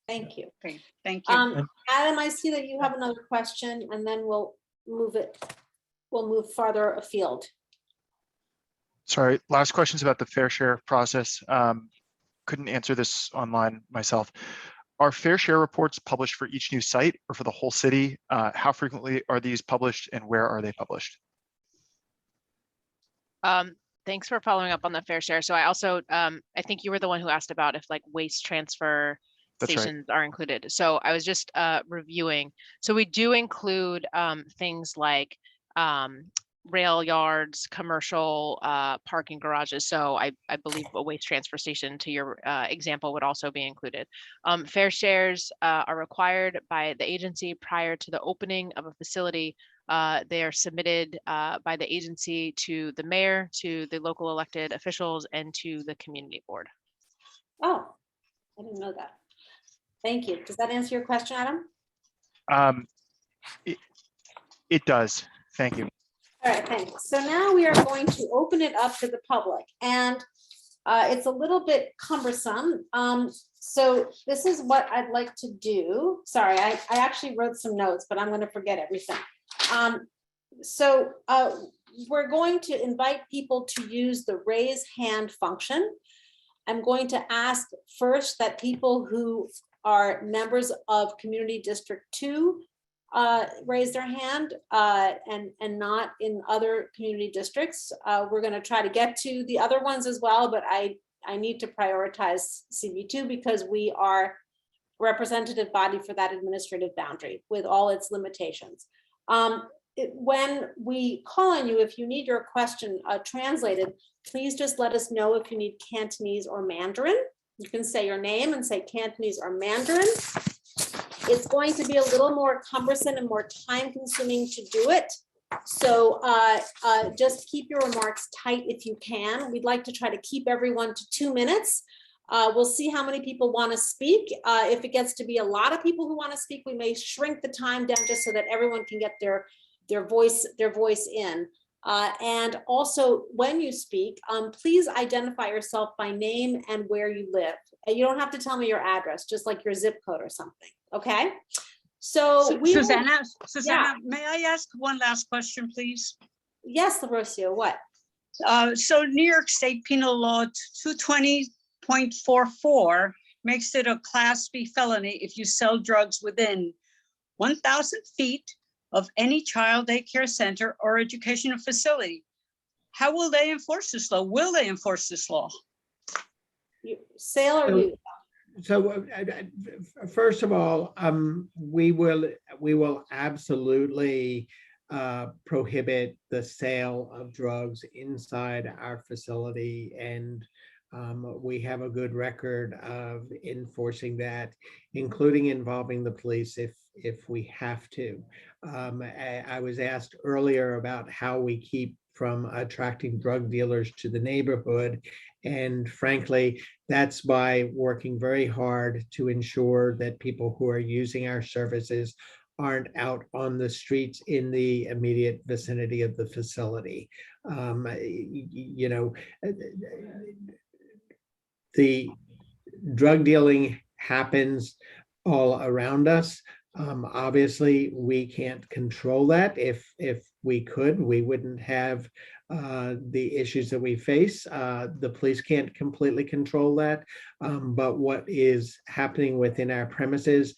Thank you. Okay, thank you. Adam, I see that you have another question, and then we'll move farther afield. Sorry, last question's about the fair share process. Couldn't answer this online myself. Are fair share reports published for each new site or for the whole city? How frequently are these published, and where are they published? Thanks for following up on the fair share. So I also, I think you were the one who asked about if like waste transfer stations are included. So I was just reviewing. So we do include things like rail yards, commercial parking garages. So I believe a waste transfer station, to your example, would also be included. Fair shares are required by the agency prior to the opening of a facility They are submitted by the agency to the mayor, to the local elected officials, and to the community board. Oh, I didn't know that. Thank you. Does that answer your question, Adam? It does. Thank you. All right, thanks. So now we are going to open it up to the public, and it's a little bit cumbersome. So this is what I'd like to do. Sorry, I actually wrote some notes, but I'm going to forget everything. We're going to invite people to use the raise hand function. I'm going to ask first that people who are members of Community District 2 raise their hand and not in other community districts. We're going to try to get to the other ones as well, but I need to prioritize CB2 because we are representative body for that administrative boundary with all its limitations. When we call on you, if you need your question translated, please just let us know if you need Cantonese or Mandarin. You can say your name and say Cantonese or Mandarin. It's going to be a little more cumbersome and more time consuming to do it. So just keep your remarks tight if you can. We'd like to try to keep everyone to 2 minutes. We'll see how many people want to speak. If it gets to be a lot of people who want to speak, we may shrink the time down just so that everyone can get their voice in. And also, when you speak, please identify yourself by name and where you live. And you don't have to tell me your address, just like your zip code or something. Okay. So Susanna, yeah. may I ask one last question, please? Yes, Larocio, what? So New York State Penal Law 220.44 makes it a Class B felony if you sell drugs within 1,000 feet of any child daycare center or educational facility. How will they enforce this law? Will they enforce this law? Sale or use? So first of all, we will absolutely prohibit the sale of drugs inside our facility, and we have a good record of enforcing that, including involving the police if we have to. I was asked earlier about how we keep from attracting drug dealers to the neighborhood. And frankly, that's by working very hard to ensure that people who are using our services aren't out on the streets in the immediate vicinity of the facility. You know, the drug dealing happens all around us. Obviously, we can't control that. If we could, we wouldn't have the issues that we face. The police can't completely control that. But what is happening within our premises,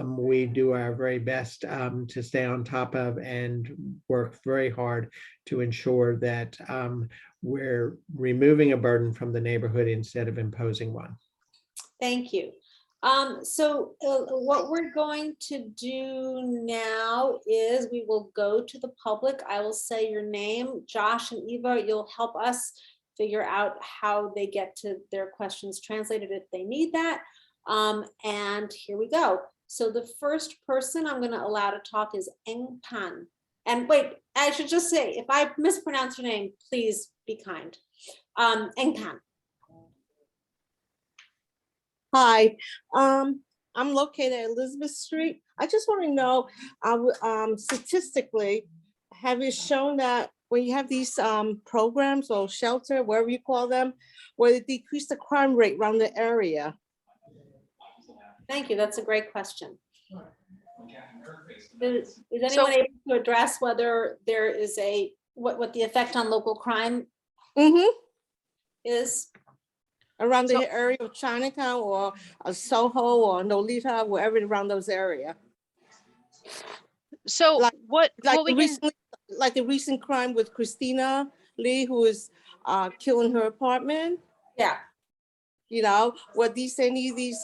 we do our very best to stay on top of and work very hard to ensure that we're removing a burden from the neighborhood instead of imposing one. Thank you. What we're going to do now is we will go to the public. I will say your name, Josh and Eva, you'll help us figure out how they get to their questions translated if they need that. And here we go. So the first person I'm going to allow to talk is Eng Pan. And wait, I should just say, if I mispronounce your name, please be kind. Eng Pan. Hi, I'm located at Elizabeth Street. I just want to know, statistically, have you shown that when you have these programs or shelter, wherever you call them, where it decrease the crime rate around the area? Thank you. That's a great question. Is anyone able to address whether there is what the effect on local crime is? Around the area of Chinatown or Soho or Nolita, wherever around those areas. So like the recent crime with Christina Lee, who is killed in her apartment. Yeah. You know, does any of these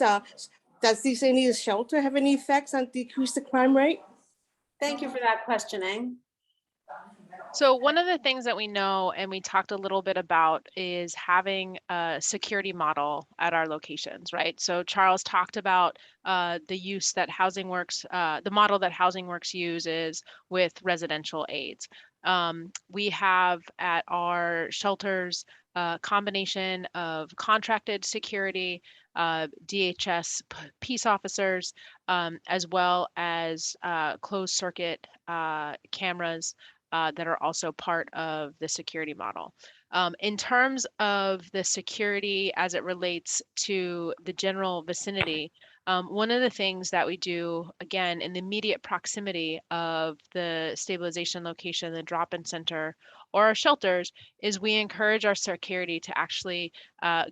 shelter have any effects on decrease the crime rate? Thank you for that question, Eng. So one of the things that we know and we talked a little bit about is having a security model at our locations, right? So Charles talked about the use that Housing Works, the model that Housing Works uses with residential aids. We have at our shelters a combination of contracted security, DHS peace officers, as well as closed circuit cameras that are also part of the security model. In terms of the security as it relates to the general vicinity, one of the things that we do, again, in the immediate proximity of the stabilization location, the drop-in center, or our shelters, is we encourage our security to actually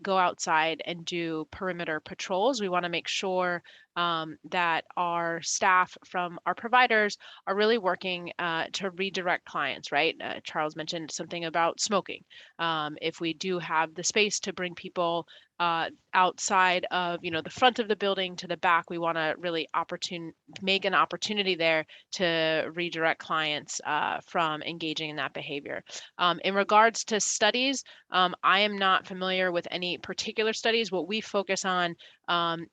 go outside and do perimeter patrols. We want to make sure that our staff from our providers are really working to redirect clients, right? Charles mentioned something about smoking. If we do have the space to bring people outside of, the front of the building to the back, we want to really make an opportunity there to redirect clients from engaging in that behavior. In regards to studies, I am not familiar with any particular studies. What we focus on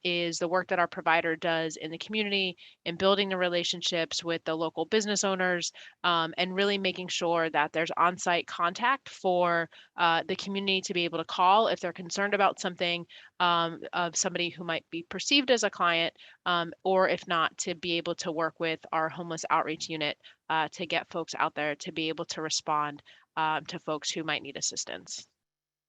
is the work that our provider does in the community, in building the relationships with the local business owners, and really making sure that there's on-site contact for the community to be able to call if they're concerned about something of somebody who might be perceived as a client, or if not, to be able to work with our homeless outreach unit to get folks out there to be able to respond to folks who might need assistance.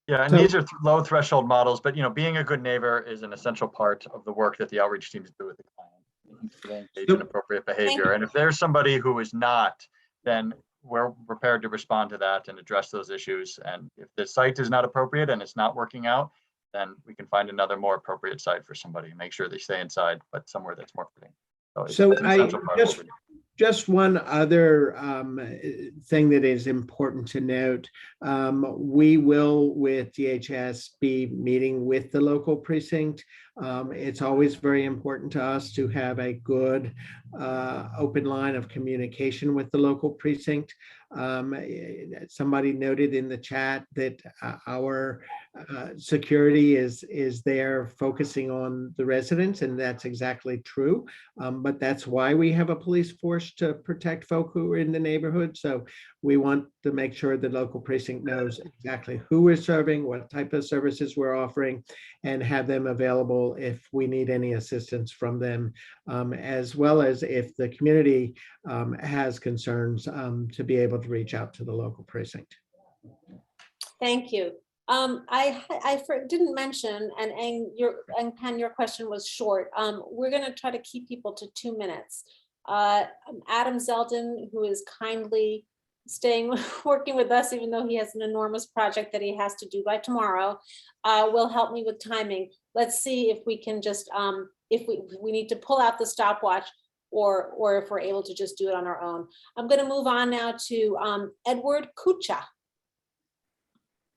Yeah, and these are low threshold models, but being a good neighbor is an essential part of the work that the outreach teams do with the client. They engage in appropriate behavior, and if there's somebody who is not, then we're prepared to respond to that and address those issues. And if the site is not appropriate and it's not working out, then we can find another more appropriate site for somebody. Make sure they stay inside, but somewhere that's more fitting. So it's an essential part of what we do. Just one other thing that is important to note. We will, with DHS, be meeting with the local precinct. It's always very important to us to have a good open line of communication with the local precinct. Somebody noted in the chat that our security is there focusing on the residents, and that's exactly true. But that's why we have a police force to protect folk who are in the neighborhood. So we want to make sure the local precinct knows exactly who we're serving, what type of services we're offering, and have them available if we need any assistance from them, as well as if the community has concerns to be able to reach out to the local precinct. Thank you. I didn't mention, and Ken, your question was short. We're going to try to keep people to 2 minutes. Adam Zeldin, who is kindly working with us, even though he has an enormous project that he has to do by tomorrow, will help me with timing. Let's see if we can just, if we need to pull out the stopwatch, or if we're able to just do it on our own. I'm going to move on now to Edward Kucha.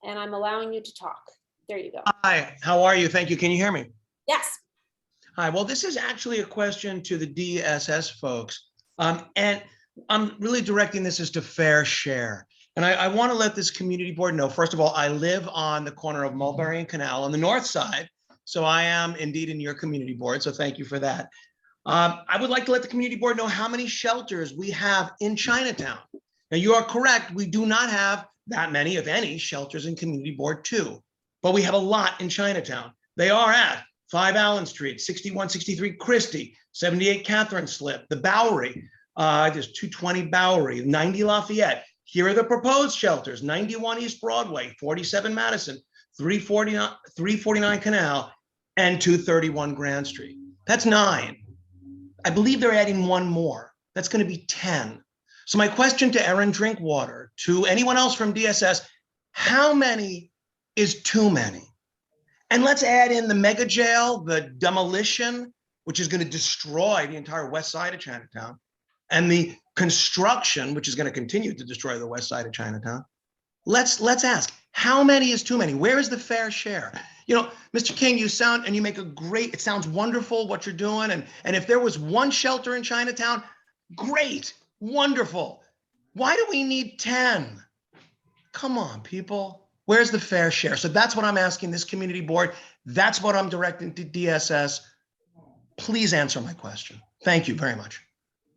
And I'm allowing you to talk. There you go. Hi, how are you? Thank you. Can you hear me? Yes. Hi, well, this is actually a question to the DSS folks. And I'm really directing this as to fair share. And I want to let this community board know, first of all, I live on the corner of Mulberry and Canal on the north side. So I am indeed in your community board. So thank you for that. I would like to let the community board know how many shelters we have in Chinatown. Now, you are correct. We do not have that many, if any, shelters in Community Board 2, but we have a lot in Chinatown. They are at 5 Allen Street, 6163 Christie, 78 Catherine Slip, the Bowery, there's 220 Bowery, 90 Lafayette. Here are the proposed shelters: 91 East Broadway, 47 Madison, 349 Canal, and 231 Grand Street. That's 9. I believe they're adding one more. That's going to be 10. So my question to Erin Drinkwater, to anyone else from DSS, how many is too many? And let's add in the mega jail, the demolition, which is going to destroy the entire west side of Chinatown, and the construction, which is going to continue to destroy the west side of Chinatown. Let's ask, how many is too many? Where is the fair share? Mr. King, you make a great, it sounds wonderful what you're doing. And if there was one shelter in Chinatown, great. Wonderful. Why do we need 10? Come on, people. Where's the fair share? So that's what I'm asking this community board. That's what I'm directing to DSS. Please answer my question. Thank you very much.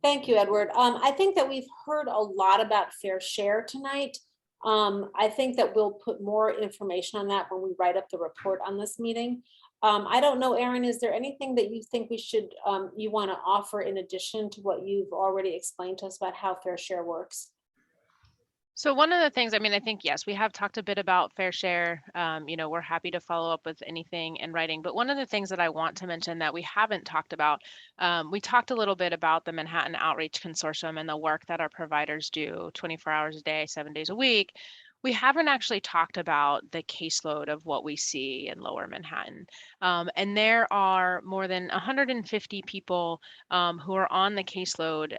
Thank you, Edward. I think that we've heard a lot about fair share tonight. I think that we'll put more information on that when we write up the report on this meeting. I don't know, Erin, is there anything that you think we should, you want to offer in addition to what you've already explained to us about how fair share works? So one of the things, I mean, I think, yes, we have talked a bit about fair share. You know, we're happy to follow up with anything in writing. But one of the things that I want to mention that we haven't talked about, we talked a little bit about the Manhattan Outreach Consortium and the work that our providers do 24 hours a day, 7 days a week. We haven't actually talked about the caseload of what we see in Lower Manhattan. And there are more than 150 people who are on the caseload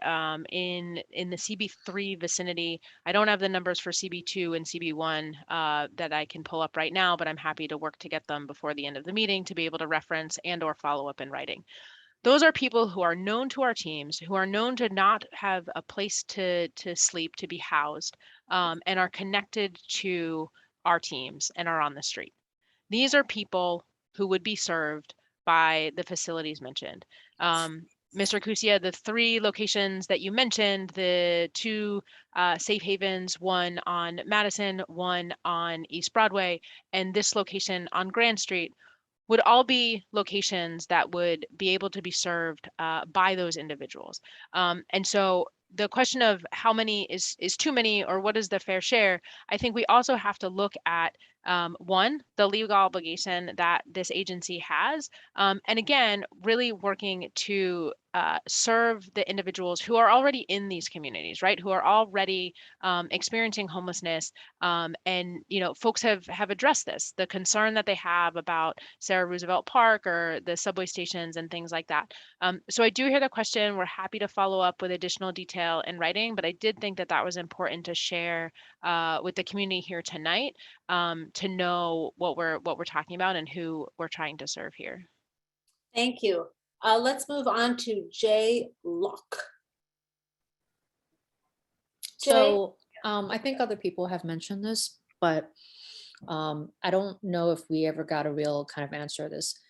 in the CB3 vicinity. I don't have the numbers for CB2 and CB1 that I can pull up right now, but I'm happy to work to get them before the end of the meeting to be able to reference and or follow up in writing. Those are people who are known to our teams, who are known to not have a place to sleep, to be housed, and are connected to our teams and are on the street. These are people who would be served by the facilities mentioned. Mr. Kusia, the 3 locations that you mentioned, the 2 safe havens, one on Madison, one on East Broadway, and this location on Grand Street, would all be locations that would be able to be served by those individuals. And so the question of how many is too many or what is the fair share, I think we also have to look at one, the legal obligation that this agency has, and again, really working to serve the individuals who are already in these communities, right? Who are already experiencing homelessness. And, you know, folks have addressed this, the concern that they have about Sarah Roosevelt Park or the subway stations and things like that. So I do hear the question. We're happy to follow up with additional detail in writing, but I did think that that was important to share with the community here tonight to know what we're talking about and who we're trying to serve here. Thank you. Let's move on to Jay Locke. So I think other people have mentioned this, but I don't know if we ever got a real kind of answer to this.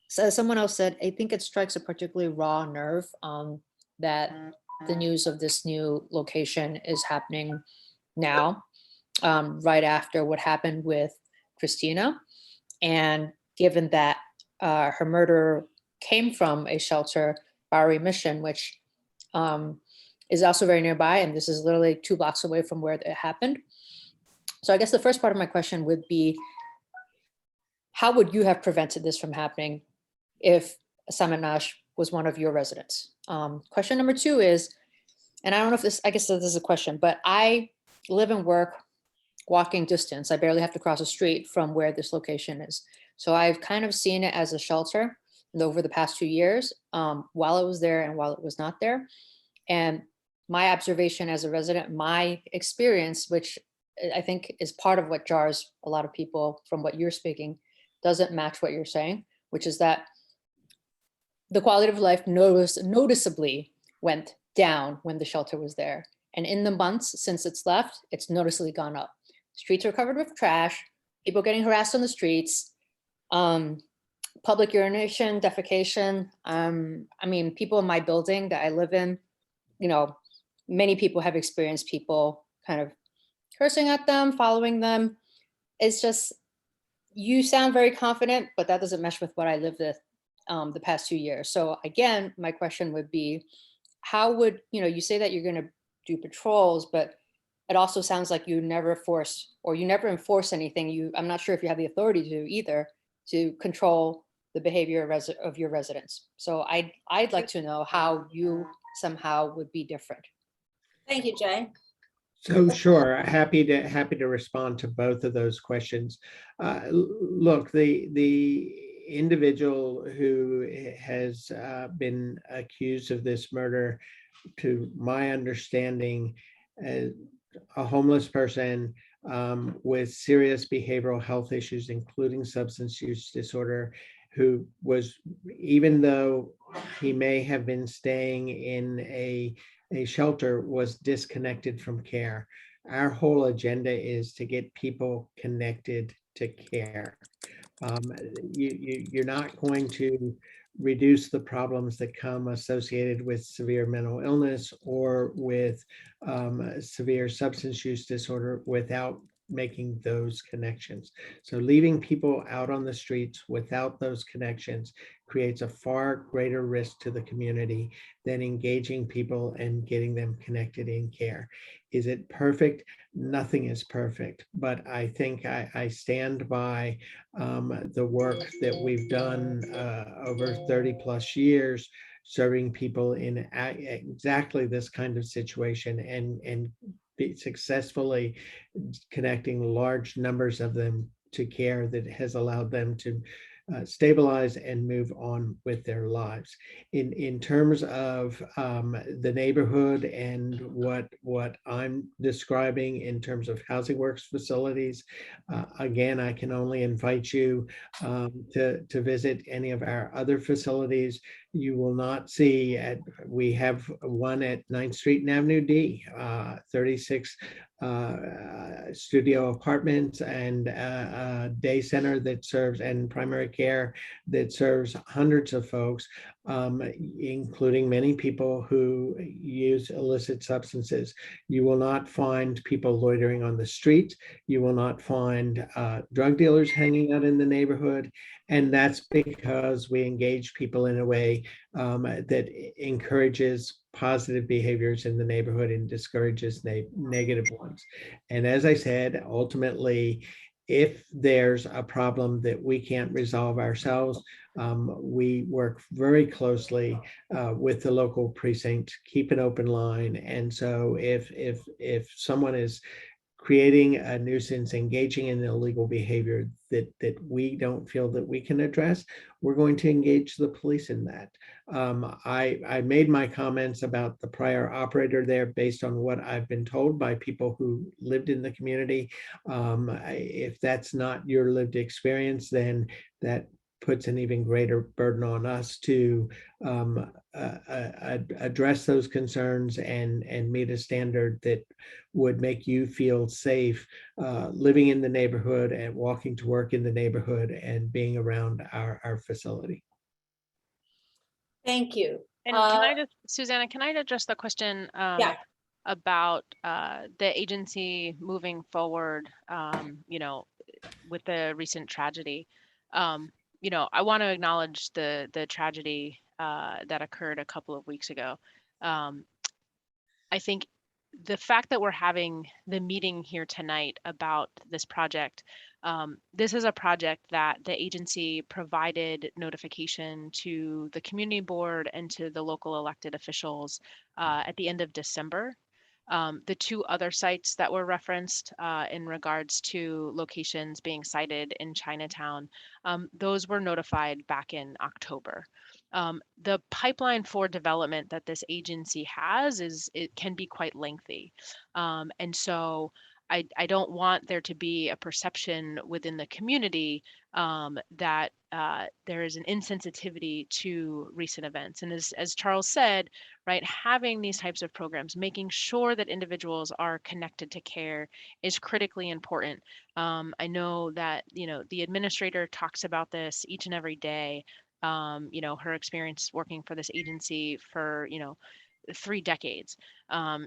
So someone else said, I think it strikes a particularly raw nerve that the news of this new location is happening now, right after what happened with Christina. And given that her murder came from a shelter, Bowery Mission, which is also very nearby, and this is literally 2 blocks away from where it happened. So I guess the first part of my question would be, how would you have prevented this from happening if Samet Nash was one of your residents? Question number 2 is, and I don't know if this, I guess this is a question, but I live and work walking distance. I barely have to cross a street from where this location is. So I've kind of seen it as a shelter over the past 2 years, while it was there and while it was not there. And my observation as a resident, my experience, which I think is part of what jars a lot of people from what you're speaking, doesn't match what you're saying, which is that the quality of life noticeably went down when the shelter was there. And in the months since it's left, it's noticeably gone up. Streets are covered with trash, people getting harassed on the streets, public urination, defecation. I mean, people in my building that I live in, you know, many people have experienced people kind of cursing at them, following them. It's just, you sound very confident, but that doesn't mesh with what I lived with the past 2 years. So again, my question would be, how would, you know, you say that you're going to do patrols, but it also sounds like you never force, or you never enforce anything. I'm not sure if you have the authority to either, to control the behavior of your residents. So I'd like to know how you somehow would be different. Thank you, Jay. So sure, happy to respond to both of those questions. Look, the individual who has been accused of this murder, to my understanding, a homeless person with serious behavioral health issues, including substance use disorder, who was, even though he may have been staying in a a shelter was disconnected from care. Our whole agenda is to get people connected to care. You're not going to reduce the problems that come associated with severe mental illness or with severe substance use disorder without making those connections. So leaving people out on the streets without those connections creates a far greater risk to the community than engaging people and getting them connected in care. Is it perfect? Nothing is perfect, but I think I stand by the work that we've done over 30 plus years, serving people in exactly this kind of situation and successfully connecting large numbers of them to care that has allowed them to stabilize and move on with their lives. In terms of the neighborhood and what I'm describing in terms of Housing Works facilities, again, I can only invite you to visit any of our other facilities. You will not see we have one at 9th Street and Avenue D, 36 studio apartments and a day center that serves and primary care that serves hundreds of folks, including many people who use illicit substances. You will not find people loitering on the street. You will not find drug dealers hanging out in the neighborhood. And that's because we engage people in a way that encourages positive behaviors in the neighborhood and discourages negative ones. And as I said, ultimately, if there's a problem that we can't resolve ourselves, we work very closely with the local precinct, keep an open line. And so if someone is creating a nuisance, engaging in illegal behavior that we don't feel that we can address, we're going to engage the police in that. I made my comments about the prior operator there based on what I've been told by people who lived in the community. If that's not your lived experience, then that puts an even greater burden on us to address those concerns and meet a standard that would make you feel safe living in the neighborhood and walking to work in the neighborhood and being around our facility. Thank you. And can I just, Susanna, can I address the question about the agency moving forward, with the recent tragedy? I want to acknowledge the tragedy that occurred a couple of weeks ago. I think the fact that we're having the meeting here tonight about this project, this is a project that the agency provided notification to the community board and to the local elected officials at the end of December. The two other sites that were referenced in regards to locations being cited in Chinatown, those were notified back in October. The pipeline for development that this agency has it can be quite lengthy. And so I don't want there to be a perception within the community that there is an insensitivity to recent events. And as Charles said, right, having these types of programs, making sure that individuals are connected to care is critically important. I know that, the administrator talks about this each and every day. Her experience working for this agency for, 3 decades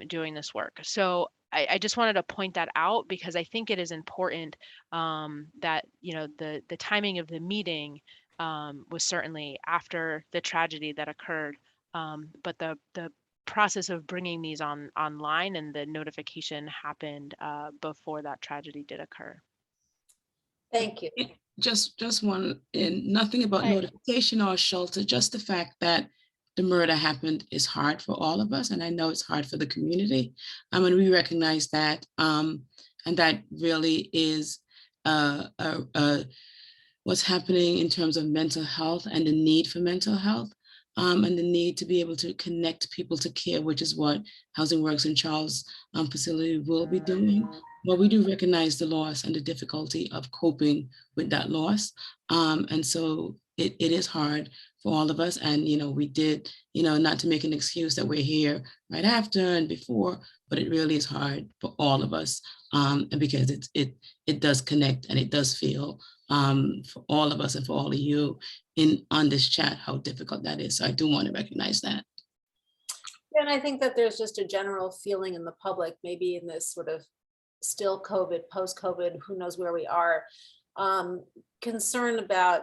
doing this work. So I just wanted to point that out because I think it is important that, the timing of the meeting was certainly after the tragedy that occurred. But the process of bringing these online and the notification happened before that tragedy did occur. Thank you. Just one, and nothing about notification or shelter, just the fact that the murder happened is hard for all of us. And I know it's hard for the community. And we recognize that. And that really is what's happening in terms of mental health and the need for mental health. And the need to be able to connect people to care, which is what Housing Works in Charles facility will be doing. But we do recognize the loss and the difficulty of coping with that loss. And so it is hard for all of us. And, we did, not to make an excuse that we're here right after and before, but it really is hard for all of us. And because it does connect and it does feel for all of us and for all of you on this chat, how difficult that is. So I do want to recognize that. And I think that there's just a general feeling in the public, maybe in this sort of still COVID, post-COVID, who knows where we are, concern about,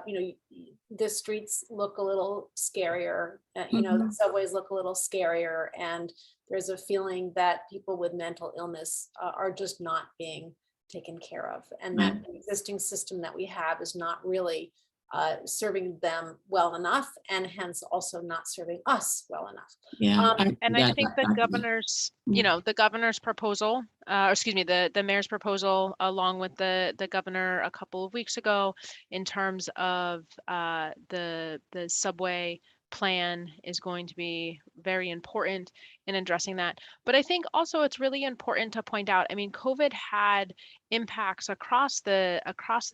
the streets look a little scarier, the subways look a little scarier, and there's a feeling that people with mental illness are just not being taken care of, and that the existing system that we have is not really serving them well enough, and hence also not serving us well enough. Yeah, and I think the governor's, the governor's proposal, or excuse me, the mayor's proposal, along with the governor a couple of weeks ago, in terms of the subway plan, is going to be very important in addressing that. But I think also it's really important to point out, I mean, COVID had impacts across the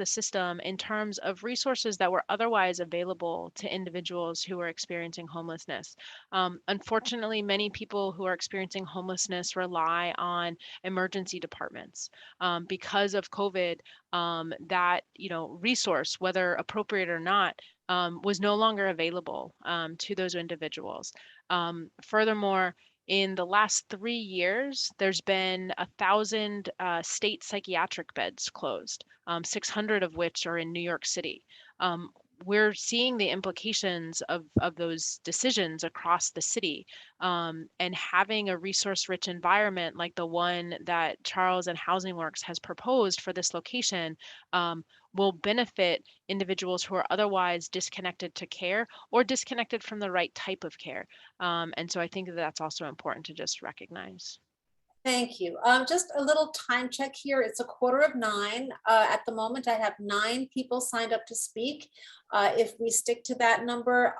system in terms of resources that were otherwise available to individuals who are experiencing homelessness. Unfortunately, many people who are experiencing homelessness rely on emergency departments. Because of COVID, that resource, whether appropriate or not, was no longer available to those individuals. Furthermore, in the last 3 years, there's been 1,000 state psychiatric beds closed, 600 of which are in New York City. We're seeing the implications of those decisions across the city, and having a resource-rich environment like the one that Charles and Housing Works has proposed for this location will benefit individuals who are otherwise disconnected to care or disconnected from the right type of care. And so I think that that's also important to just recognize. Thank you. Just a little time check here. It's 8:45. At the moment, I have 9 people signed up to speak. If we stick to that number,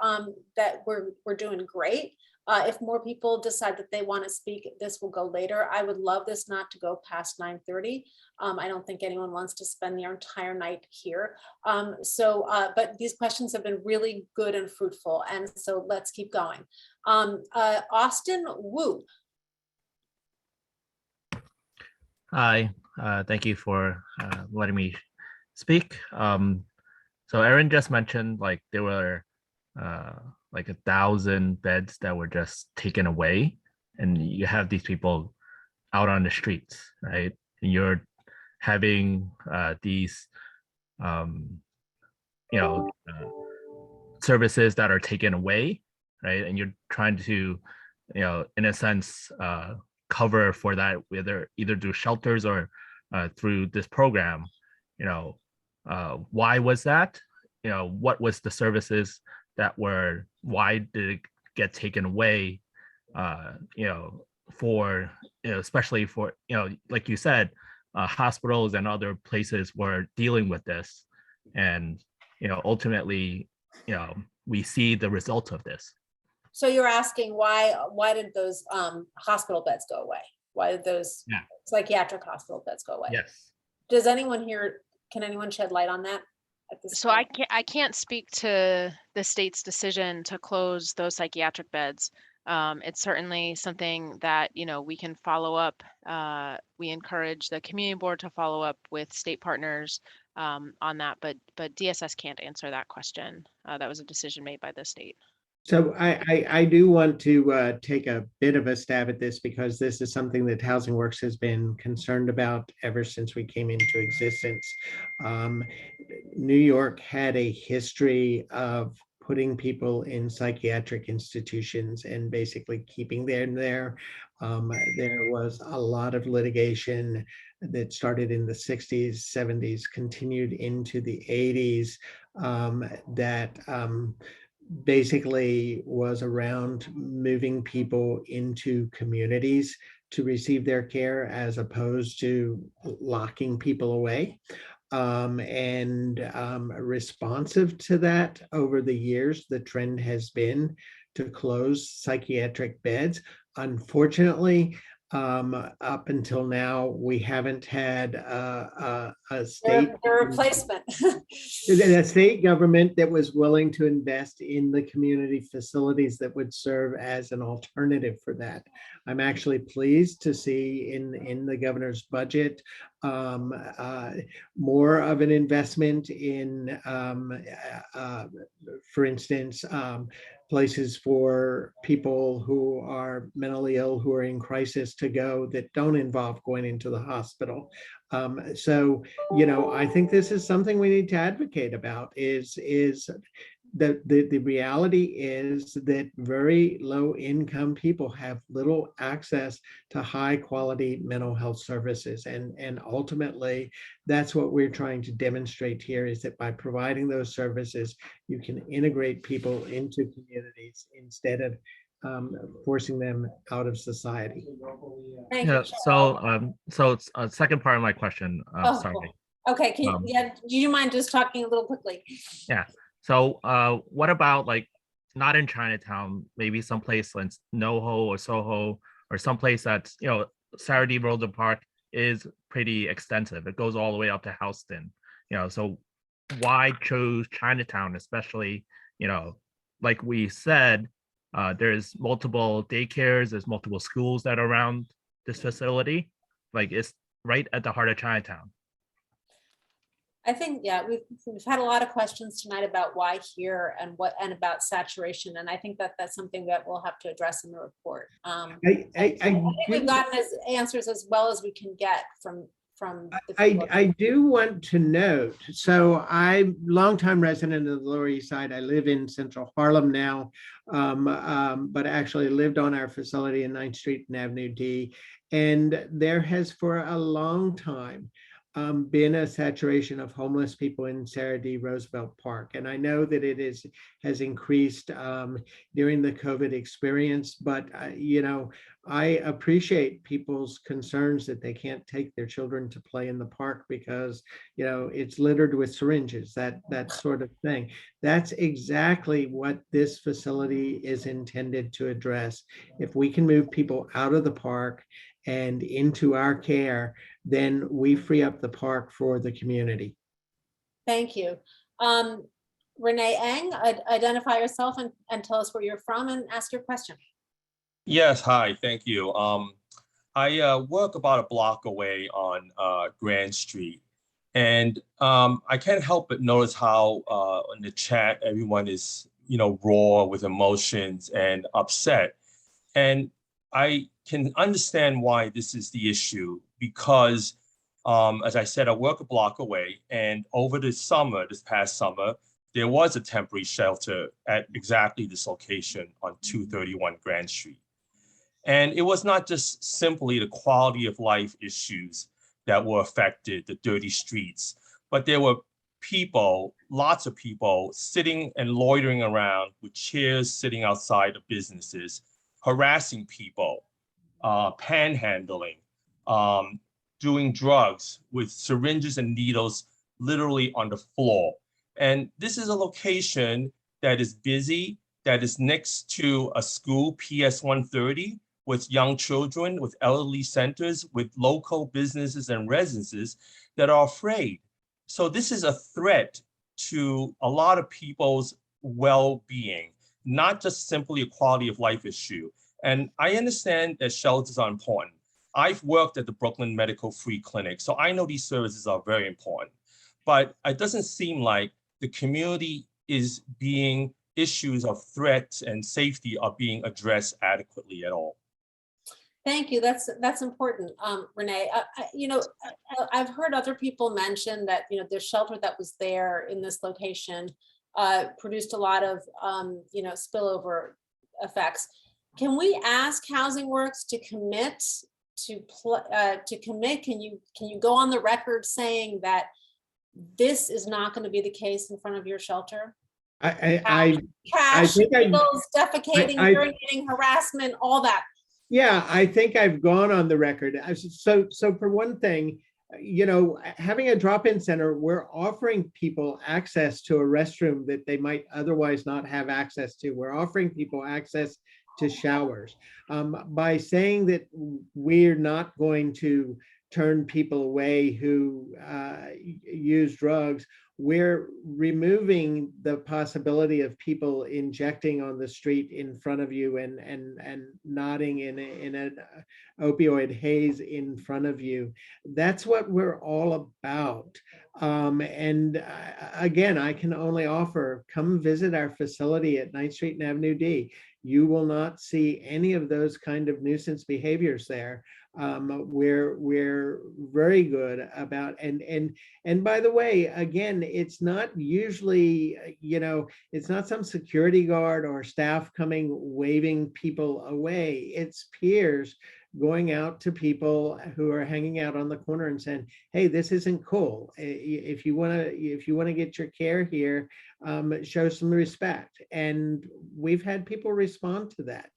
that we're doing great. If more people decide that they want to speak, this will go later. I would love this not to go past 9:30. I don't think anyone wants to spend their entire night here. But these questions have been really good and fruitful. And so let's keep going. Austin Wu. Hi, thank you for letting me speak. So Erin just mentioned like there were like 1,000 beds that were just taken away, and you have these people out on the streets, right? And you're having these, services that are taken away, right? And you're trying to, in a sense, cover for that, either through shelters or through this program. Why was that? What was the services that were, why did it get taken away? For, especially for, like you said, hospitals and other places were dealing with this. And, ultimately, we see the results of this. So you're asking why did those hospital beds go away? Why did those psychiatric hospital beds go away? Yes. Does anyone here, can anyone shed light on that? So I can't speak to the state's decision to close those psychiatric beds. It's certainly something that we can follow up. We encourage the community board to follow up with state partners on that, but DSS can't answer that question. That was a decision made by the state. So I do want to take a bit of a stab at this, because this is something that Housing Works has been concerned about ever since we came into existence. New York had a history of putting people in psychiatric institutions and basically keeping them there. There was a lot of litigation that started in the 60s, 70s, continued into the 80s, that basically was around moving people into communities to receive their care, as opposed to locking people away. Responsive to that, over the years, the trend has been to close psychiatric beds. Unfortunately, Up until now, we haven't had a state. Their replacement. A state government that was willing to invest in the community facilities that would serve as an alternative for that. I'm actually pleased to see in the governor's budget more of an investment in, for instance, places for people who are mentally ill, who are in crisis, to go that don't involve going into the hospital. So, you know, I think this is something we need to advocate about, is the reality is that very low income people have little access to high quality mental health services. And ultimately, that's what we're trying to demonstrate here, is that by providing those services, you can integrate people into communities instead of forcing them out of society. Thank Yeah. you, So second part of my question. Oh, Sorry. okay, can you, do you mind just talking a little quickly? Yeah. So what about, like, not in Chinatown, maybe someplace like NoHo or Soho, or someplace that's, you know, Saturday Rosa Park is pretty extensive. It goes all the way up to Houston, you know, so why choose Chinatown, especially, you know, like we said, there's multiple daycares, there's multiple schools that are around this facility. Like, it's right at the heart of Chinatown. I think, yeah, we've had a lot of questions tonight about why here and about saturation. And I think that that's something that we'll have to address in the report. I think we've gotten answers as well as we can get from I do want to note, so I'm a longtime resident of the Lower East Side. I live in Central Harlem now, but actually lived on our facility in 9th Street and Avenue D. And there has for a long time been a saturation of homeless people in Sarah D. Roosevelt Park. And I know that it has increased during the COVID experience, but you know, I appreciate people's concerns that they can't take their children to play in the park because, you know, it's littered with syringes, that sort of thing. That's exactly what this facility is intended to address. If we can move people out of the park and into our care, then we free up the park for the community. Thank you. Renee Eng, identify yourself and tell us where you're from and ask your question. Yes, hi, thank you. I work about a block away on Grand Street, and I can't help but notice how in the chat everyone is, you know, raw with emotions and upset. And I can understand why this is the issue, because as I said, I work a block away, and over the summer, this past summer, there was a temporary shelter at exactly this location on 231 Grand Street. And it was not just simply the quality of life issues that were affected, the dirty streets, but there were people, lots of people sitting and loitering around with chairs sitting outside of businesses, harassing people, panhandling, doing drugs with syringes and needles literally on the floor. And this is a location that is busy, that is next to a school, PS 130, with young children, with elderly centers, with local businesses and residences that are afraid. So this is a threat to a lot of people's well-being, not just simply a quality of life issue. And I understand that shelters are important. I've worked at the Brooklyn Medical Free Clinic, so I know these services are very important. But it doesn't seem like the community is being, issues of threats and safety are being addressed adequately at all. Thank you. That's important, Renee. You know, I've heard other people mention that, you know, the shelter that was there in this location produced a lot of, you know, spillover effects. Can we ask Housing Works to commit to commit? Can you go on the record saying that this is not going to be the case in front of your shelter? Trash, needles, defecating, urinating, harassment, all that. Yeah, I think I've gone on the record. So for one thing, you know, having a drop-in center, we're offering people access to a restroom that they might otherwise not have access to. We're offering people access to showers. By saying that we're not going to turn people away who use drugs, we're removing the possibility of people injecting on the street in front of you and nodding in an opioid haze in front of you. That's what we're all about. Again, I can only offer, come visit our facility at 9th Street and Avenue D. You will not see any of those kind of nuisance behaviors there. We're very good about, and by the way, again, it's not usually, it's not some security guard or staff coming waving people away. It's peers going out to people who are hanging out on the corner and saying, hey, this isn't cool. If you want to get your care here, show some respect. And we've had people respond to that.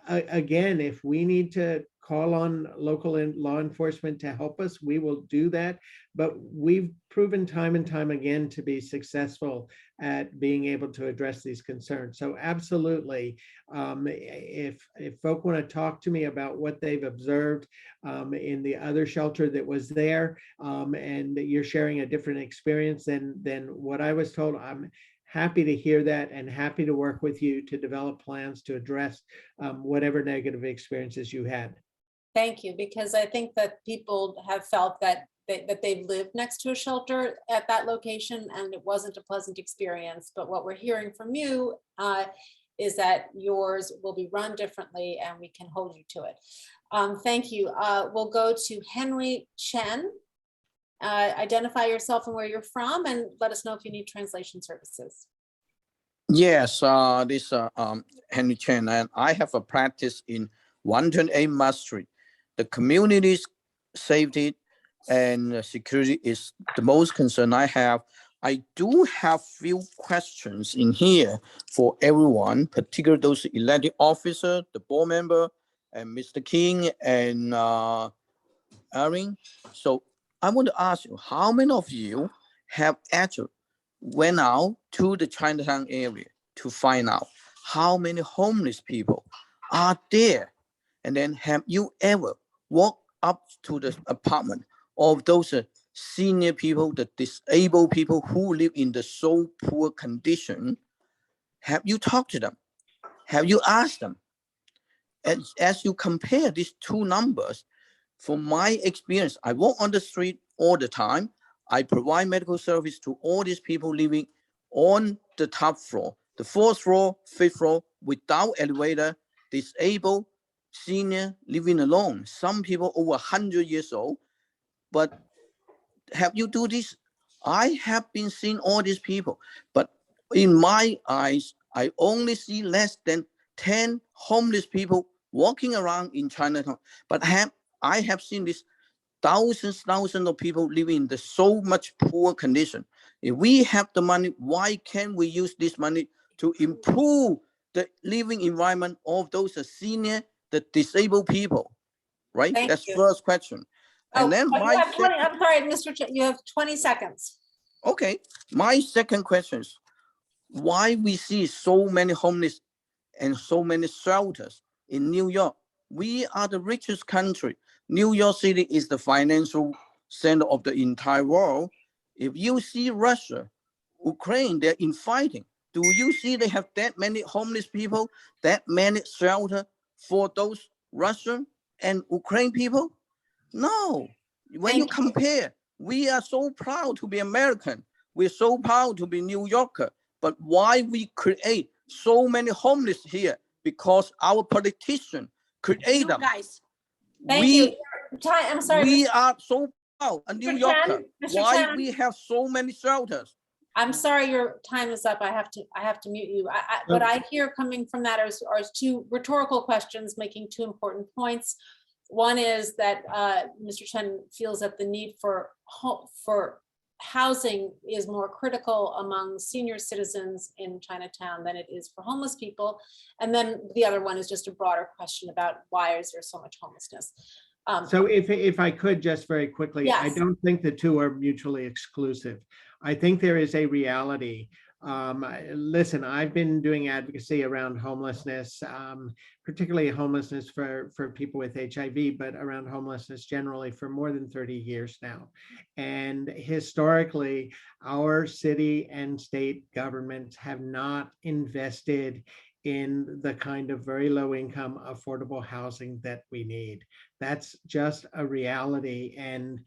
Again, if we need to call on local law enforcement to help us, we will do that. But we've proven time and time again to be successful at being able to address these concerns. So absolutely, if folk want to talk to me about what they've observed in the other shelter that was there, and you're sharing a different experience than what I was told, I'm happy to hear that and happy to work with you to develop plans to address whatever negative experiences you had. Thank you, because I think that people have felt that they've lived next to a shelter at that location and it wasn't a pleasant experience. But what we're hearing from you is that yours will be run differently and we can hold you to it. Thank you. We'll go to Henry Chen. Identify yourself and where you're from and let us know if you need translation services. Yes, this Henry Chen, and I have a practice in 128 Mast Street. The community's safety and security is the most concern I have. I do have few questions in here for everyone, particularly those elected officers, the board member, and Mr. King and Erin. So I want to ask you, how many of you have actually went out to the Chinatown area to find out how many homeless people are there? And then have you ever walked up to the apartment of those senior people, the disabled people who live in the so poor condition? Have you talked to them? Have you asked them? As you compare these two numbers, from my experience, I walk on the street all the time. I provide medical service to all these people living on the top floor, the 4th floor, 5th floor, without elevator, disabled, senior, living alone. Some people over 100 years old. But have you do this? I have been seeing all these people, but in my eyes, I only see less than 10 homeless people walking around in Chinatown. But I have seen this thousands of people living in the so much poor condition. If we have the money, why can't we use this money to improve the living environment of those senior, the disabled people, right? Thank That's you. first question. And then you have 20, I'm sorry, Mr. Chen, you have 20 seconds. Okay, my second question is why we see so many homeless and so many shelters in New York. We are the richest country. New York City is the financial center of the entire world. If you see Russia, Ukraine, they're infighting. Do you see they have that many homeless people, that many shelter for those Russian and Ukraine people? No. When you compare, we are so proud to be American. We're so proud to be New Yorker. But why we create so many homeless here? Because our politicians create them. Guys, thank you. I'm sorry. We are so proud, a New Yorker. Mr. Why Chen. we have so many shelters? I'm sorry, your time is up. I have to mute you. What I hear coming from that are two rhetorical questions making two important points. One is that Mr. Chen feels that the need for housing is more critical among senior citizens in Chinatown than it is for homeless people. And then the other one is just a broader question about why is there so much homelessness. So if I could just very quickly, yes. I don't think the two are mutually exclusive. I think there is a reality Listen, I've been doing advocacy around homelessness, particularly homelessness for people with HIV, but around homelessness generally for more than 30 years now. And historically, our city and state governments have not invested in the kind of very low income, affordable housing that we need. That's just a reality. And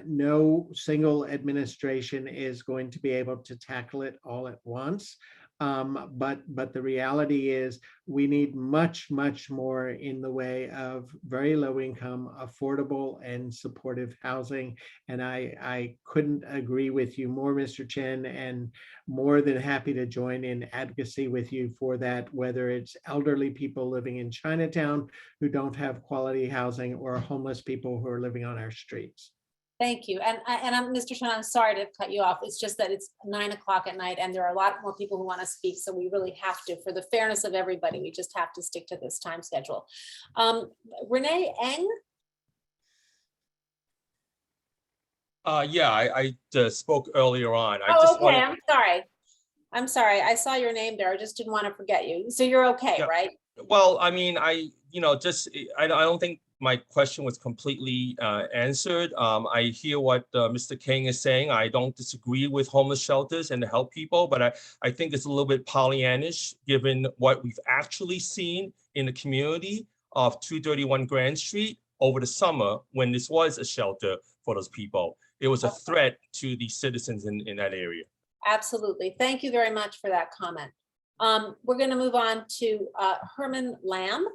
no single administration is going to be able to tackle it all at once. But the reality is we need much, much more in the way of very low income, affordable and supportive housing. And I couldn't agree with you more, Mr. Chen, and more than happy to join in advocacy with you for that, whether it's elderly people living in Chinatown who don't have quality housing or homeless people who are living on our streets. Thank you. And I'm Mr. Chen, I'm sorry to cut you off. It's just that it's 9 o'clock at night and there are a lot more people who want to speak. So we really have to, for the fairness of everybody, we just have to stick to this time schedule. Renee Eng. Yeah, I spoke earlier on. Okay, I'm sorry. I saw your name there. I just didn't want to forget you. So you're okay, Yeah. right? Well, I mean, I don't think my question was completely answered. I hear what Mr. King is saying. I don't disagree with homeless shelters and to help people, but I think it's a little bit Pollyannish given what we've actually seen in the community of 231 Grand Street over the summer when this was a shelter for those people. It was a threat to the citizens in that area. Absolutely. Thank you very much for that comment. We're going to move on to Herman Lamb.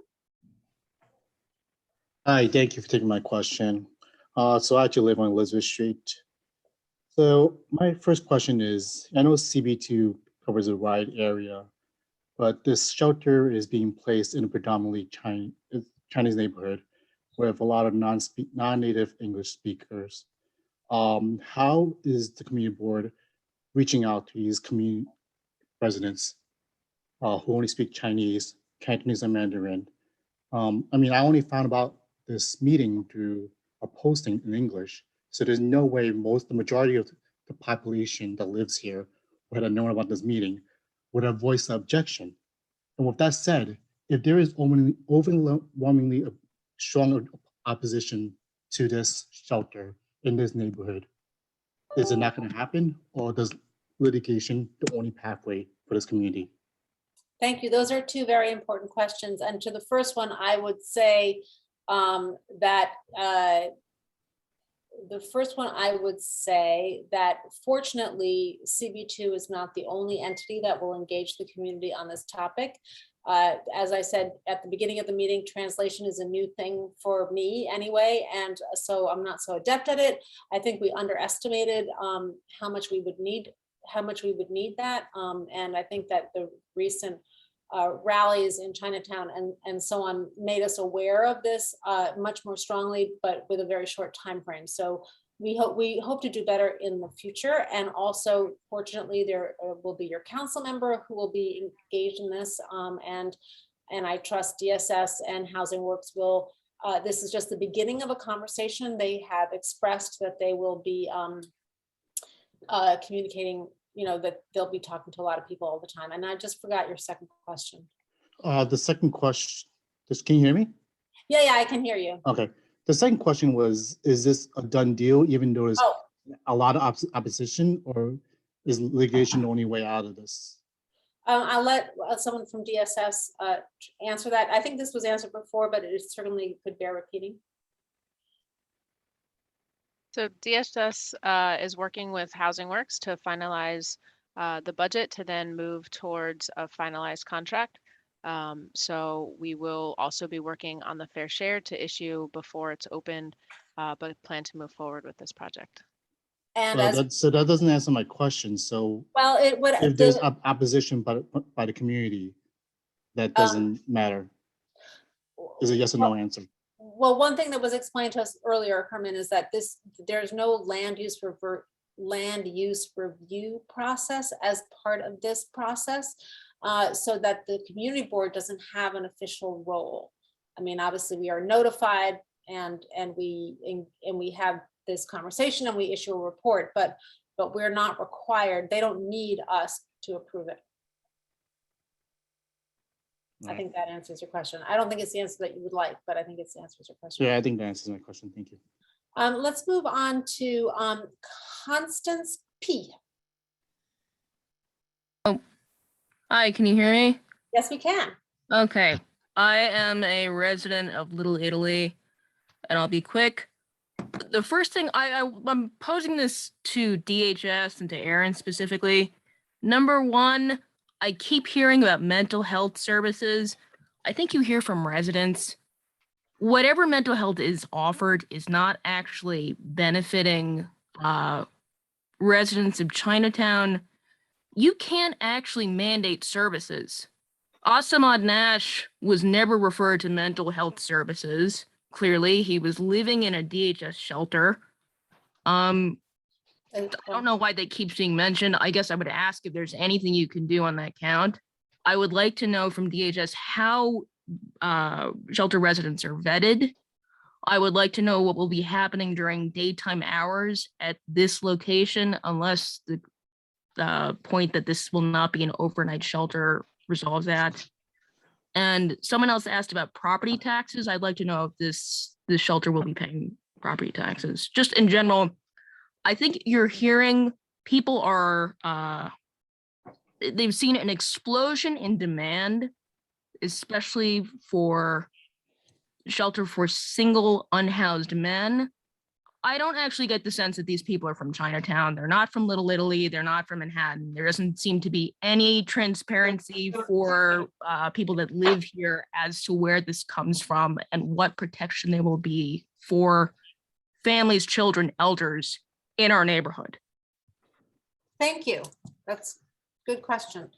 Hi, thank you for taking my question. So I actually live on Elizabeth Street. So my first question is, I know CB2 covers a wide area, but this shelter is being placed in a predominantly Chinese neighborhood with a lot of non-native English speakers. How is the community board reaching out to these community residents who only speak Chinese, Cantonese, and Mandarin? I mean, I only found about this meeting through a posting in English. So there's no way the majority of the population that lives here would have known about this meeting, would have voiced an objection. And with that said, if there is overwhelmingly a strong opposition to this shelter in this neighborhood, is it not going to happen, or does litigation the only pathway for this community? Thank you. Those are two very important questions. And to the first one, I would say that fortunately, CB2 is not the only entity that will engage the community on this topic. As I said at the beginning of the meeting, translation is a new thing for me anyway, and so I'm not so adept at it. I think we underestimated how much we would need that, and I think that the recent rallies in Chinatown and so on made us aware of this much more strongly, but with a very short time frame. So we hope to do better in the future. And also, fortunately, there will be your council member who will be engaged in this, and I trust DSS and Housing Works will. This is just the beginning of a conversation. They have expressed that they will be communicating, that they'll be talking to a lot of people all the time. And I just forgot your second question. The second question, can you hear me? Yeah, I can hear you. Okay. The second question was, is this a done deal, even though there's a lot of opposition, or is litigation the only way out of this? I'll let someone from DSS answer that. I think this was answered before, but it certainly could bear repeating. So DSS is working with Housing Works to finalize the budget to then move towards a finalized contract. So we will also be working on the fair share to issue before it's opened, but plan to move forward with this project. And so that doesn't answer my question. So if there's opposition by the community, that doesn't matter. Is a yes or no answer? Well, one thing that was explained to us earlier, Herman, is that there's no land use review process as part of this process, so that the community board doesn't have an official role. I mean, obviously we are notified and we have this conversation and we issue a report, but we're not required. They don't need us to approve it. I think that answers your question. I don't think it's the answer that you would like, but I think it's the answer to your question. Yeah, I think that answers my question. Thank you. Let's move on to Constance P. Oh, hi, can you hear me? Yes, we can. Okay, I am a resident of Little Italy, and I'll be quick. The first thing I'm posing this to DHS and to Aaron specifically. Number one, I keep hearing about mental health services. I think you hear from residents. Whatever mental health is offered is not actually benefiting residents of Chinatown. You can't actually mandate services. Asamad Nash was never referred to mental health services. Clearly, he was living in a DHS shelter. I don't know why they keep being mentioned. I guess I would ask if there's anything you can do on that count. I would like to know from DHS how shelter residents are vetted. I would like to know what will be happening during daytime hours at this location, unless the point that this will not be an overnight shelter resolves that. And someone else asked about property taxes. I'd like to know if this shelter will be paying property taxes. Just in general, I think you're hearing people are, they've seen an explosion in demand, especially for shelter for single unhoused men. I don't actually get the sense that these people are from Chinatown. They're not from Little Italy. They're not from Manhattan. There doesn't seem to be any transparency for people that live here as to where this comes from and what protection there will be for families, children, elders in our neighborhood. Thank you. That's a good question.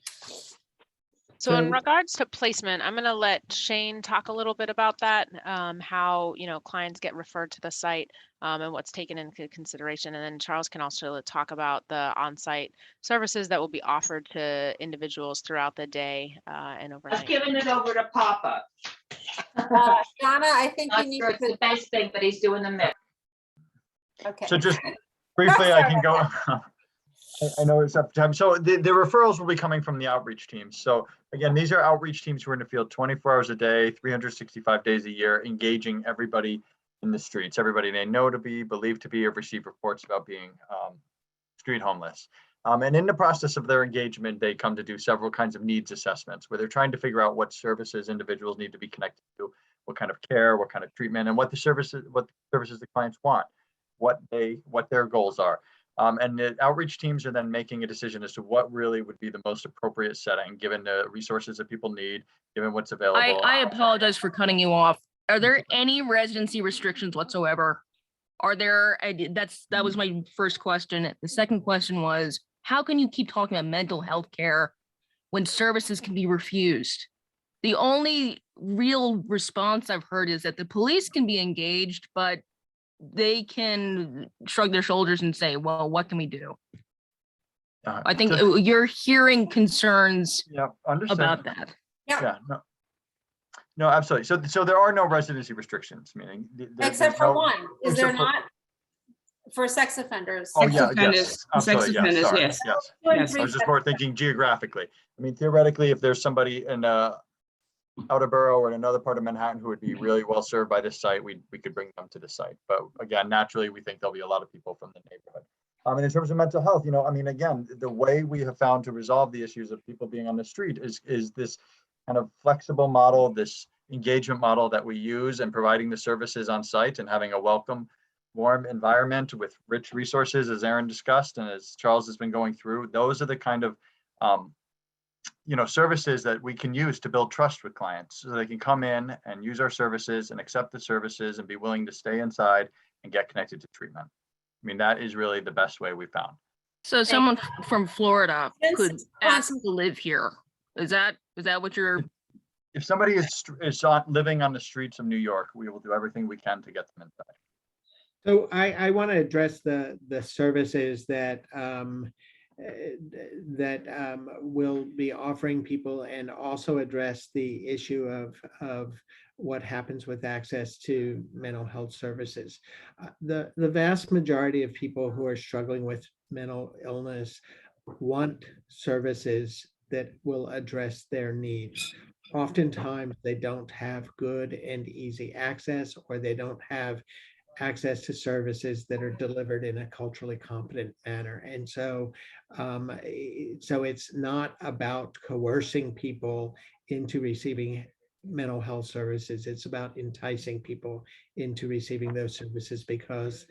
So in regards to placement, I'm going to let Shane talk a little bit about that, how, clients get referred to the site and what's taken into consideration. And then Charles can also talk about the on-site services that will be offered to individuals throughout the day and overnight. I've given it over to Papa. Donna, I think Not you need sure it's to. the best thing, but he's doing the mix. Okay. So just briefly, I can go. I know it's up to time. So the referrals will be coming from the outreach teams. So again, these are outreach teams who are in the field 24 hours a day, 365 days a year, engaging everybody in the streets, everybody they know to be, believed to be, or receive reports about being street homeless. And in the process of their engagement, they come to do several kinds of needs assessments where they're trying to figure out what services individuals need to be connected to, what kind of care, what kind of treatment, and what the services the clients want, what their goals are. And the outreach teams are then making a decision as to what really would be the most appropriate setting, given the resources that people need, given what's available. I apologize for cutting you off. Are there any residency restrictions whatsoever? Are there, that was my first question. The second question was, how can you keep talking about mental health care when services can be refused? The only real response I've heard is that the police can be engaged, but they can shrug their shoulders and say, well, what can we do? I think you're hearing concerns about that. Yeah, no, absolutely. So there are no residency restrictions, meaning except for one. Is there not? For sex offenders. Oh, yeah, yes. Absolutely, Sex offenders, sorry, yes. yes. I was just more thinking geographically. I mean, theoretically, if there's somebody in outer borough or in another part of Manhattan who would be really well served by this site, we could bring them to the site. But again, naturally, we think there'll be a lot of people from the neighborhood. And in terms of mental health, I mean, again, the way we have found to resolve the issues of people being on the street is this kind of flexible model, this engagement model that we use, and providing the services on site and having a welcome, warm environment with rich resources, as Aaron discussed, and as Charles has been going through. Those are the kind of services that we can use to build trust with clients, so they can come in and use our services and accept the services and be willing to stay inside and get connected to treatment. I mean, that is really the best way we found. So someone from Florida could ask to live here. Is that what you're? If somebody is living on the streets of New York, we will do everything we can to get them inside. So I want to address the services that will be offering people, and also address the issue of what happens with access to mental health services. The vast majority of people who are struggling with mental illness want services that will address their needs. Oftentimes, they don't have good and easy access, or they don't have access to services that are delivered in a culturally competent manner. And so, so it's not about coercing people into receiving mental health services. It's about enticing people into receiving those services because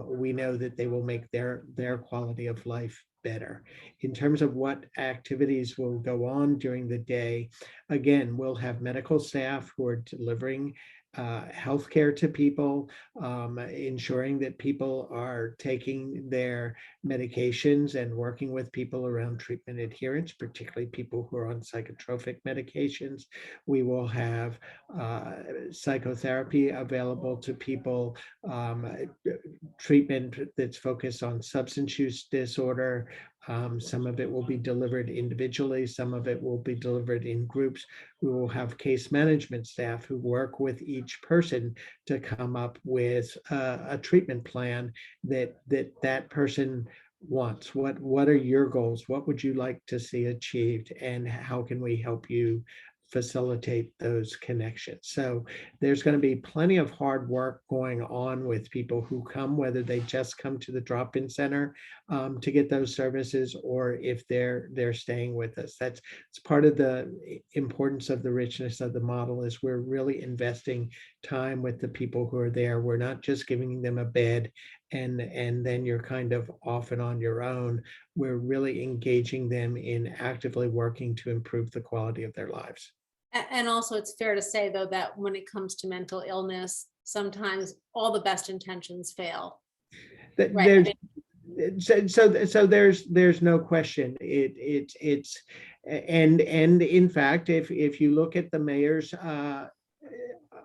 we know that they will make their quality of life better. In terms of what activities will go on during the day, again, we'll have medical staff who are delivering healthcare to people, ensuring that people are taking their medications and working with people around treatment adherence, particularly people who are on psychotropic medications. We will have psychotherapy available to people, treatment that's focused on substance use disorder. Some of it will be delivered individually, some of it will be delivered in groups. We will have case management staff who work with each person to come up with a treatment plan that person wants. What are your goals? What would you like to see achieved? And how can we help you facilitate those connections? So there's going to be plenty of hard work going on with people who come, whether they just come to the drop-in center to get those services, or if they're staying with us. That's part of the importance of the richness of the model, is we're really investing time with the people who are there. We're not just giving them a bed and then you're kind of off and on your own. We're really engaging them in actively working to improve the quality of their lives. And also, it's fair to say, though, that when it comes to mental illness, sometimes all the best intentions fail. Right. So there's no question. It's and in fact, if you look at the mayor's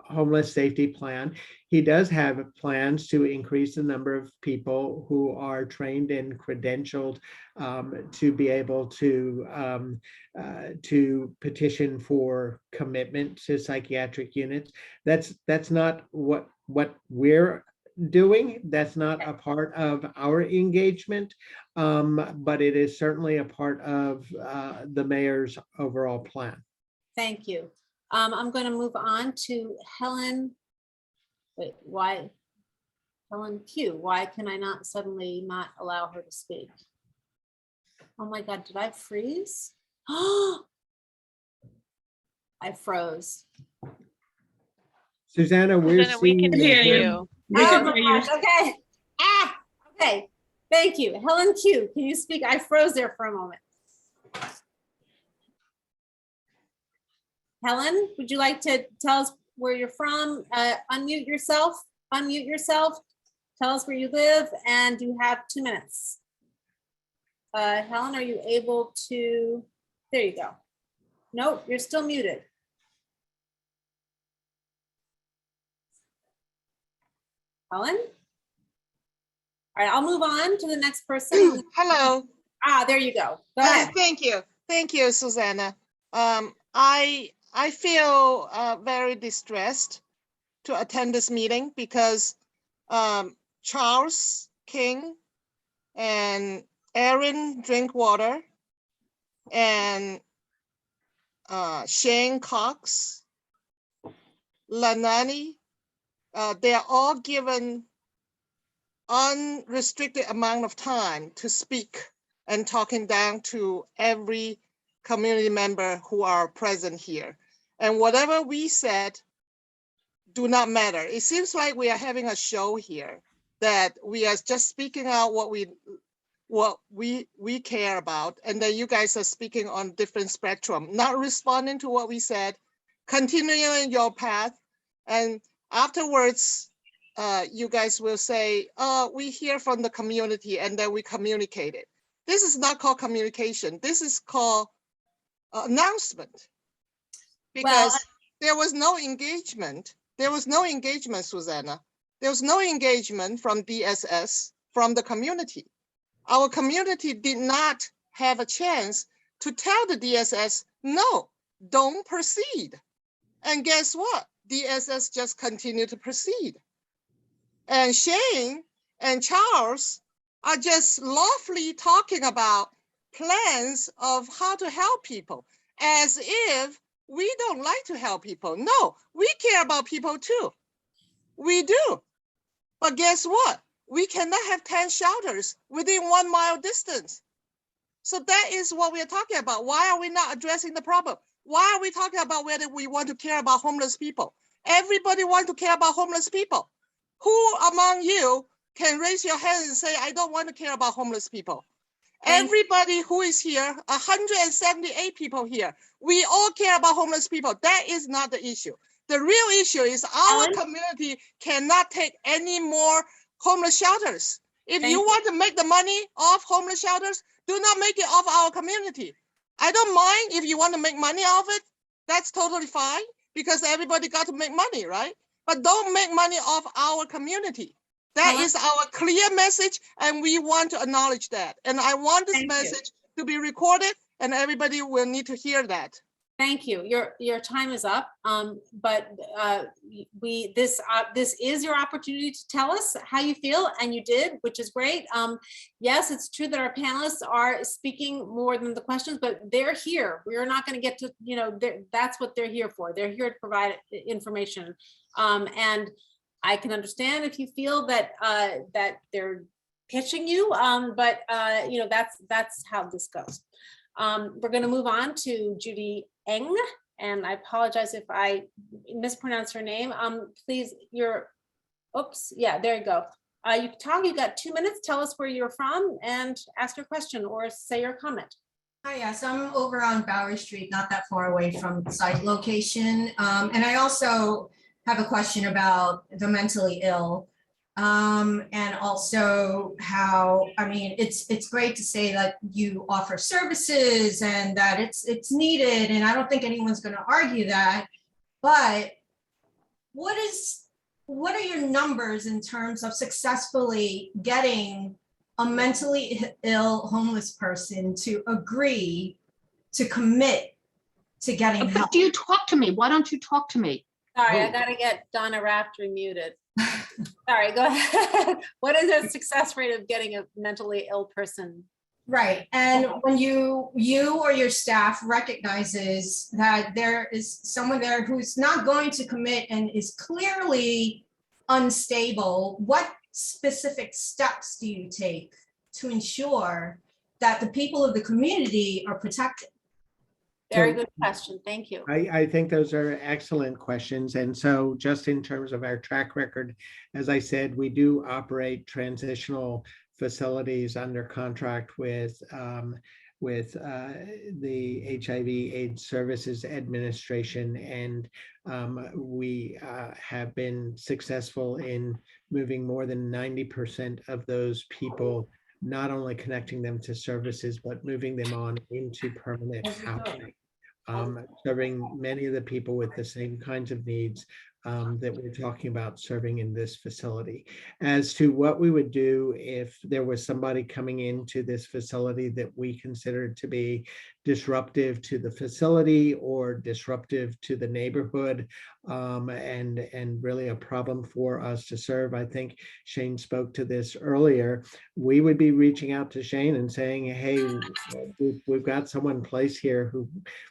homeless safety plan, he does have plans to increase the number of people who are trained and credentialed to be able to petition for commitment to psychiatric units. That's not what we're doing. That's not a part of our engagement, but it is certainly a part of the mayor's overall plan. Thank you. I'm going to move on to Helen. Wait, why? Helen Q. Why can I not suddenly not allow her to speak? Oh my God, did I freeze? Oh, I froze. Susanna, we can hear you. Oh my gosh, okay. Okay. Thank you. Helen Q, can you speak? I froze there for a moment. Helen, would you like to tell us where you're from? Unmute yourself. Tell us where you live, and you have 2 minutes. Helen, are you able to? There you go. Nope, you're still muted. Helen? All right, I'll move on to the next person. Hello. There you go. Go ahead. Thank you. Thank you, Susanna. I feel very distressed to attend this meeting because Charles King and Aaron Drinkwater and Shane Cox, Lanani, they are all given unrestricted amount of time to speak and talking down to every community member who are present here. And whatever we said do not matter. It seems like we are having a show here, that we are just speaking out what we care about, and then you guys are speaking on different spectrum, not responding to what we said, continuing your path, and afterwards, you guys will say, we hear from the community, and then we communicate it. This is not called communication. This is called announcement. Because there was no engagement. There was no engagement, Susanna. There was no engagement from DSS, from the community. Our community did not have a chance to tell the DSS, no, don't proceed. And guess what? DSS just continued to proceed. And Shane and Charles are just lawfully talking about plans of how to help people, as if we don't like to help people. No, we care about people too. We do. But guess what? We cannot have 10 shelters within 1 mile distance. So that is what we are talking about. Why are we not addressing the problem? Why are we talking about whether we want to care about homeless people? Everybody wants to care about homeless people. Who among you can raise your hand and say, I don't want to care about homeless people? Everybody who is here, 178 people here, we all care about homeless people. That is not the issue. The real issue is our community cannot take any more homeless shelters. If you want to make the money off homeless shelters, do not make it off our community. I don't mind if you want to make money off it. That's totally fine because everybody got to make money, right? But don't make money off our community. That is our clear message, and we want to acknowledge that. And I want this message to be recorded, and everybody will need to hear that. Thank you. Your time is up. But this is your opportunity to tell us how you feel, and you did, which is great. Yes, it's true that our panelists are speaking more than the questions, but they're here. We're not going to get to, that's what they're here for. They're here to provide information. And I can understand if you feel that that they're pitching you, but that's how this goes. We're going to move on to Judy Eng, and I apologize if I mispronounce her name. Please, oops, yeah, there you go. You got 2 minutes. Tell us where you're from and ask your question or say your comment. Hi, yes, I'm over on Bowery Street, not that far away from the site location. And I also have a question about the mentally ill. And also how, it's great to say that you offer services and that it's needed, and I don't think anyone's going to argue that, but what are your numbers in terms of successfully getting a mentally ill homeless person to agree to commit to getting help? Do you talk to me? Why don't you talk to me? Sorry, I gotta get Donna Raftery muted. Sorry, go ahead. What is the success rate of getting a mentally ill person? Right, and when you or your staff recognizes that there is someone there who's not going to commit and is clearly unstable, what specific steps do you take to ensure that the people of the community are protected? Very good question. Thank you. I think those are excellent questions. And so just in terms of our track record, as I said, we do operate transitional facilities under contract with the HIV/AIDS Services Administration. And we have been successful in moving more than 90% of those people, not only connecting them to services, but moving them on into permanent housing. Serving many of the people with the same kinds of needs that we're talking about serving in this facility. As to what we would do if there was somebody coming into this facility that we considered to be disruptive to the facility or disruptive to the neighborhood, and really a problem for us to serve. I think Shane spoke to this earlier. We would be reaching out to Shane and saying, hey, we've got someone placed here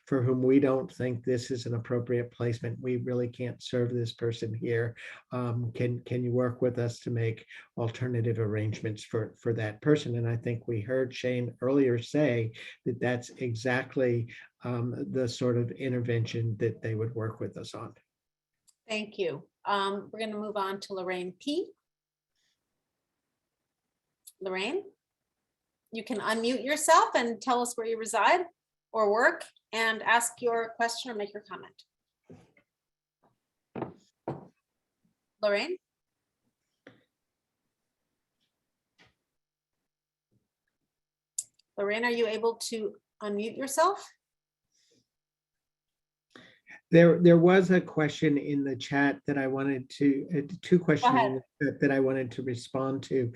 for whom we don't think this is an appropriate placement. We really can't serve this person here. Can you work with us to make alternative arrangements for that person? And I think we heard Shane earlier say that that's exactly the sort of intervention that they would work with us on. Thank you. We're going to move on to Lorraine P. Lorraine, you can unmute yourself and tell us where you reside or work and ask your question or make your comment. Lorraine? Lorraine, are you able to unmute yourself? There was a question in the chat that I wanted to, two questions that I wanted to respond to.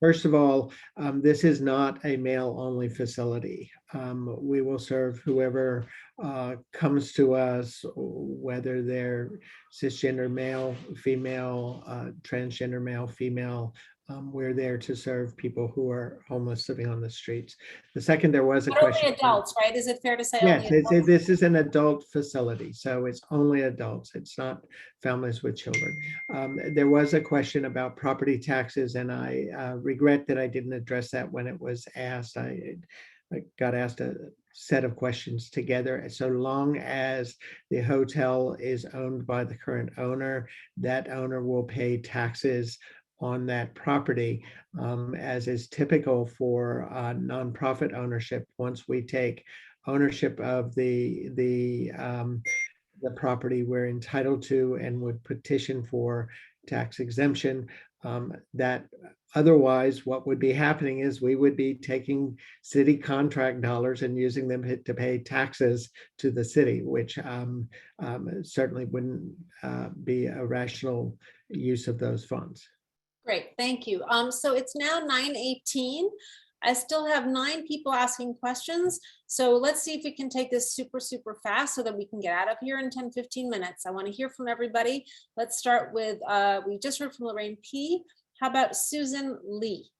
First of all, this is not a male-only facility. We will serve whoever comes to us, whether they're cisgender male, female, transgender male, female, We're there to serve people who are homeless living on the streets. The second, there was a But only question. adults, right? Is it fair to say? Yes, only adults? this is an adult facility, so it's only adults. It's not families with children. There was a question about property taxes, and I regret that I didn't address that when it was asked. I got asked a set of questions together. So long as the hotel is owned by the current owner, that owner will pay taxes on that property, as is typical for nonprofit ownership. Once we take ownership of the property we're entitled to and would petition for tax exemption, that otherwise what would be happening is we would be taking city contract dollars and using them to pay taxes to the city, which certainly wouldn't be a rational use of those funds. Great, thank you. So it's now 9:18. I still have 9 people asking questions. So let's see if we can take this super, super fast so that we can get out of here in 10, 15 minutes. I want to hear from everybody. Let's start with, we just heard from Lorraine P. How about Susan Lee?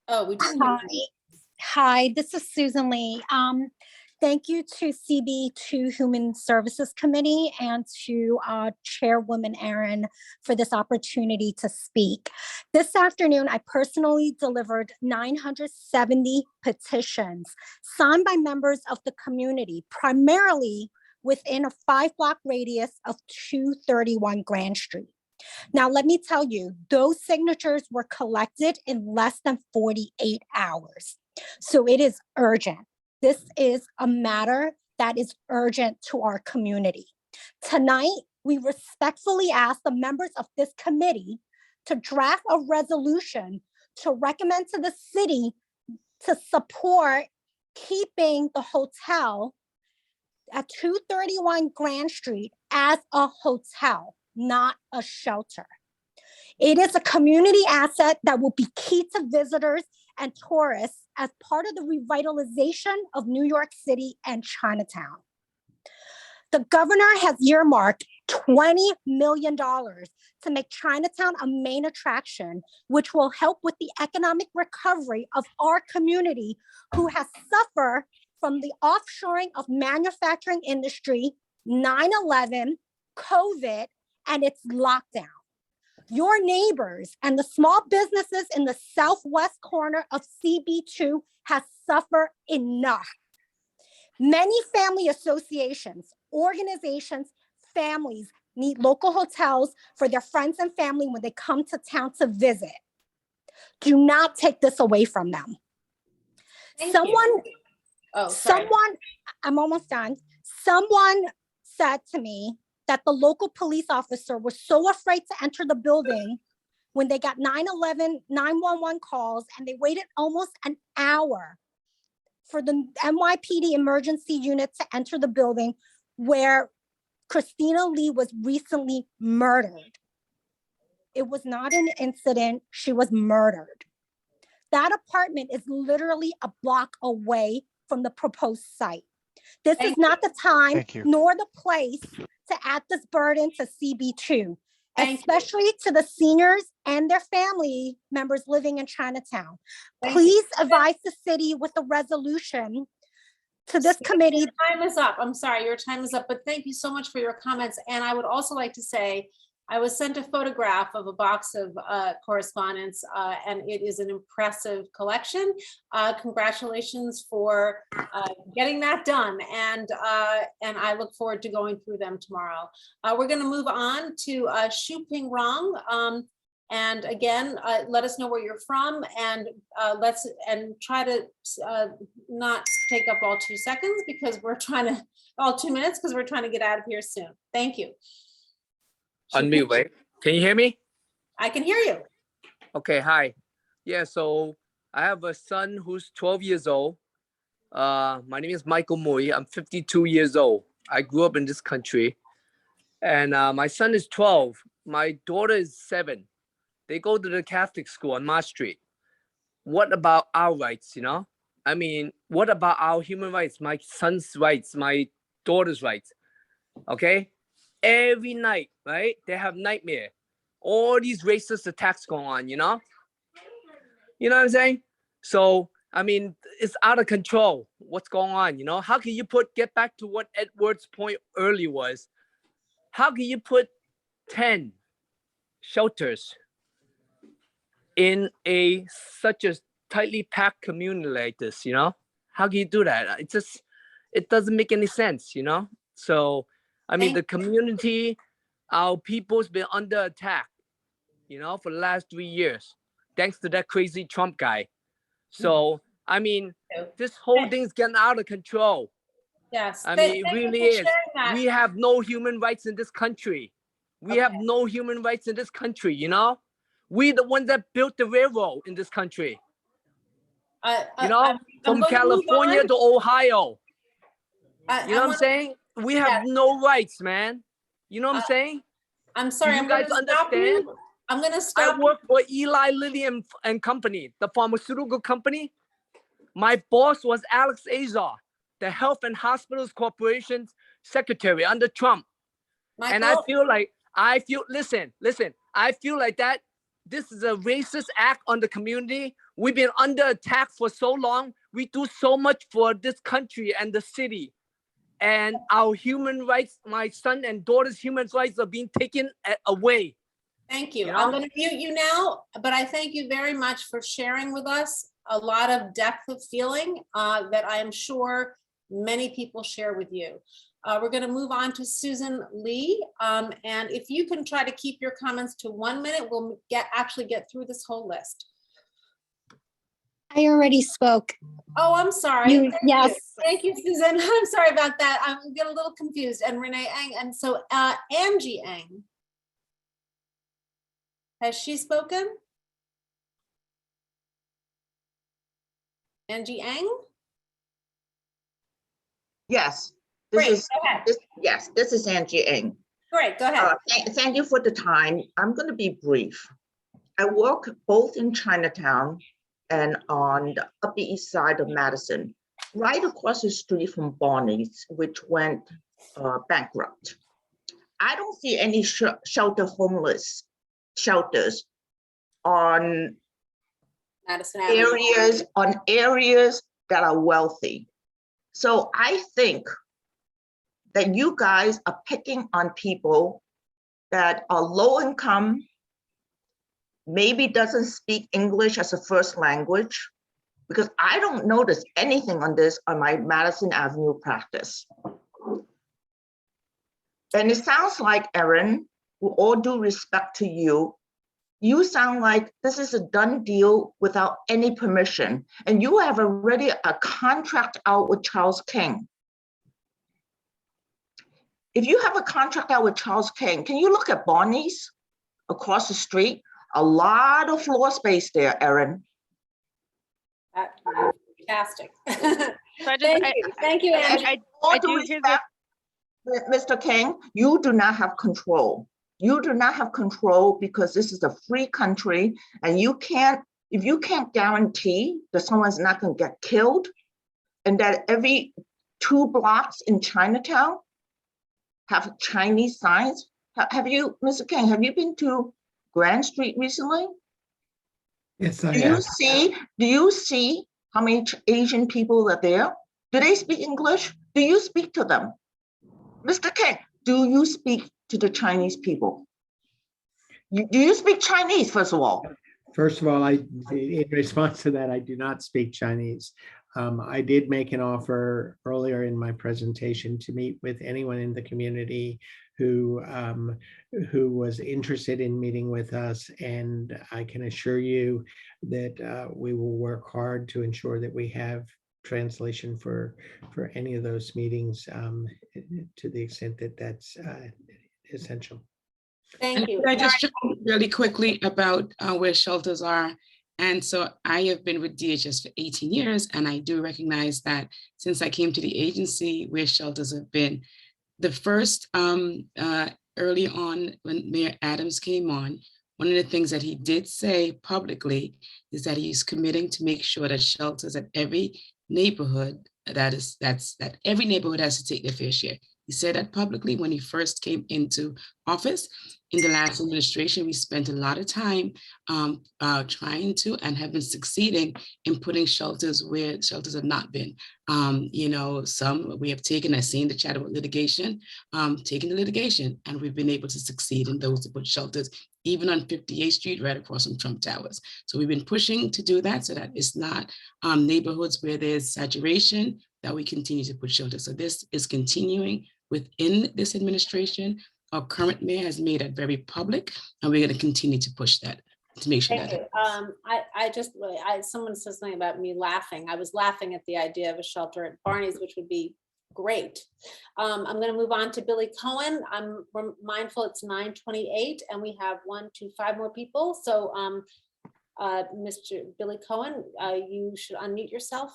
Oh, we didn't. Hi, this is Susan Lee. Thank you to CB2 Human Services Committee and to Chairwoman Aaron for this opportunity to speak. This afternoon, I personally delivered 970 petitions signed by members of the community, primarily within a 5-block radius of 231 Grand Street. Now, let me tell you, those signatures were collected in less than 48 hours. So it is urgent. This is a matter that is urgent to our community. Tonight, we respectfully ask the members of this committee to draft a resolution to recommend to the city to support keeping the hotel at 231 Grand Street as a hotel, not a shelter. It is a community asset that will be key to visitors and tourists as part of the revitalization of New York City and Chinatown. The governor has earmarked $20 million to make Chinatown a main attraction, which will help with the economic recovery of our community who has suffered from the offshoring of manufacturing industry, 9/11, COVID, and its lockdown. Your neighbors and the small businesses in the southwest corner of CB2 have suffered enough. Many family associations, organizations, families need local hotels for their friends and family when they come to town to visit. Do not take this away from them. I'm almost done. Someone said to me that the local police officer was so afraid to enter the building when they got 911, 911 calls, and they waited almost an hour for the NYPD emergency unit to enter the building where Christina Lee was recently murdered. It was not an incident, she was murdered. That apartment is literally a block away from the proposed site. This is not the time nor the place to add this burden to CB2, especially to the seniors and their family members living in Chinatown. Please advise the city with a resolution to this committee. Your time is up. I'm sorry, your time is up, but thank you so much for your comments. And I would also like to say, I was sent a photograph of a box of correspondence, and it is an impressive collection. Congratulations for getting that done, and I look forward to going through them tomorrow. We're going to move on to Shu Ping Rong, and again, let us know where you're from, and try to not take up all 2 seconds because we're trying to all 2 minutes because we're trying to get out of here soon. Thank you. Unmute, wait. Can you hear me? I can hear you. Okay, hi. Yeah, so I have a son who's 12 years old. My name is Michael Mui. I'm 52 years old. I grew up in this country. And my son is 12. My daughter is 7. They go to the Catholic school on Mott Street. What about our rights, you know? I mean, what about our human rights, my son's rights, my daughter's rights? Okay? every night, right? They have nightmare. All these racist attacks going on, you know? You know what I'm saying? So, I mean, it's out of control what's going on, you know? How can you get back to what Edward's point earlier was, how can you put 10 shelters in such a tightly packed community like this, you know? How can you do that? It doesn't make any sense, you know? So, I mean, the community, our people's been under attack, you know, for the last 3 years, thanks to that crazy Trump guy. So, I mean, this whole thing's getting out of control. Yes. I mean, it really is. We have no human rights in this country. We have no human rights in this country, you know? We the ones that built the railroad in this country. You know, from California to Ohio. You know what I'm saying? We have no rights, man. You know what I'm saying? I'm sorry, Do you guys understand? I'm gonna stop. I work for Eli Lilly and Company, the pharmaceutical company. My boss was Alex Azar, the Health and Hospitals Corporation's secretary under Trump. And I feel like, listen, I feel like that this is a racist act on the community. We've been under attack for so long. We do so much for this country and the city. And our human rights, my son and daughter's human rights are being taken away. Thank you. You know? I'm going to mute you now, but I thank you very much for sharing with us a lot of depth of feeling that I am sure many people share with you. We're going to move on to Susan Lee. And if you can try to keep your comments to 1 minute, we'll actually get through this whole list. I already spoke. Oh, I'm sorry. Yes. Thank you, Susan. I'm sorry about that. I'm getting a little confused. And Renee Ang. And so Angie Ang. Has she spoken? Angie Ang? Yes. Great, This is, go ahead. This is Angie Ng. Great, go ahead. Thank you for the time. I'm going to be brief. I work both in Chinatown and on the Upper East Side of Madison, right across the street from Barney's, which went bankrupt. I don't see any homeless shelters on Madison areas that are wealthy. So I think that you guys are picking on people that are low income, maybe doesn't speak English as a first language, because I don't notice anything on this on my Madison Avenue practice. And it sounds like, Erin, with all due respect to you, you sound like this is a done deal without any permission. And you have already a contract out with Charles King. If you have a contract out with Charles King, can you look at Barney's across the street? A lot of floor space there, Erin. Fantastic. Thank you, Angie. I do hear that. Mr. King, you do not have control. You do not have control because this is a free country, and you can't, if you can't guarantee that someone's not going to get killed, and that every 2 blocks in Chinatown have Chinese signs. Have you, Mr. King, have you been to Grand Street recently? Yes, I have. Do you see how many Asian people are there? Do they speak English? Do you speak to them? Mr. King, do you speak to the Chinese people? Do you speak Chinese, first of all? First of all, in response to that, I do not speak Chinese. I did make an offer earlier in my presentation to meet with anyone in the community who was interested in meeting with us, and I can assure you that we will work hard to ensure that we have translation for any of those meetings to the extent that that's essential. Thank you. Can I just jump really quickly about where shelters are? And so I have been with DHS for 18 years, and I do recognize that since I came to the agency, where shelters have been. The first, early on when Mayor Adams came on, one of the things that he did say publicly is that he's committing to make sure that shelters at every neighborhood, that every neighborhood has to take their fair share. He said that publicly when he first came into office. In the last administration, we spent a lot of time trying to and have been succeeding in putting shelters where shelters have not been. You know, some we have taken, I've seen the chat about litigation, taking the litigation, and we've been able to succeed in those to put shelters, even on 58th Street, right across from Trump Towers. So we've been pushing to do that so that it's not neighborhoods where there's saturation, that we continue to put shelters. So this is continuing within this administration. Our current mayor has made it very public, and we're going to continue to push that to make sure Thank that you. Someone said something about me laughing. I was laughing at the idea of a shelter at Barney's, which would be great. I'm going to move on to Billy Cohen. We're mindful it's 9:28 and we have 5 more people. So Mr. Billy Cohen, you should unmute yourself.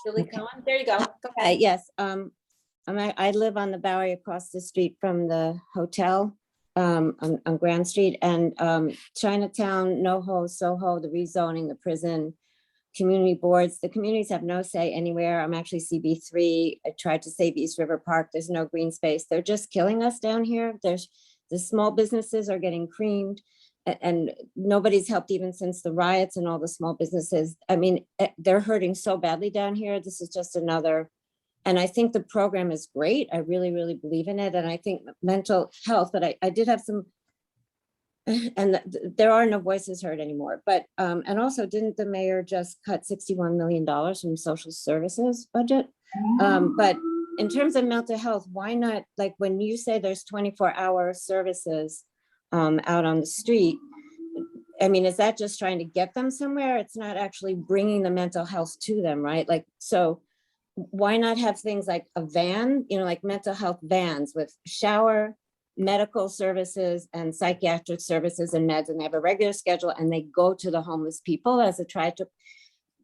Billy Cohen, there you go. Go ahead. Yes, I live on the Bowery across the street from the hotel on Grand Street, and Chinatown, NoHo, Soho, the rezoning, the prison, community boards. The communities have no say anywhere. I'm actually CB3. I tried to save East River Park. There's no green space. They're just killing us down here. The small businesses are getting creamed, and nobody's helped even since the riots, and all the small businesses. I mean, they're hurting so badly down here. This is just another, and I think the program is great. I really, really believe in it. And I think mental health, but I did have some, and there are no voices heard anymore. But, and also, didn't the mayor just cut $61 million from social services budget? But in terms of mental health, why not, like when you say there's 24-hour services out on the street, I mean, is that just trying to get them somewhere? It's not actually bringing the mental health to them, right? Like, so why not have things like a van, you know, like mental health vans with shower, medical services and psychiatric services and meds, and they have a regular schedule and they go to the homeless people as a try to,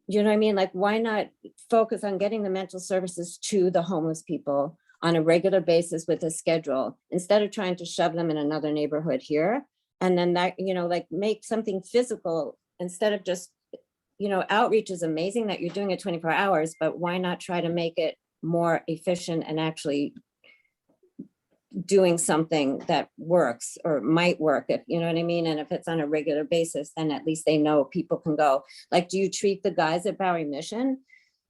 you know what I mean? Like, why not focus on getting the mental services to the homeless people on a regular basis with a schedule, instead of trying to shove them in another neighborhood here? And then that, you know, like make something physical instead of just, you know, outreach is amazing that you're doing it 24 hours, but why not try to make it more efficient and actually doing something that works or might work, if you know what I mean? And if it's on a regular basis, then at least they know people can go. Like, do you treat the guys at Bowery Mission?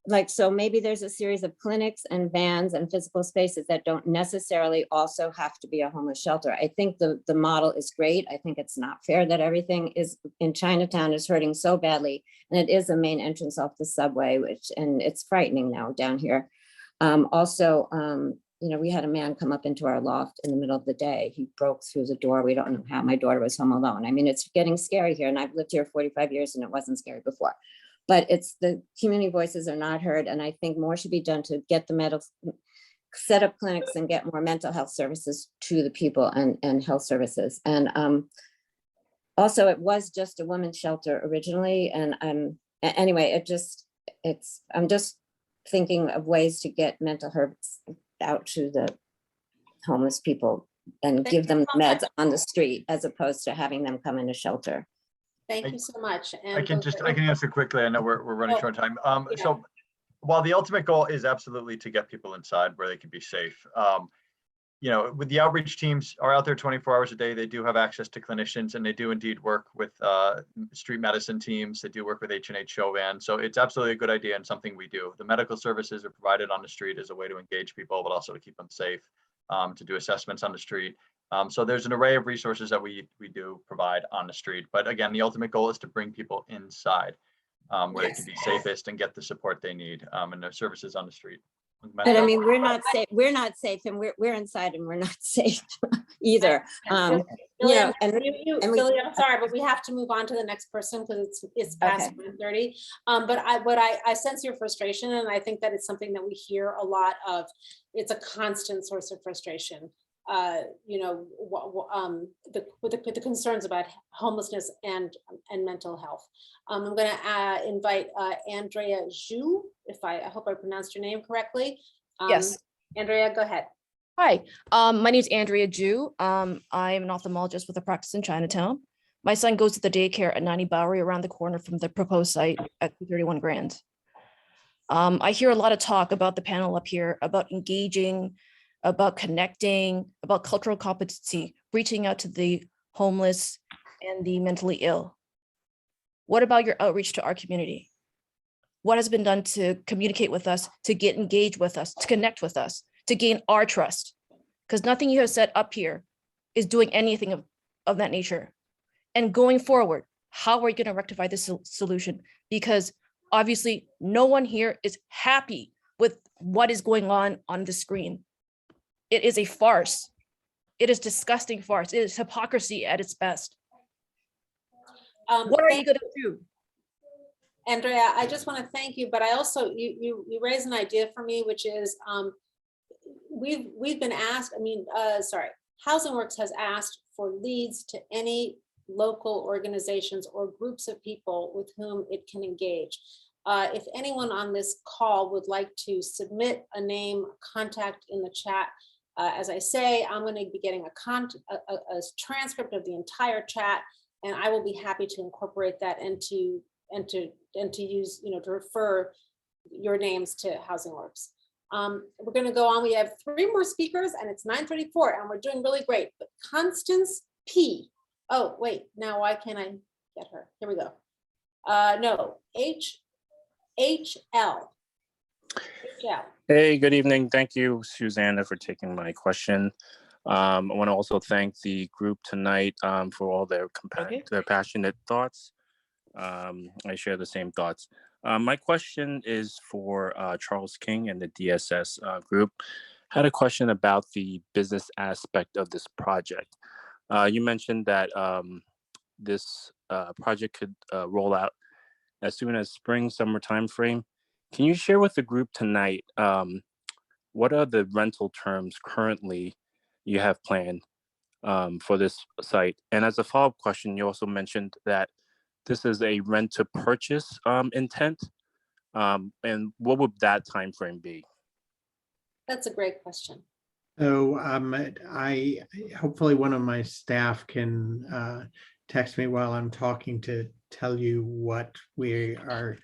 Like, so maybe there's a series of clinics and vans and physical spaces that don't necessarily also have to be a homeless shelter. I think the model is great. I think it's not fair that everything is in Chinatown is hurting so badly. And it is a main entrance off the subway, and it's frightening now down here. You know, we had a man come up into our loft in the middle of the day. He broke through the door. We don't know how. My daughter was home alone. I mean, it's getting scary here, and I've lived here 45 years and it wasn't scary before. But it's the community voices are not heard. And I think more should be done to get the medical, set up clinics and get more mental health services to the people and health services. And also it was just a women's shelter originally. And anyway, I'm just thinking of ways to get mental health out to the homeless people and give them meds on the street, as opposed to having them come into shelter. Thank you so much. I can answer quickly. I know we're running short on time. Yeah. So while the ultimate goal is absolutely to get people inside where they can be safe, you know, with the outreach teams are out there 24 hours a day. They do have access to clinicians, and they do indeed work with street medicine teams. They do work with H&H show vans. So it's absolutely a good idea and something we do. The medical services are provided on the street as a way to engage people, but also to keep them safe, to do assessments on the street. So there's an array of resources that we do provide on the street. But again, the ultimate goal is to bring people inside where they can be safest and get the support they need, and their services on the street. But I mean, we're not safe. We're not safe, and we're inside, and we're not safe either. Billy, You know, Billy, I'm sorry, but we have to move on to the next person because it's past 1:30. But I sense your frustration, and I think that it's something that we hear a lot of. It's a constant source of frustration. You know, the concerns about homelessness and mental health. I'm going to invite Andrea Zhu, I hope I pronounced your name correctly. Yes. Andrea, go ahead. Hi, my name is Andrea Zhu. I am an ophthalmologist with a practice in Chinatown. My son goes to the daycare at 90 Bowery around the corner from the proposed site at 231 Grand. I hear a lot of talk about the panel up here, about engaging, about connecting, about cultural competency, reaching out to the homeless and the mentally ill. What about your outreach to our community? What has been done to communicate with us, to get engaged with us, to connect with us, to gain our trust? Because nothing you have said up here is doing anything of that nature. And going forward, how are you going to rectify this solution? Because obviously no one here is happy with what is going on the screen. It is a farce. It is disgusting farce. It is hypocrisy at its best. What are you going to do? Andrea, I just want to thank you, but I also, you raised an idea for me, which is we've been asked, Housing Works has asked for leads to any local organizations or groups of people with whom it can engage. If anyone on this call would like to submit a name, contact in the chat, as I say, I'm going to be getting a transcript of the entire chat, and I will be happy to incorporate that and to use, to refer your names to Housing Works. We're going to go on. We have 3 more speakers, and it's 9:34, and we're doing really great. But Constance P. Oh, wait, now why can't I get her? Here we go. No, HL. Hey, good evening. Thank you, Susanna, for taking my question. I want to also thank the group tonight for all their passionate thoughts. I share the same thoughts. My question is for Charles King and the DSS group. I had a question about the business aspect of this project. You mentioned that this project could roll out as soon as spring, summer timeframe. Can you share with the group tonight what are the rental terms currently you have planned for this site? And as a follow-up question, you also mentioned that this is a rent to purchase intent. And what would that time frame be? That's a great question. So I hopefully one of my staff can text me while I'm talking to tell you what we are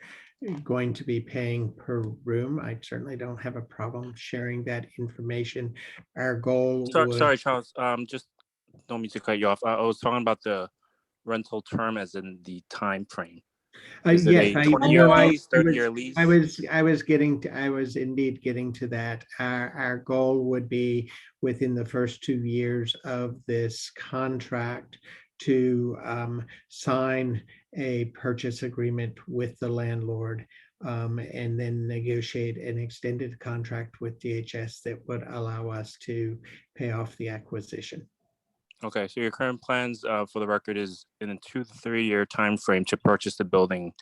going to be paying per room. I certainly don't have a problem sharing that information. Our goal Sorry, Charles, just don't mean to cut you off. I was talking about the rental term as in the time frame. Is it a 20-year lease, 30-year lease? I was indeed getting to that. Our goal would be within the first 2 years of this contract to sign a purchase agreement with the landlord and then negotiate an extended contract with DHS that would allow us to pay off the acquisition. Okay, so your current plans for the record is in a 2 to 3 year time frame to purchase the building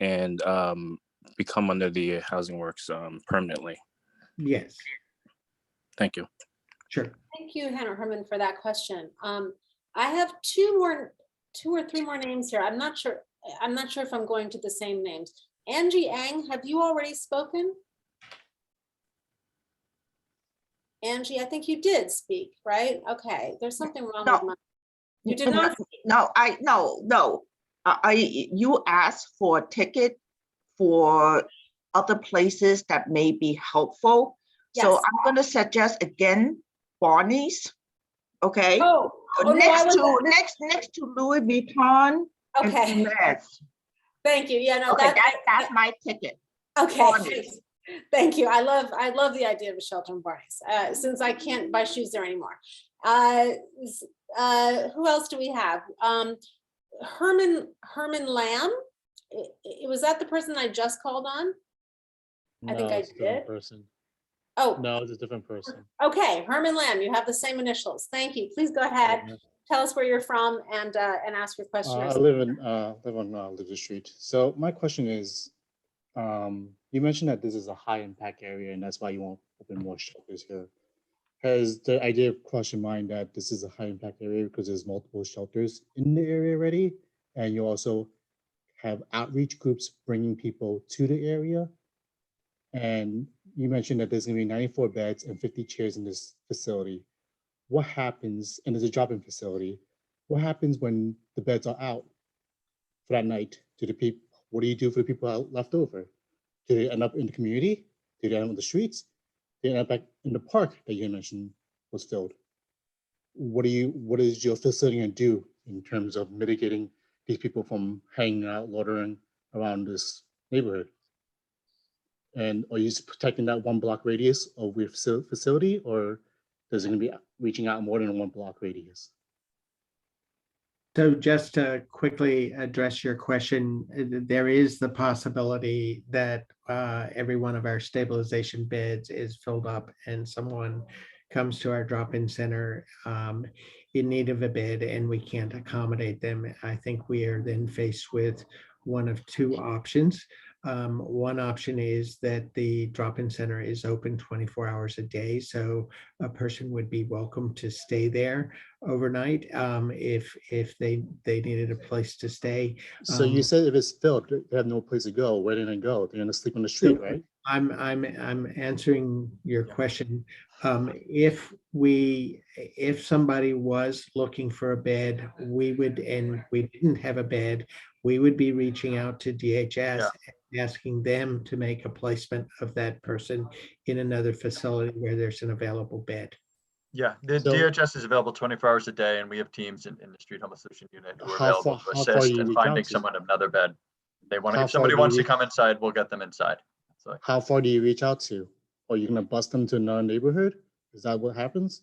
and become under the Housing Works permanently. Yes. Thank you. Sure. Thank you, Hannah Herman, for that question. I have 2 or 3 more names here. I'm not sure if I'm going to the same names. Angie Ang, have you already spoken? Angie, I think you did speak, right? Okay, there's something wrong with my. You did not speak. No. You asked for a ticket for other places that may be helpful. Yes. So I'm going to suggest again, Barney's. Okay. Next to Louis Vuitton. Okay. Thank you. Yeah, no, okay, that's my ticket. Okay. Barney's. Thank you. I love the idea of a shelter in Barney's. Since I can't buy shoes there anymore. Who else do we have? Herman Lamb. Was that the person I just called on? No, I think I did. Person. Oh no, it's a different person. Okay, Herman Lamb. You have the same initials. Thank you. Please go ahead. Tell us where you're from and ask your question. I live on Liver Street. So my question is, you mentioned that this is a high impact area and that's why you won't open more shelters here. Has the idea crossed your mind that this is a high impact area because there's multiple shelters in the area already, and you also have outreach groups bringing people to the area? And you mentioned that there's going to be 94 beds and 50 chairs in this facility. What happens, and it's a drop-in facility, what happens when the beds are out for that night? What do you do for the people out left over? Do they end up in the community? Do they end up on the streets? Do they end up back in the park that you mentioned was filled? What is your facility going to do in terms of mitigating these people from hanging out, loitering around this neighborhood? And are you just protecting that 1 block radius of your facility, or is it going to be reaching out more than a 1 block radius? So just to quickly address your question, there is the possibility that every one of our stabilization beds is filled up and someone comes to our drop-in center in need of a bed and we can't accommodate them. I think we are then faced with one of 2 options. One option is that the drop-in center is open 24 hours a day, so a person would be welcome to stay there overnight if they needed a place to stay. So you said if it's filled, they have no place to go. Where do they go? They're going to sleep on the street, right? I'm answering your question. If somebody was looking for a bed, we didn't have a bed, we would be reaching out to DHS, asking them to make a placement of that person in another facility where there's an available bed. Yeah, the DHS is available 24 hours a day, and we have teams in the Street Homeless Solution Unit who are available to assist in finding someone another bed. They want to, if somebody wants to come inside, we'll get them inside. So, how far do you reach out to? Are you going to bus them to another neighborhood? Is that what happens?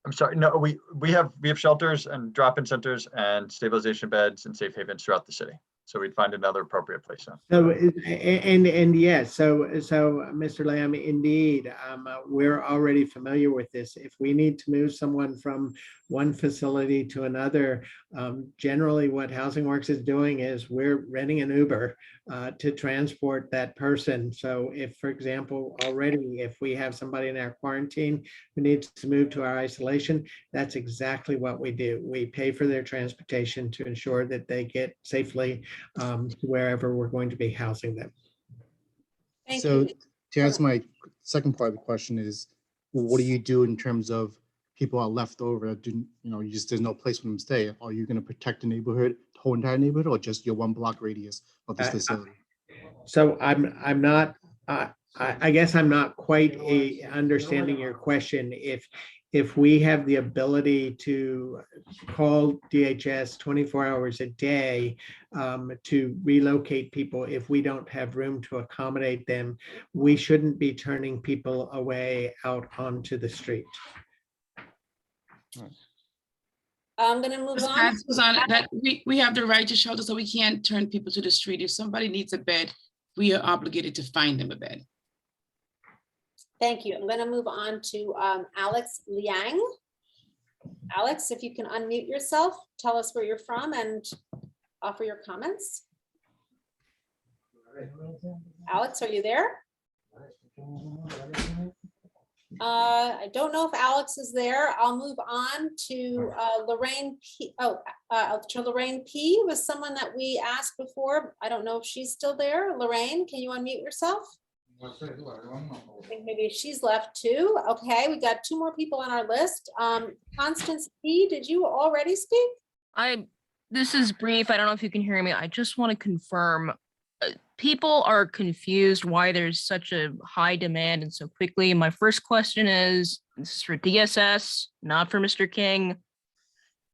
I'm sorry, no, we have shelters and drop-in centers and stabilization beds and safe havens throughout the city. So we'd find another appropriate place. So, and yes, so Mr. Lamb, indeed, we're already familiar with this. If we need to move someone from one facility to another, generally what Housing Works is doing is we're renting an Uber to transport that person. So if, for example, already if we have somebody in our quarantine who needs to move to our isolation, that's exactly what we do. We pay for their transportation to ensure that they get safely to wherever we're going to be housing them. So to answer my second part of the question is, well, what do you do in terms of people are left over? There's no place for them to stay. Are you going to protect the neighborhood, the whole entire neighborhood, or just your 1 block radius of this facility? So I'm not. I guess I'm not quite understanding your question. If we have the ability to call DHS 24 hours a day to relocate people, if we don't have room to accommodate them, we shouldn't be turning people away out onto the street. I'm going to move on. That we have the right to shelter, so we can't turn people to the street. If somebody needs a bed, we are obligated to find them a bed. Thank you. I'm going to move on to Alex Liang. Alex, if you can unmute yourself, tell us where you're from and offer your comments. Alex, are you there? I don't know if Alex is there. I'll move on to Lorraine P. To Lorraine P. was someone that we asked before. I don't know if she's still there. Lorraine, can you unmute yourself? I think maybe she's left too. Okay, we got 2 more people on our list. Constance P., did you already speak? This is brief. I don't know if you can hear me. I just want to confirm. People are confused why there's such a high demand and so quickly. My first question is, this is for DSS, not for Mr. King.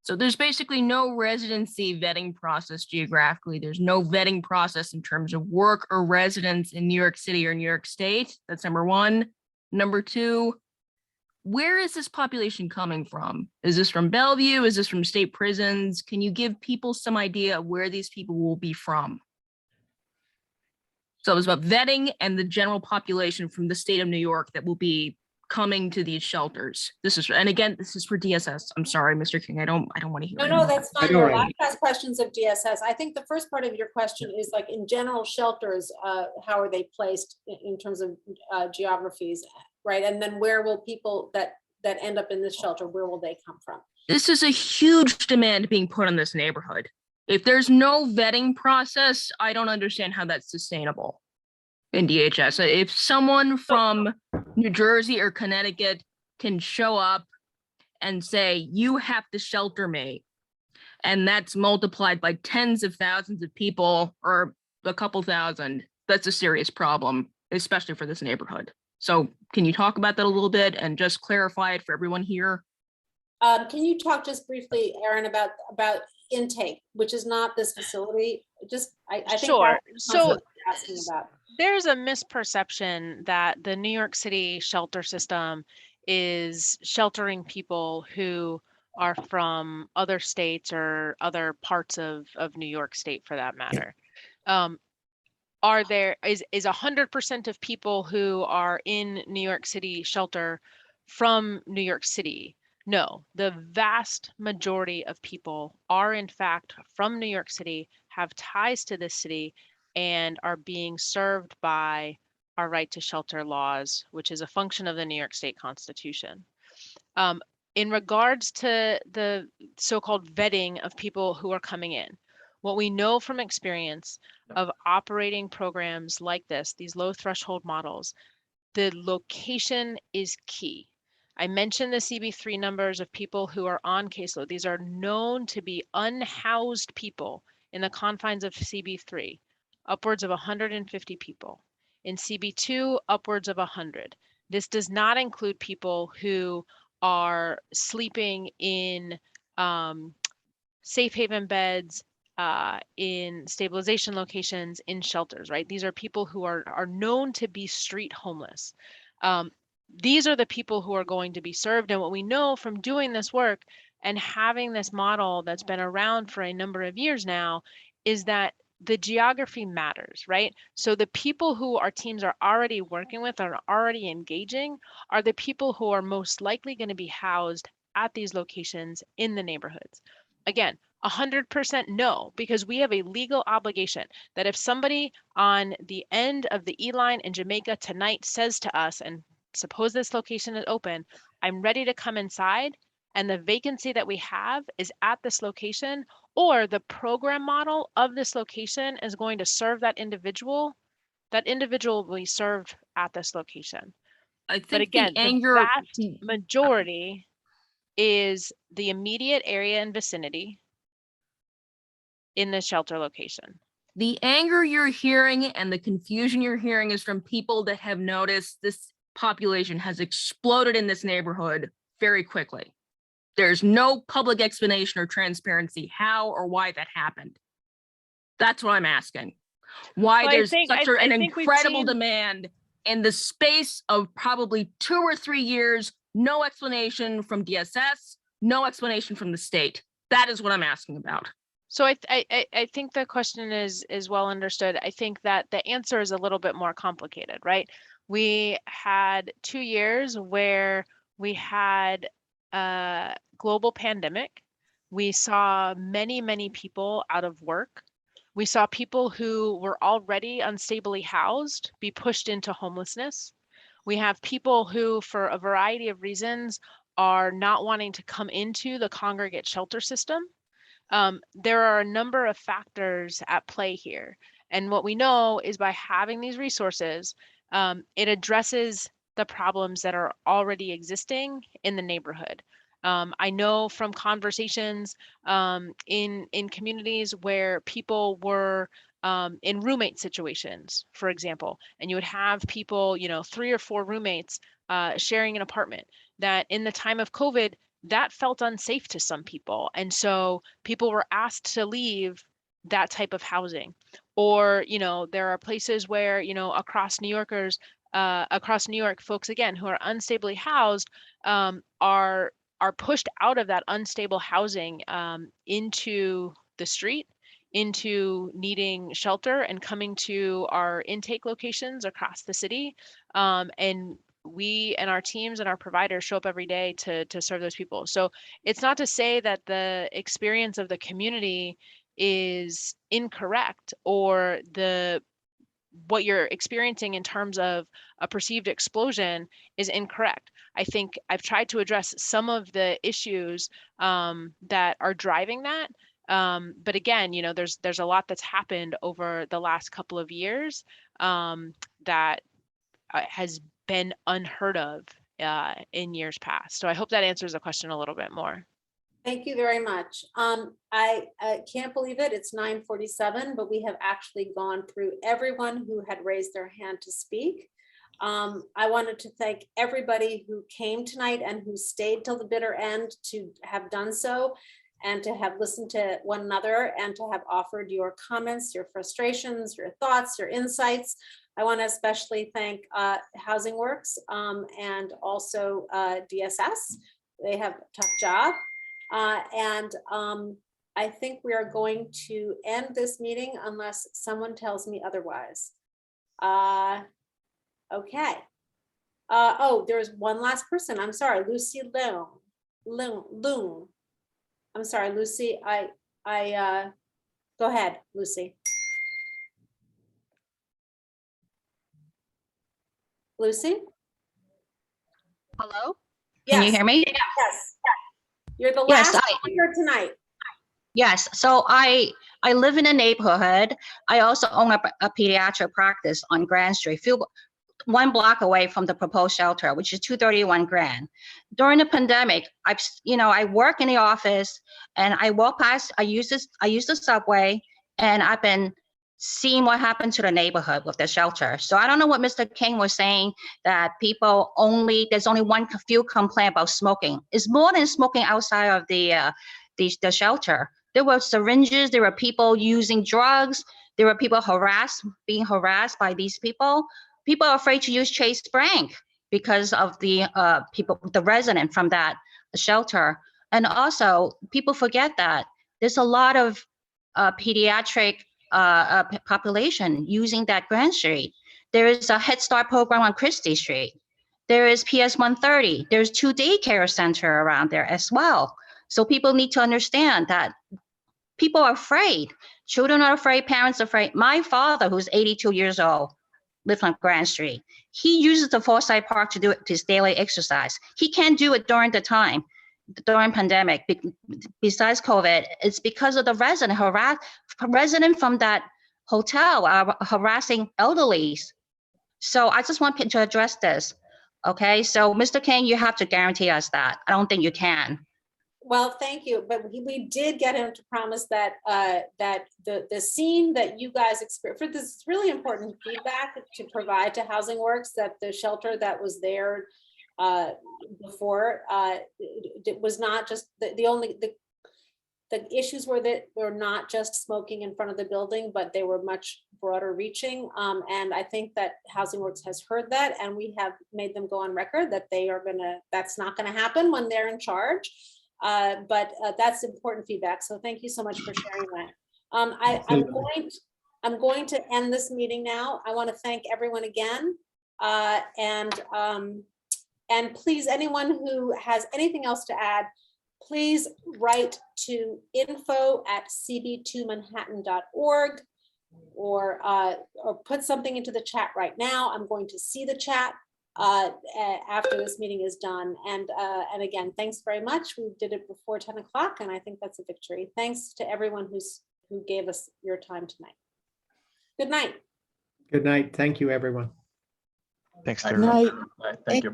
So there's basically no residency vetting process geographically. There's no vetting process in terms of work or residence in New York City or New York State. That's number 1. Number 2, where is this population coming from? Is this from Bellevue? Is this from state prisons? Can you give people some idea of where these people will be from? So it was about vetting and the general population from the state of New York that will be coming to these shelters. This is, and again, this is for DSS. I'm sorry, Mr. King. I don't want to hear. No, that's fine. We're allowed to ask questions of DSS. I think the first part of your question is like in general shelters, how are they placed in terms of geographies, right? And then where will people that end up in this shelter, where will they come from? This is a huge demand being put on this neighborhood. If there's no vetting process, I don't understand how that's sustainable in DHS. If someone from New Jersey or Connecticut can show up and say, you have to shelter me. And that's multiplied by tens of thousands of people or a couple thousand. That's a serious problem, especially for this neighborhood. So can you talk about that a little bit and just clarify it for everyone here? Can you talk just briefly, Erin, about intake, which is not this facility? I think Sure. that's So what you're asking about. there's a misperception that the New York City shelter system is sheltering people who are from other states or other parts of New York State for that matter. Is 100% of people who are in New York City shelter from New York City? No, the vast majority of people are in fact from New York City, have ties to this city, and are being served by our right to shelter laws, which is a function of the New York State Constitution. In regards to the so-called vetting of people who are coming in, what we know from experience of operating programs like this, these low threshold models, the location is key. I mentioned the CB3 numbers of people who are on caseload. These are known to be unhoused people in the confines of CB3, upwards of 150 people. In CB2, upwards of 100. This does not include people who are sleeping in safe haven beds, in stabilization locations, in shelters, right? These are people who are known to be street homeless. These are the people who are going to be served. And what we know from doing this work and having this model that's been around for a number of years now is that the geography matters, right? So the people who our teams are already working with and are already engaging are the people who are most likely going to be housed at these locations in the neighborhoods. Again, 100% no, because we have a legal obligation that if somebody on the end of the E-line in Jamaica tonight says to us, and suppose this location is open, I'm ready to come inside, and the vacancy that we have is at this location, or the program model of this location is going to serve that individual will be served at this location. I think but again, the anger, vast majority is the immediate area and vicinity in the shelter location. The anger you're hearing and the confusion you're hearing is from people that have noticed this population has exploded in this neighborhood very quickly. There's no public explanation or transparency how or why that happened. That's what I'm asking. Why Well, there's an incredible demand in the space of probably 2 or 3 years, no explanation from DSS, no explanation from the state. That is what I'm asking about. So I think the question is well understood. I think that the answer is a little bit more complicated, right? We had 2 years where we had a global pandemic. We saw many people out of work. We saw people who were already unstably housed be pushed into homelessness. We have people who, for a variety of reasons, are not wanting to come into the congregate shelter system. There are a number of factors at play here. And what we know is by having these resources, it addresses the problems that are already existing in the neighborhood. I know from conversations in communities where people were in roommate situations, for example, and you would have people, 3 or 4 roommates sharing an apartment, that in the time of COVID, that felt unsafe to some people. And so people were asked to leave that type of housing. Or, there are places where, across New York, folks, again, who are unstably housed are pushed out of that unstable housing into the street, into needing shelter and coming to our intake locations across the city. And we and our teams and our providers show up every day to serve those people. So it's not to say that the experience of the community is incorrect, or what you're experiencing in terms of a perceived explosion is incorrect. I think I've tried to address some of the issues that are driving that. But again, there's a lot that's happened over the last couple of years that has been unheard of in years past. So I hope that answers the question a little bit more. Thank you very much. I can't believe it. It's 9:47, but we have actually gone through everyone who had raised their hand to speak. I wanted to thank everybody who came tonight and who stayed till the bitter end to have done so and to have listened to one another and to have offered your comments, your frustrations, your thoughts, your insights. I want to especially thank Housing Works and also DSS. They have a tough job. I think we are going to end this meeting unless someone tells me otherwise. Okay. Oh, there's one last person. I'm sorry, Lucy Loon. I'm sorry, Lucy. Go ahead, Lucy. Lucy? Hello? Yes. Can you hear me? Yes. You're the Yes, last speaker tonight. Yes, so I live in a neighborhood. I also own a pediatric practice on Grand Street, one block away from the proposed shelter, which is 231 Grand. During the pandemic, I work in the office and I walk past, I use the subway, and I've been seeing what happened to the neighborhood with the shelter. So I don't know what Mr. King was saying, that there's only one few complaint about smoking. It's more than smoking outside of the shelter. There were syringes, there were people using drugs, there were people being harassed by these people. People are afraid to use Chase Bank because of the resident from that shelter. And also, people forget that there's a lot of pediatric population using that Grand Street. There is a Head Start program on Christie Street. There is PS 130. There's 2 daycare center around there as well. So people need to understand that people are afraid. Children are afraid, parents are afraid. My father, who's 82 years old, lives on Grand Street. He uses the Forsyth Park to do his daily exercise. He can't do it during pandemic. Besides COVID, it's because of the resident from that hotel are harassing elderlies. So I just want to address this. Okay, so Mr. King, you have to guarantee us that. I don't think you can. Well, thank you, but we did get him to promise that that the scene that you guys experience, for this really important feedback to provide to Housing Works, that the shelter that was there before it was not just the issues were that were not just smoking in front of the building, but they were much broader reaching. And I think that Housing Works has heard that, and we have made them go on record that that's not gonna happen when they're in charge. But that's important feedback. So thank you so much for sharing that. I'm going to end this meeting now. I want to thank everyone again. And please, anyone who has anything else to add, please write to info@cb2manhattan.org or put something into the chat right now. I'm going to see the chat after this meeting is done. And again, thanks very much. We did it before 10 o'clock, and I think that's a victory. Thanks to everyone who gave us your time tonight. Good night. Good night. Thank you, everyone. Thanks, Good night. Thank you.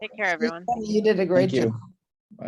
Take care, everyone. You did a great job.